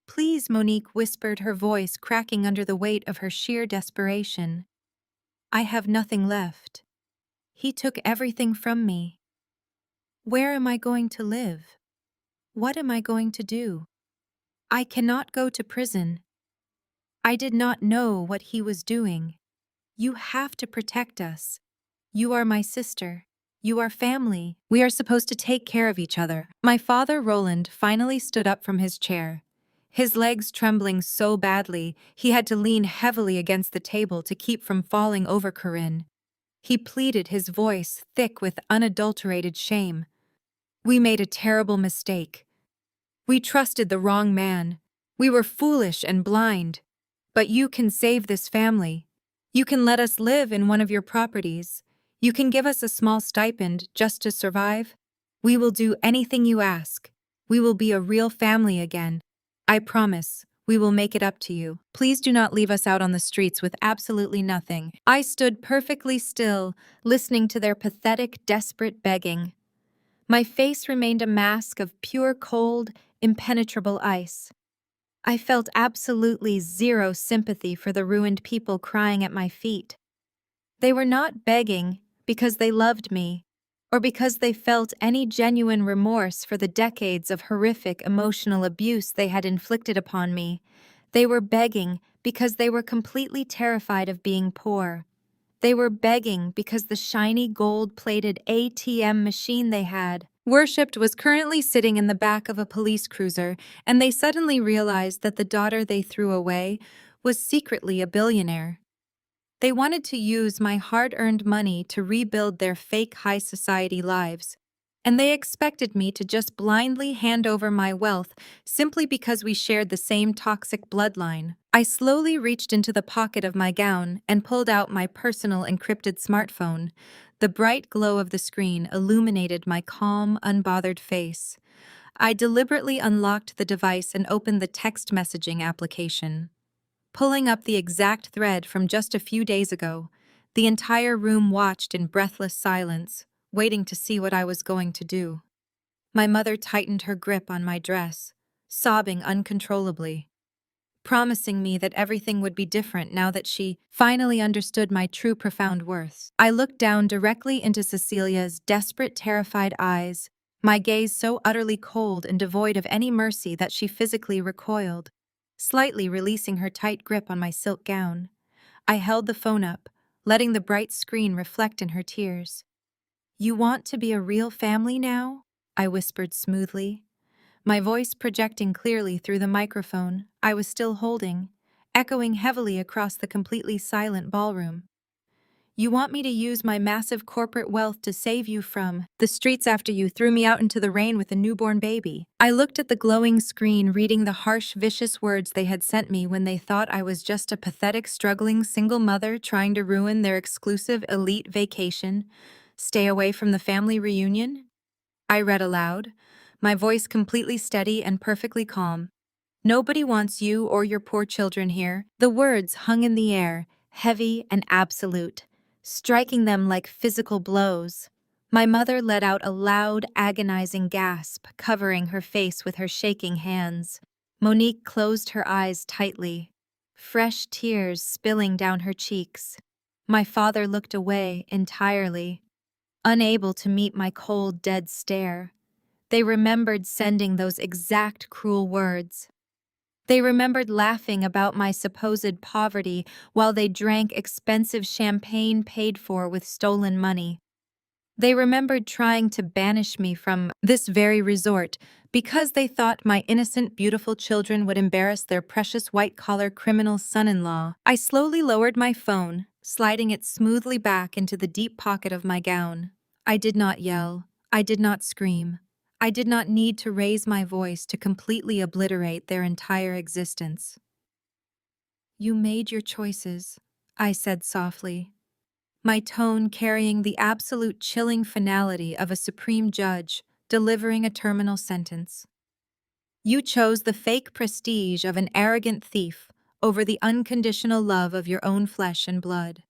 Please, Monique whispered, her voice cracking under the weight of her sheer desperation. I have nothing left. He took everything from me. Where am I going to live? What am I going to do? I cannot go to prison. I did not know what he was doing. You have to protect us. You are my sister. You are family. We are supposed to take care of each other. My father, Roland, finally stood up from his chair. His legs trembling so badly, he had to lean heavily against the table to keep from falling over Corinne. He pleaded, his voice thick with unadulterated shame. We made a terrible mistake. We trusted the wrong man. We were foolish and blind. But you can save this family. You can let us live in one of your properties. You can give us a small stipend just to survive. We will do anything you ask. We will be a real family again. I promise, we will make it up to you. Please do not leave us out on the streets with absolutely nothing. I stood perfectly still, listening to their pathetic, desperate begging. My face remained a mask of pure cold, impenetrable ice. I felt absolutely zero sympathy for the ruined people crying at my feet. They were not begging because they loved me, or because they felt any genuine remorse for the decades of horrific emotional abuse they had inflicted upon me. They were begging because they were completely terrified of being poor. They were begging because the shiny gold-plated ATM machine they had worshipped was currently sitting in the back of a police cruiser, and they suddenly realized that the daughter they threw away was secretly a billionaire. They wanted to use my hard-earned money to rebuild their fake high society lives, and they expected me to just blindly hand over my wealth simply because we shared the same toxic bloodline. I slowly reached into the pocket of my gown and pulled out my personal encrypted smartphone. The bright glow of the screen illuminated my calm, unbothered face. I deliberately unlocked the device and opened the text messaging application. Pulling up the exact thread from just a few days ago, the entire room watched in breathless silence, waiting to see what I was going to do. My mother tightened her grip on my dress, sobbing uncontrollably, promising me that everything would be different now that she finally understood my true profound worth. I looked down directly into Cecilia's desperate, terrified eyes, my gaze so utterly cold and devoid of any mercy that she physically recoiled, slightly releasing her tight grip on my silk gown. I held the phone up, letting the bright screen reflect in her tears. You want to be a real family now? I whispered smoothly, my voice projecting clearly through the microphone I was still holding, echoing heavily across the completely silent ballroom. You want me to use my massive corporate wealth to save you from the streets after you threw me out into the rain with a newborn baby. I looked at the glowing screen, reading the harsh, vicious words they had sent me when they thought I was just a pathetic, struggling single mother trying to ruin their exclusive elite vacation. Stay away from the family reunion? I read aloud, my voice completely steady and perfectly calm. Nobody wants you or your poor children here. The words hung in the air, heavy and absolute, striking them like physical blows. My mother let out a loud, agonizing gasp, covering her face with her shaking hands. Monique closed her eyes tightly, fresh tears spilling down her cheeks. My father looked away entirely, unable to meet my cold, dead stare. They remembered sending those exact cruel words. They remembered laughing about my supposed poverty while they drank expensive champagne paid for with stolen money. They remembered trying to banish me from this very resort because they thought my innocent, beautiful children would embarrass their precious white-collar criminal son-in-law. I slowly lowered my phone, sliding it smoothly back into the deep pocket of my gown. I did not yell. I did not scream. I did not need to raise my voice to completely obliterate their entire existence. You made your choices, I said softly, my tone carrying the absolute chilling finality of a supreme judge delivering a terminal sentence. You chose the fake prestige of an arrogant thief over the unconditional love of your own flesh and blood.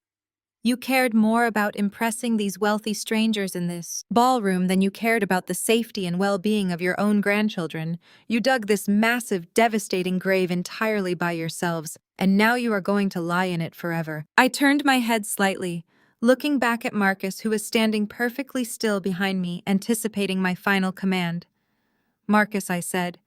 You cared more about impressing these wealthy strangers in this ballroom than you cared about the safety and well-being of your own grandchildren. You dug this massive, devastating grave entirely by yourselves, and now you are going to lie in it forever. I turned my head slightly, looking back at Marcus, who was standing perfectly still behind me, anticipating my final command. Marcus, I said,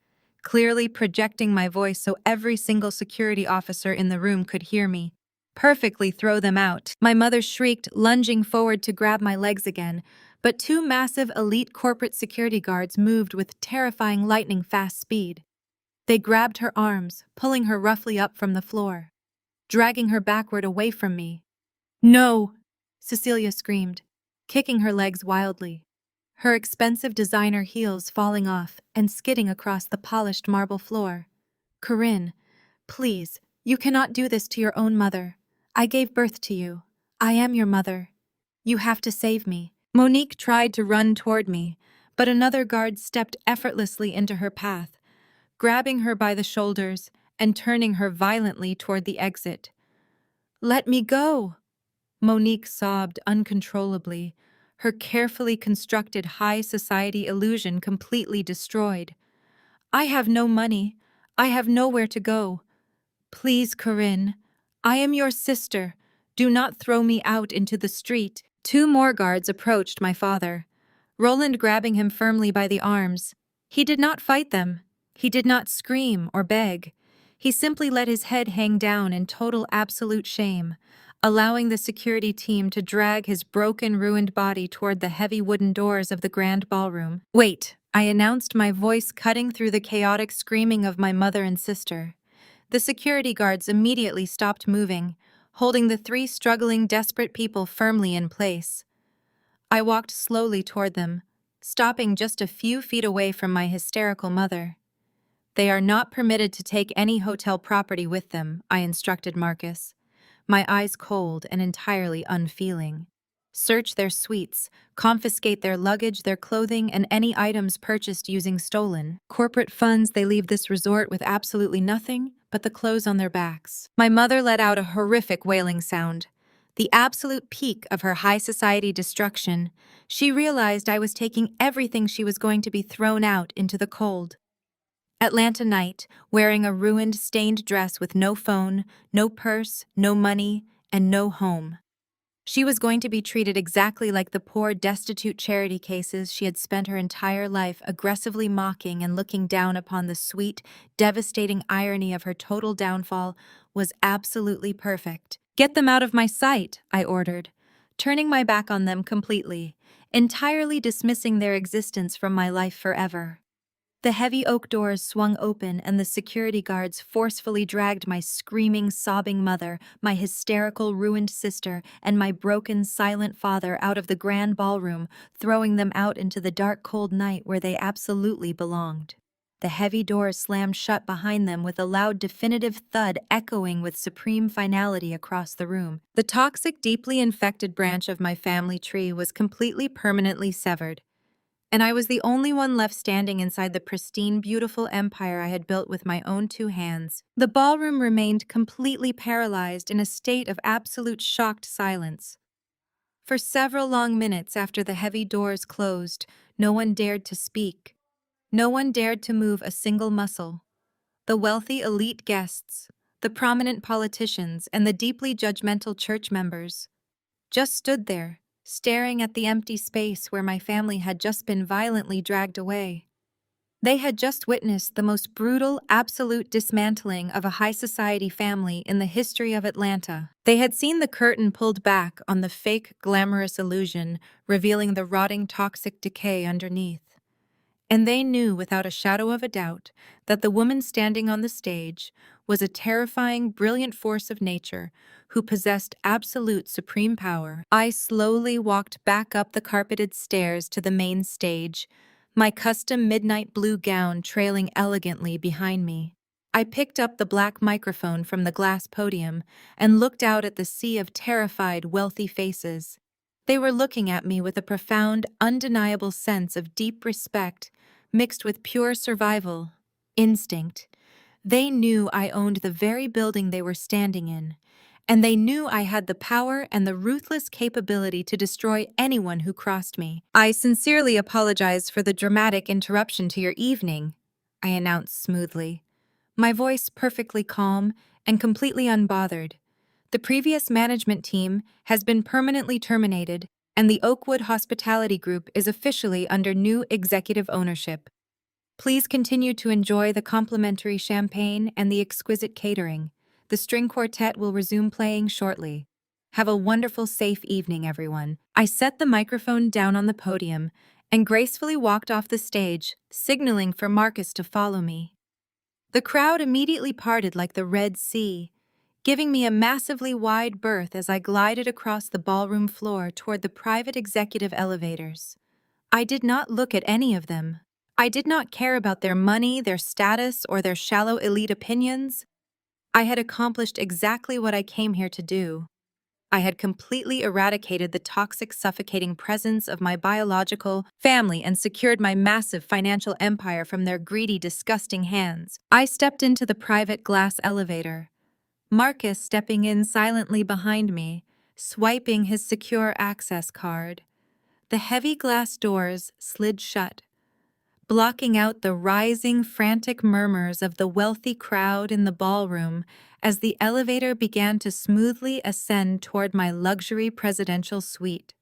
clearly projecting my voice so every single security officer in the room could hear me. Perfectly throw them out. My mother shrieked, lunging forward to grab my legs again, but two massive elite corporate security guards moved with terrifying lightning-fast speed. They grabbed her arms, pulling her roughly up from the floor, dragging her backward away from me. No! Cecilia screamed, kicking her legs wildly, her expensive designer heels falling off and skidding across the polished marble floor. Corinne, please, you cannot do this to your own mother. I gave birth to you. I am your mother. You have to save me. Monique tried to run toward me, but another guard stepped effortlessly into her path, grabbing her by the shoulders and turning her violently toward the exit. Let me go! Monique sobbed uncontrollably, her carefully constructed high society illusion completely destroyed. I have no money. I have nowhere to go. Please, Corinne, I am your sister. Do not throw me out into the street. Two more guards approached my father, Roland grabbing him firmly by the arms. He did not fight them. He did not scream or beg. He simply let his head hang down in total absolute shame, allowing the security team to drag his broken, ruined body toward the heavy wooden doors of the grand ballroom. Wait, I announced, my voice cutting through the chaotic screaming of my mother and sister. The security guards immediately stopped moving, holding the three struggling, desperate people firmly in place. I walked slowly toward them, stopping just a few feet away from my hysterical mother. They are not permitted to take any hotel property with them, I instructed Marcus, my eyes cold and entirely unfeeling. Search their suites, confiscate their luggage, their clothing, and any items purchased using stolen corporate funds. They leave this resort with absolutely nothing but the clothes on their backs. My mother let out a horrific wailing sound. The absolute peak of her high society destruction, she realized I was taking everything she was going to be thrown out into the cold. Atlanta night, wearing a ruined, stained dress with no phone, no purse, no money, and no home. She was going to be treated exactly like the poor, destitute charity cases she had spent her entire life aggressively mocking, and looking down upon. The sweet, devastating irony of her total downfall was absolutely perfect. Get them out of my sight, I ordered, turning my back on them completely, entirely dismissing their existence from my life forever. The heavy oak doors swung open and the security guards forcefully dragged my screaming, sobbing mother, my hysterical, ruined sister, and my broken, silent father out of the grand ballroom, throwing them out into the dark, cold night where they absolutely belonged. The heavy doors slammed shut behind them with a loud, definitive thud echoing with supreme finality across the room. The toxic, deeply infected branch of my family tree was completely, permanently severed, and I was the only one left standing inside the pristine, beautiful empire I had built with my own two hands. The ballroom remained completely paralyzed in a state of absolute shocked silence. For several long minutes after the heavy doors closed, no one dared to speak. No one dared to move a single muscle. The wealthy elite guests, the prominent politicians, and the deeply judgmental church members just stood there, staring at the empty space where my family had just been violently dragged away. They had just witnessed the most brutal, absolute dismantling of a high society family in the history of Atlanta. They had seen the curtain pulled back on the fake, glamorous illusion, revealing the rotting, toxic decay underneath. And they knew without a shadow of a doubt that the woman standing on the stage was a terrifying, brilliant force of nature who possessed absolute supreme power. I slowly walked back up the carpeted stairs to the main stage, my custom midnight blue gown trailing elegantly behind me. I picked up the black microphone from the glass podium and looked out at the sea of terrified, wealthy faces. They were looking at me with a profound, undeniable sense of deep respect mixed with pure survival instinct. They knew I owned the very building they were standing in, and they knew I had the power and the ruthless capability to destroy anyone who crossed me. "I sincerely apologize for the dramatic interruption to your evening," I announced smoothly, my voice perfectly calm and completely unbothered. "The previous management team has been permanently terminated, and the Oakwood Hospitality Group is officially under new executive ownership. Please continue to enjoy the complimentary champagne and the exquisite catering. The string quartet will resume playing shortly. Have a wonderful, safe evening, everyone." I set the microphone down on the podium and gracefully walked off the stage, signaling for Marcus to follow me. The crowd immediately parted like the Red Sea, giving me a massively wide berth as I glided across the ballroom floor toward the private executive elevators. I did not look at any of them. I did not care about their money, their status, or their shallow elite opinions. I had accomplished exactly what I came here to do. I had completely eradicated the toxic, suffocating presence of my biological family and secured my massive financial empire from their greedy, disgusting hands. I stepped into the private glass elevator, Marcus stepping in silently behind me, swiping his secure access card. The heavy glass doors slid shut, blocking out the rising, frantic murmurs of the wealthy crowd in the ballroom as the elevator began to smoothly ascend toward my luxury presidential suite.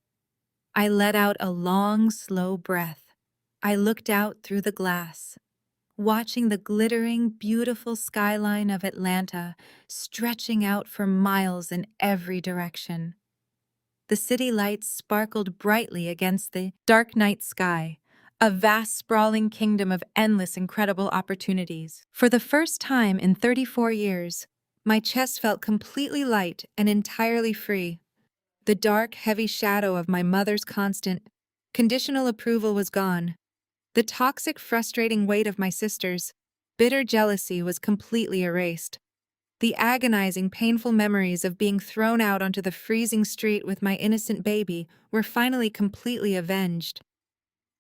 I let out a long, slow breath. I looked out through the glass, watching the glittering, beautiful skyline of Atlanta stretching out for miles in every direction. The city lights sparkled brightly against the dark night sky, a vast, sprawling kingdom of endless, incredible opportunities. For the first time in 34 years, my chest felt completely light and entirely free. The dark, heavy shadow of my mother's constant, conditional approval was gone. The toxic, frustrating weight of my sister's bitter jealousy was completely erased. The agonizing, painful memories of being thrown out onto the freezing street with my innocent baby were finally completely avenged.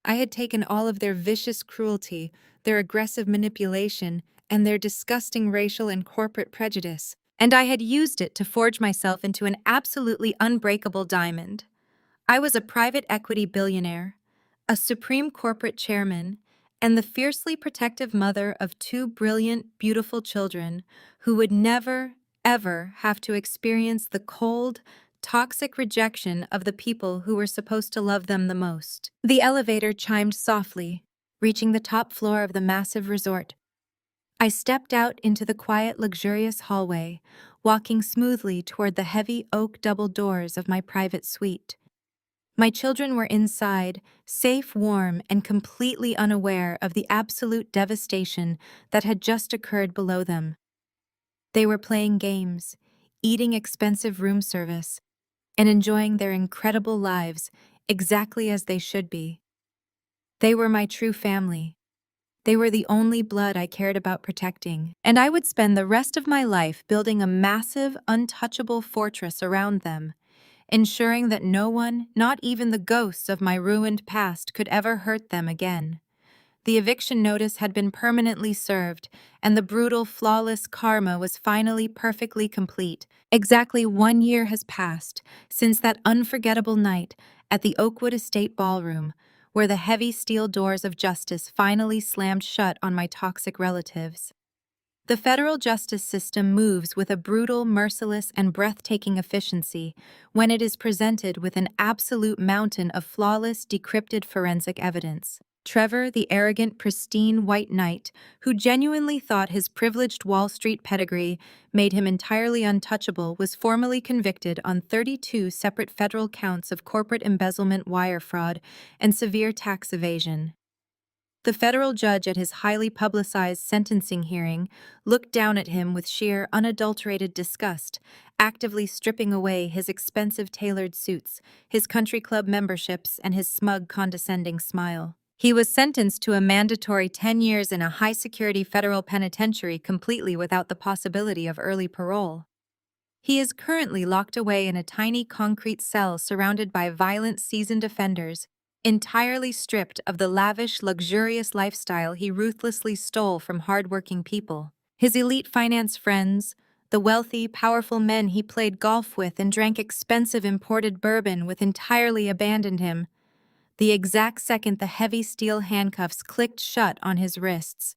I had taken all of their vicious cruelty, their aggressive manipulation, and their disgusting racial and corporate prejudice, and I had used it to forge myself into an absolutely unbreakable diamond. I was a private equity billionaire, a supreme corporate chairman, and the fiercely protective mother of two brilliant, beautiful children who would never, ever have to experience the cold, toxic rejection of the people who were supposed to love them the most. The elevator chimed softly, reaching the top floor of the massive resort. I stepped out into the quiet, luxurious hallway, walking smoothly toward the heavy oak double doors of my private suite. My children were inside, safe, warm, and completely unaware of the absolute devastation that had just occurred below them. They were playing games, eating expensive room service, and enjoying their incredible lives exactly as they should be. They were my true family. They were the only blood I cared about protecting, and I would spend the rest of my life building a massive, untouchable fortress around them, ensuring that no one, not even the ghosts of my ruined past, could ever hurt them again. The eviction notice had been permanently served, and the brutal, flawless karma was finally perfectly complete. Exactly 1 year has passed since that unforgettable night at the Oakwood Estate Ballroom, where the heavy steel doors of justice finally slammed shut on my toxic relatives. The federal justice system moves with a brutal, merciless, and breathtaking efficiency when it is presented with an absolute mountain of flawless, decrypted forensic evidence. Trevor, the arrogant, pristine white knight, who genuinely thought his privileged Wall Street pedigree made him entirely untouchable, was formally convicted on 32 separate federal counts of corporate embezzlement, wire fraud, and severe tax evasion. The federal judge at his highly publicized sentencing hearing looked down at him with sheer, unadulterated disgust, actively stripping away his expensive tailored suits, his country club memberships, and his smug, condescending smile. He was sentenced to a mandatory 10 years in a high-security federal penitentiary completely without the possibility of early parole. He is currently locked away in a tiny concrete cell surrounded by violent seasoned offenders, entirely stripped of the lavish, luxurious lifestyle he ruthlessly stole from hardworking people. His elite finance friends, the wealthy, powerful men he played golf with and drank expensive imported bourbon with, entirely abandoned him the exact second the heavy steel handcuffs clicked shut on his wrists.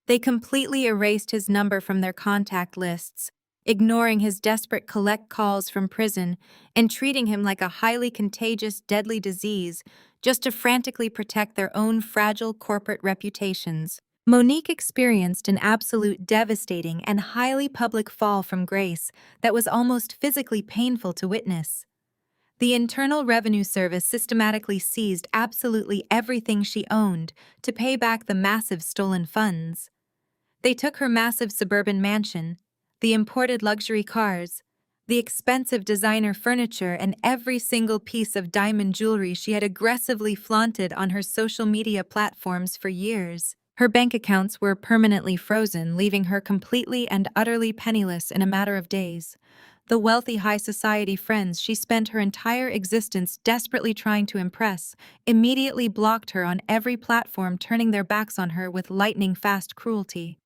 They completely erased his number from their contact lists, ignoring his desperate collect calls from prison and treating him like a highly contagious, deadly disease just to frantically protect their own fragile corporate reputations. Monique experienced an absolute devastating and highly public fall from grace that was almost physically painful to witness. The Internal Revenue Service systematically seized absolutely everything she owned to pay back the massive stolen funds. They took her massive suburban mansion, the imported luxury cars, the expensive designer furniture, and every single piece of diamond jewelry she had aggressively flaunted on her social media platforms for years. Her bank accounts were permanently frozen, leaving her completely and utterly penniless in a matter of days. The wealthy high society friends she spent her entire existence desperately trying to impress immediately blocked her on every platform, turning their backs on her with lightning-fast cruelty.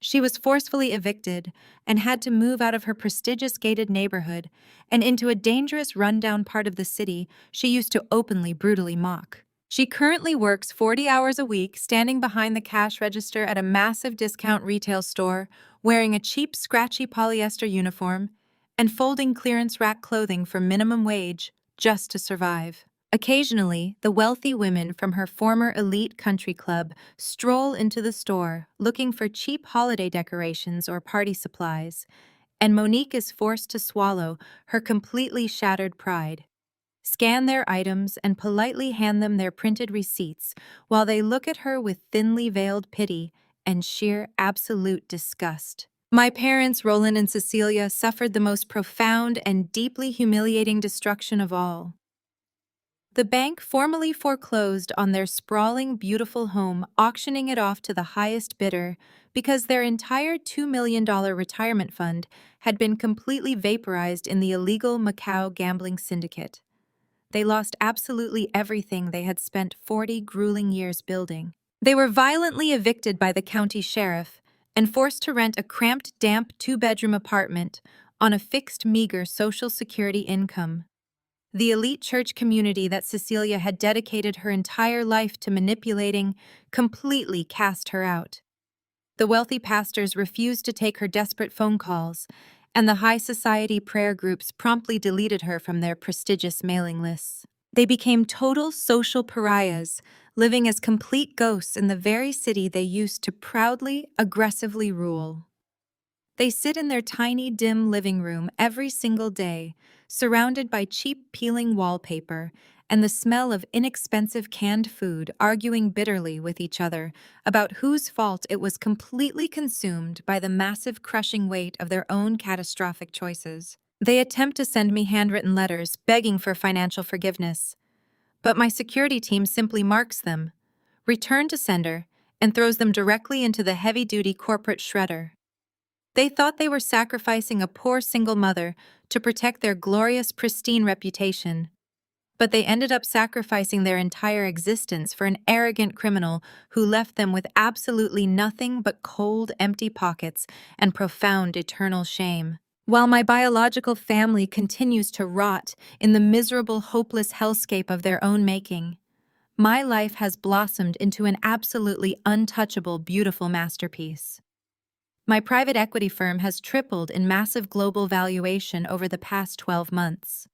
She was forcefully evicted and had to move out of her prestigious gated neighborhood and into a dangerous rundown part of the city she used to openly, brutally mock. She currently works 40 hours a week, standing behind the cash register at a massive discount retail store, wearing a cheap, scratchy polyester uniform, and folding clearance rack clothing for minimum wage just to survive. Occasionally, the wealthy women from her former elite country club stroll into the store looking for cheap holiday decorations or party supplies, and Monique is forced to swallow her completely shattered pride, scan their items, and politely hand them their printed receipts while they look at her with thinly veiled pity and sheer absolute disgust. My parents, Roland and Cecilia, suffered the most profound and deeply humiliating destruction of all. The bank formally foreclosed on their sprawling, beautiful home, auctioning it off to the highest bidder because their entire $2 million retirement fund had been completely vaporized in the illegal Macau gambling syndicate. They lost absolutely everything they had spent 40 grueling years building. They were violently evicted by the county sheriff and forced to rent a cramped, damp two-bedroom apartment on a fixed, meager Social Security income. The elite church community that Cecilia had dedicated her entire life to manipulating completely cast her out. The wealthy pastors refused to take her desperate phone calls, and the high society prayer groups promptly deleted her from their prestigious mailing lists. They became total social pariahs, living as complete ghosts in the very city they used to proudly, aggressively rule. They sit in their tiny, dim living room every single day, surrounded by cheap, peeling wallpaper and the smell of inexpensive canned food, arguing bitterly with each other about whose fault it was, completely consumed by the massive, crushing weight of their own catastrophic choices. They attempt to send me handwritten letters begging for financial forgiveness, but my security team simply marks them, return to sender, and throws them directly into the heavy-duty corporate shredder. They thought they were sacrificing a poor single mother to protect their glorious, pristine reputation, but they ended up sacrificing their entire existence for an arrogant criminal who left them with absolutely nothing but cold, empty pockets and profound, eternal shame. While my biological family continues to rot in the miserable, hopeless hellscape of their own making, my life has blossomed into an absolutely untouchable, beautiful masterpiece. My private equity firm has tripled in massive global valuation over the past 12 months.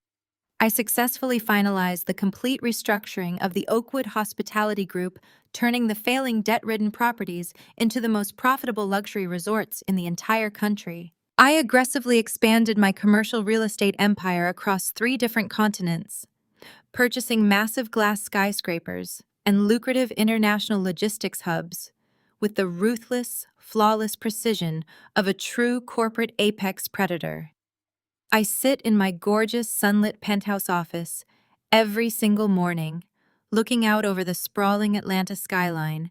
I successfully finalized the complete restructuring of the Oakwood Hospitality Group, turning the failing debt-ridden properties into the most profitable luxury resorts in the entire country. I aggressively expanded my commercial real estate empire across 3 different continents, purchasing massive glass skyscrapers and lucrative international logistics hubs with the ruthless, flawless precision of a true corporate apex predator. I sit in my gorgeous sunlit penthouse office every single morning, looking out over the sprawling Atlanta skyline,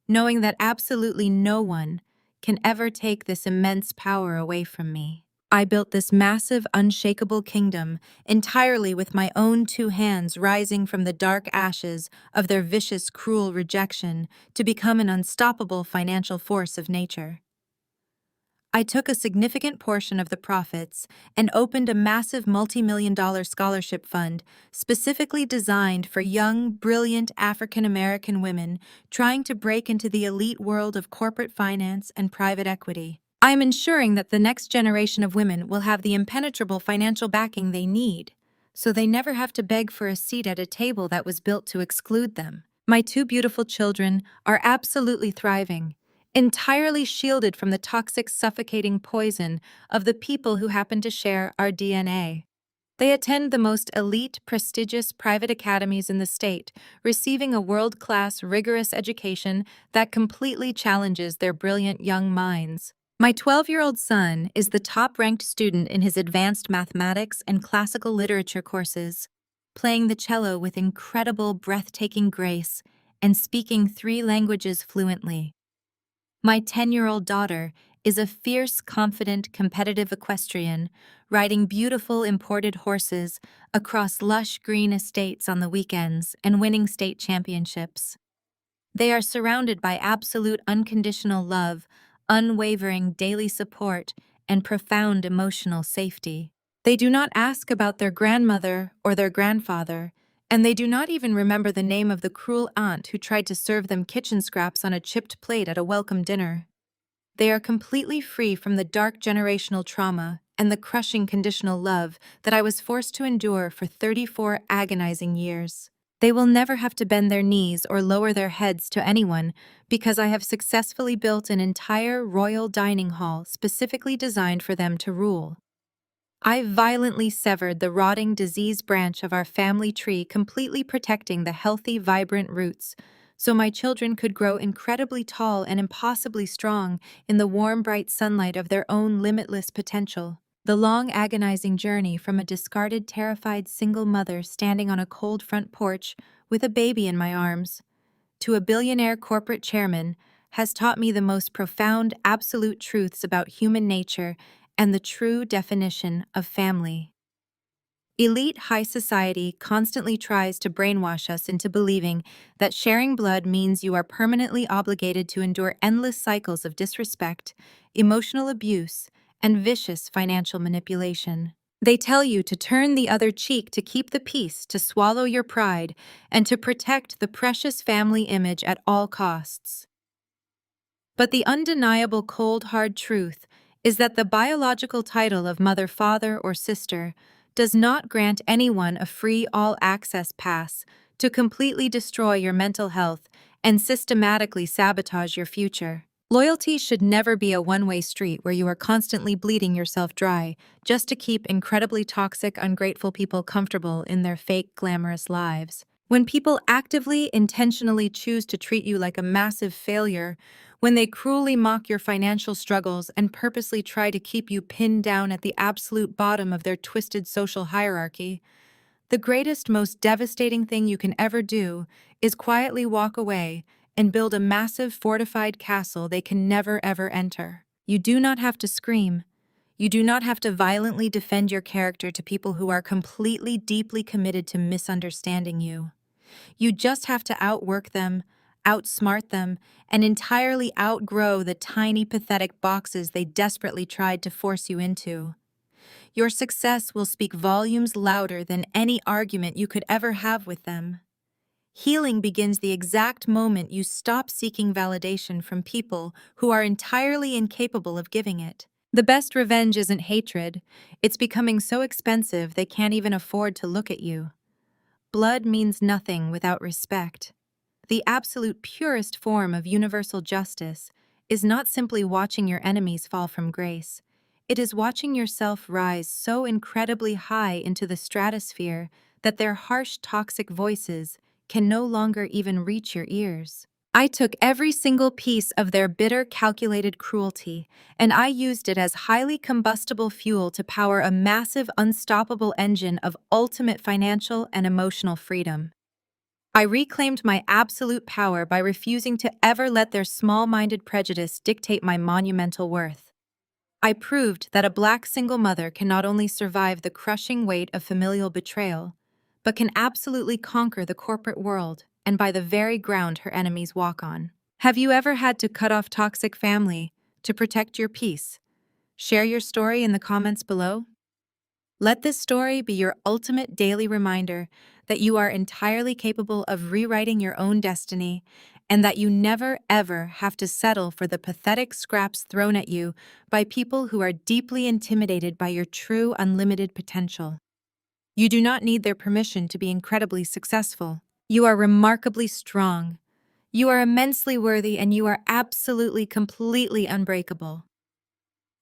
knowing that absolutely no one can ever take this immense power away from me. I built this massive, unshakable kingdom entirely with my own two hands, rising from the dark ashes of their vicious, cruel rejection to become an unstoppable financial force of nature. I took a significant portion of the profits and opened a massive multi-million-dollar scholarship fund specifically designed for young, brilliant African-American women trying to break into the elite world of corporate finance and private equity. I am ensuring that the next generation of women will have the impenetrable financial backing they need, so they never have to beg for a seat at a table that was built to exclude them. My two beautiful children are absolutely thriving, entirely shielded from the toxic, suffocating poison of the people who happen to share our DNA. They attend the most elite, prestigious private academies in the state, receiving a world-class, rigorous education that completely challenges their brilliant young minds. My 12-year-old son is the top-ranked student in his advanced mathematics and classical literature courses, playing the cello with incredible, breathtaking grace and speaking 3 languages fluently. My 10-year-old daughter is a fierce, confident, competitive equestrian, riding beautiful imported horses across lush green estates on the weekends and winning state championships. They are surrounded by absolute unconditional love, unwavering daily support, and profound emotional safety. They do not ask about their grandmother or their grandfather, and they do not even remember the name of the cruel aunt who tried to serve them kitchen scraps on a chipped plate at a welcome dinner. They are completely free from the dark generational trauma and the crushing conditional love that I was forced to endure for 34 agonizing years. They will never have to bend their knees or lower their heads to anyone because I have successfully built an entire royal dining hall specifically designed for them to rule. I violently severed the rotting disease branch of our family tree, completely protecting the healthy, vibrant roots, so my children could grow incredibly tall and impossibly strong in the warm, bright sunlight of their own limitless potential. The long, agonizing journey from a discarded, terrified single mother standing on a cold front porch with a baby in my arms to a billionaire corporate chairman has taught me the most profound, absolute truths about human nature and the true definition of family. Elite high society constantly tries to brainwash us into believing that sharing blood means you are permanently obligated to endure endless cycles of disrespect, emotional abuse, and vicious financial manipulation. They tell you to turn the other cheek to keep the peace, to swallow your pride, and to protect the precious family image at all costs. But the undeniable cold, hard truth is that the biological title of mother, father, or sister does not grant anyone a free all-access pass to completely destroy your mental health and systematically sabotage your future. Loyalty should never be a one-way street where you are constantly bleeding yourself dry just to keep incredibly toxic, ungrateful people comfortable in their fake, glamorous lives. When people actively, intentionally choose to treat you like a massive failure, when they cruelly mock your financial struggles and purposely try to keep you pinned down at the absolute bottom of their twisted social hierarchy, the greatest, most devastating thing you can ever do is quietly walk away and build a massive fortified castle they can never ever enter. You do not have to scream. You do not have to violently defend your character to people who are completely, deeply committed to misunderstanding you. You just have to outwork them, outsmart them, and entirely outgrow the tiny, pathetic boxes they desperately tried to force you into. Your success will speak volumes louder than any argument you could ever have with them. Healing begins the exact moment you stop seeking validation from people who are entirely incapable of giving it. The best revenge isn't hatred. It's becoming so expensive they can't even afford to look at you. Blood means nothing without respect. The absolute purest form of universal justice is not simply watching your enemies fall from grace. It is watching yourself rise so incredibly high into the stratosphere that their harsh, toxic voices can no longer even reach your ears. I took every single piece of their bitter, calculated cruelty, and I used it as highly combustible fuel to power a massive, unstoppable engine of ultimate financial and emotional freedom. I reclaimed my absolute power by refusing to ever let their small-minded prejudice dictate my monumental worth. I proved that a Black single mother can not only survive the crushing weight of familial betrayal, but can absolutely conquer the corporate world and by the very ground her enemies walk on. Have you ever had to cut off toxic family to protect your peace? Share your story in the comments below. Let this story be your ultimate daily reminder that you are entirely capable of rewriting your own destiny and that you never ever have to settle for the pathetic scraps thrown at you by people who are deeply intimidated by your true unlimited potential. You do not need their permission to be incredibly successful. You are remarkably strong. You are immensely worthy and you are absolutely, completely unbreakable.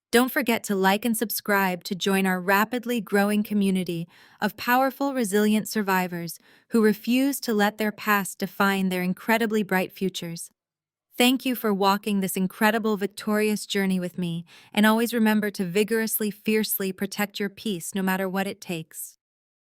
Don't forget to like and subscribe to join our rapidly growing community of powerful, resilient survivors who refuse to let their past define their incredibly bright futures. Thank you for walking this incredible, victorious journey with me, and always remember to vigorously, fiercely protect your peace no matter what it takes.